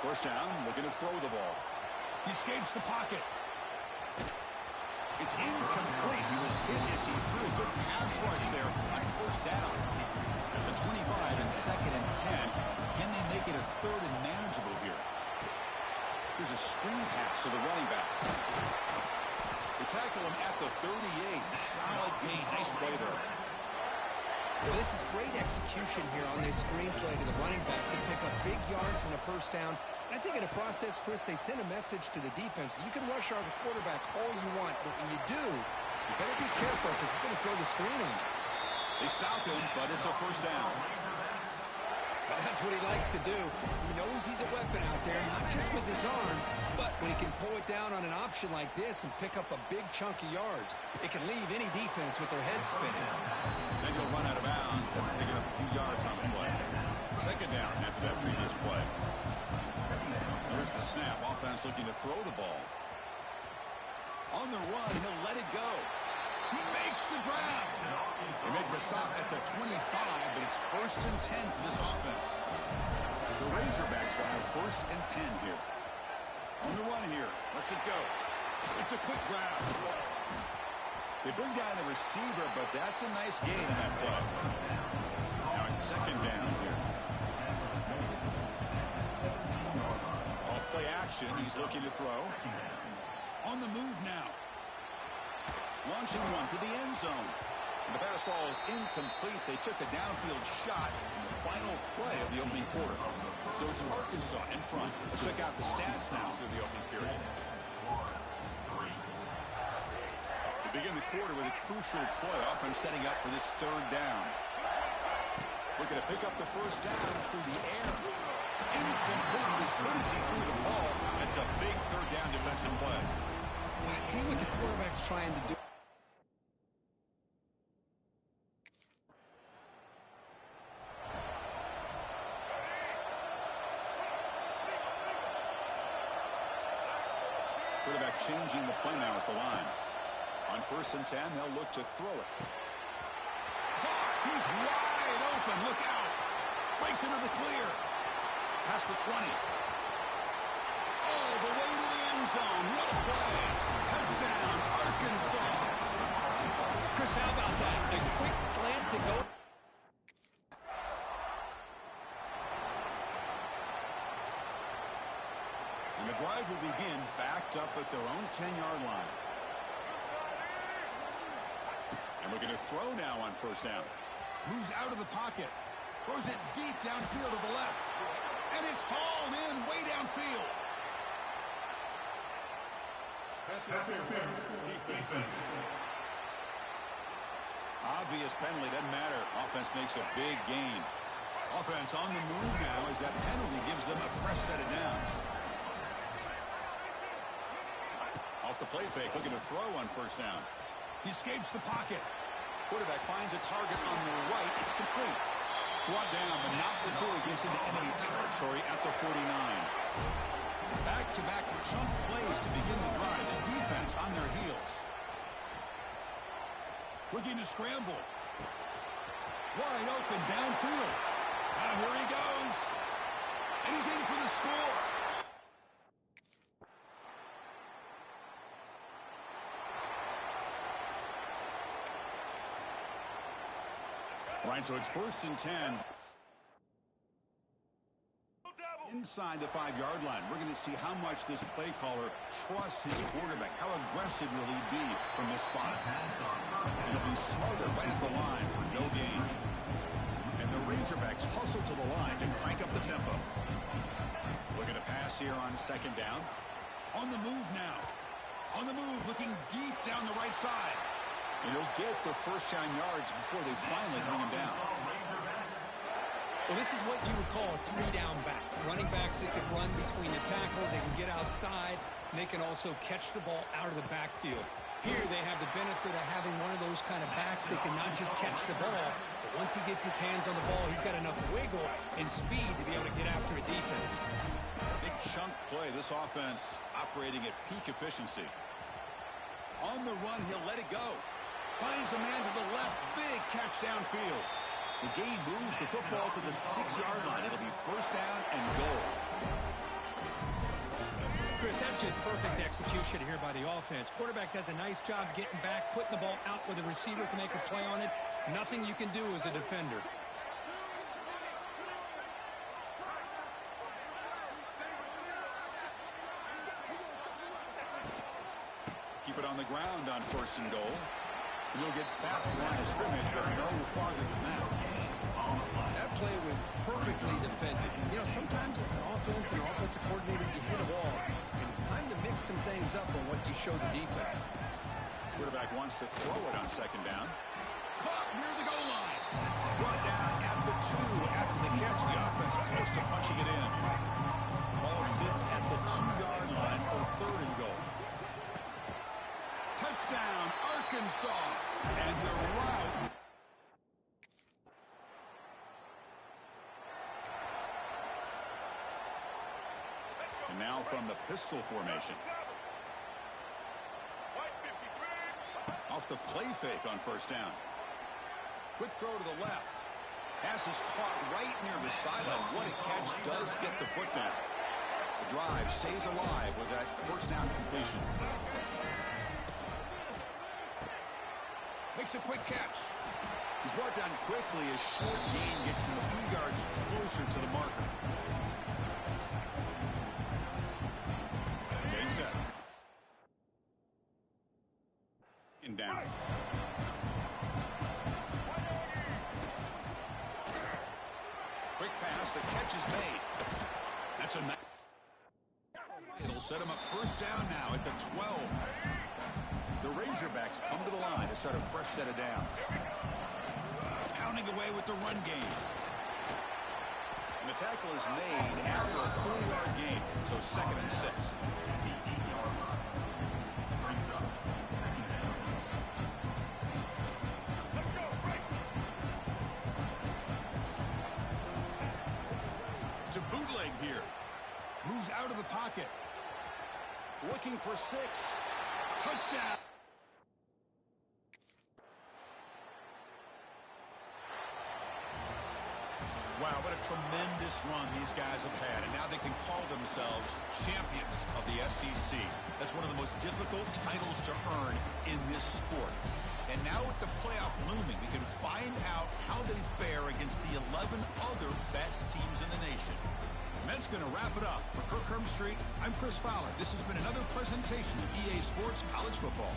First down, looking to throw the ball. He escapes the pocket. It's incomplete. He was hit as he threw a good pass rush there on first down. At the 25 and 2nd and 10. Can they make it a 3rd and manageable here? Here's a screen pass to the running back. They tackle him at the 38. Solid gain. Nice play there. Well, this is great execution here on this screenplay to the running back to pick up big yards and a first down. I think in the process, Chris, they send a message to the defense. You can rush our quarterback all you want, but when you do, you better be careful because we're going to throw the screen on you. They stop him, but it's a first down. And that's what he likes to do. He knows he's a weapon out there, not just with his arm, but when he can pull it down on an option like this and pick up a big chunk of yards, it can leave any defense with their head spinning. Then he'll run out of bounds and pick up a few yards on the play. Second down after that previous play. There's the snap. Offense looking to throw the ball. On the run, he'll let it go. He makes the grab. They make the stop at the 25, but it's 1st and 10 for this offense. The Razorbacks will have 1st and 10 here. On the run here. Lets it go. It's a quick grab. They bring down the receiver, but that's a nice gain in that play. Now it's 2nd down here. Off play action. He's looking to throw. On the move now. Launching one to the end zone. And the pass ball is incomplete. They took a downfield shot in the final play of the opening quarter. So it's Arkansas in front. Let's check out the stats now through the opening period. They begin the quarter with a crucial play. Offense setting up for this 3rd down. Looking to pick up the first down through the air. Incomplete. As good as he threw the ball. That's a big 3rd down defensive play. I see what the quarterback's trying to do. Quarterback changing the play now at the line. On 1st and 10, they'll look to throw it. He's wide open. Look out. Breaks into the clear. Past the 20. All the way to the end zone. What a play. Touchdown, Arkansas. Chris, how about that? A quick slant to go. And the drive will begin backed up at their own 10-yard line. And looking to throw now on 1st down. Moves out of the pocket. Throws it deep downfield to the left. And it's hauled in way downfield. Obvious penalty. Doesn't matter. Offense makes a big gain. Offense on the move now as that penalty gives them a fresh set of downs. Off the play fake, looking to throw on 1st down. He escapes the pocket. Quarterback finds a target on the right. It's complete. Brought down, but not before he gets into enemy territory at the 49. Back-to-back chunk plays to begin the drive. The defense on their heels. Looking to scramble. Wide open downfield. Now here he goes. And he's in for the score. Right, so it's 1st and 10. Inside the 5-yard line. We're going to see how much this play caller trusts his quarterback. How aggressive will he be from this spot? And he'll be smothered right at the line for no gain. And the Razorbacks hustle to the line to crank up the tempo. Looking to pass here on 2nd down. On the move now. On the move, looking deep down the right side. And he'll get the first down yards before they finally bring him down. Well, this is what you would call a 3-down back. Running backs that can run between the tackles, they can get outside, and they can also catch the ball out of the backfield. Here they have the benefit of having one of those kind of backs that can not just catch the ball, but once he gets his hands on the ball, he's got enough wiggle and speed to be able to get after a defense. Big chunk play. This offense operating at peak efficiency. On the run, he'll let it go. Finds a man to the left. Big catch downfield. The gain moves the football to the 6-yard line. It'll be 1st down and goal. Chris, that's just perfect execution here by the offense. Quarterback does a nice job getting back, putting the ball out where the receiver can make a play on it. Nothing you can do as a defender. Keep it on the ground on 1st and goal. You'll get back to the line of scrimmage, but no farther than that. That play was perfectly defended. You know, sometimes as an offensive coordinator, you hit a ball, and it's time to mix some things up on what you show the defense. Quarterback wants to throw it on 2nd down. Caught near the goal line. Brought down at the 2 after the catch. The offense close to punching it in. Ball sits at the 2-yard line for 3rd and goal. Touchdown, Arkansas. And the route. And now from the pistol formation. Off the play fake on 1st down. Quick throw to the left. Pass is caught right near the sideline. What a catch, does get the foot down. The drive stays alive with that 1st down completion. Makes a quick catch. He's brought down quickly. A short gain gets them a few yards closer to the marker. Getting set. And down. Quick pass. The catch is made. That's a nice. It'll set him up 1st down now at the 12. The Razorbacks come to the line to start a fresh set of downs. Pounding away with the run game. And the tackle is made after a 4-yard gain, so 2nd and 6. It's a bootleg here. Moves out of the pocket. Looking for 6. Touchdown. Wow, what a tremendous run these guys have had, and now they can call themselves champions of the SEC. That's one of the most difficult titles to earn in this sport. And now with the playoff looming, we can find out how they fare against the 11 other best teams in the nation. And that's going to wrap it up. For Kirk Herbstreit, I'm Chris Fowler. This has been another presentation of EA Sports College Football.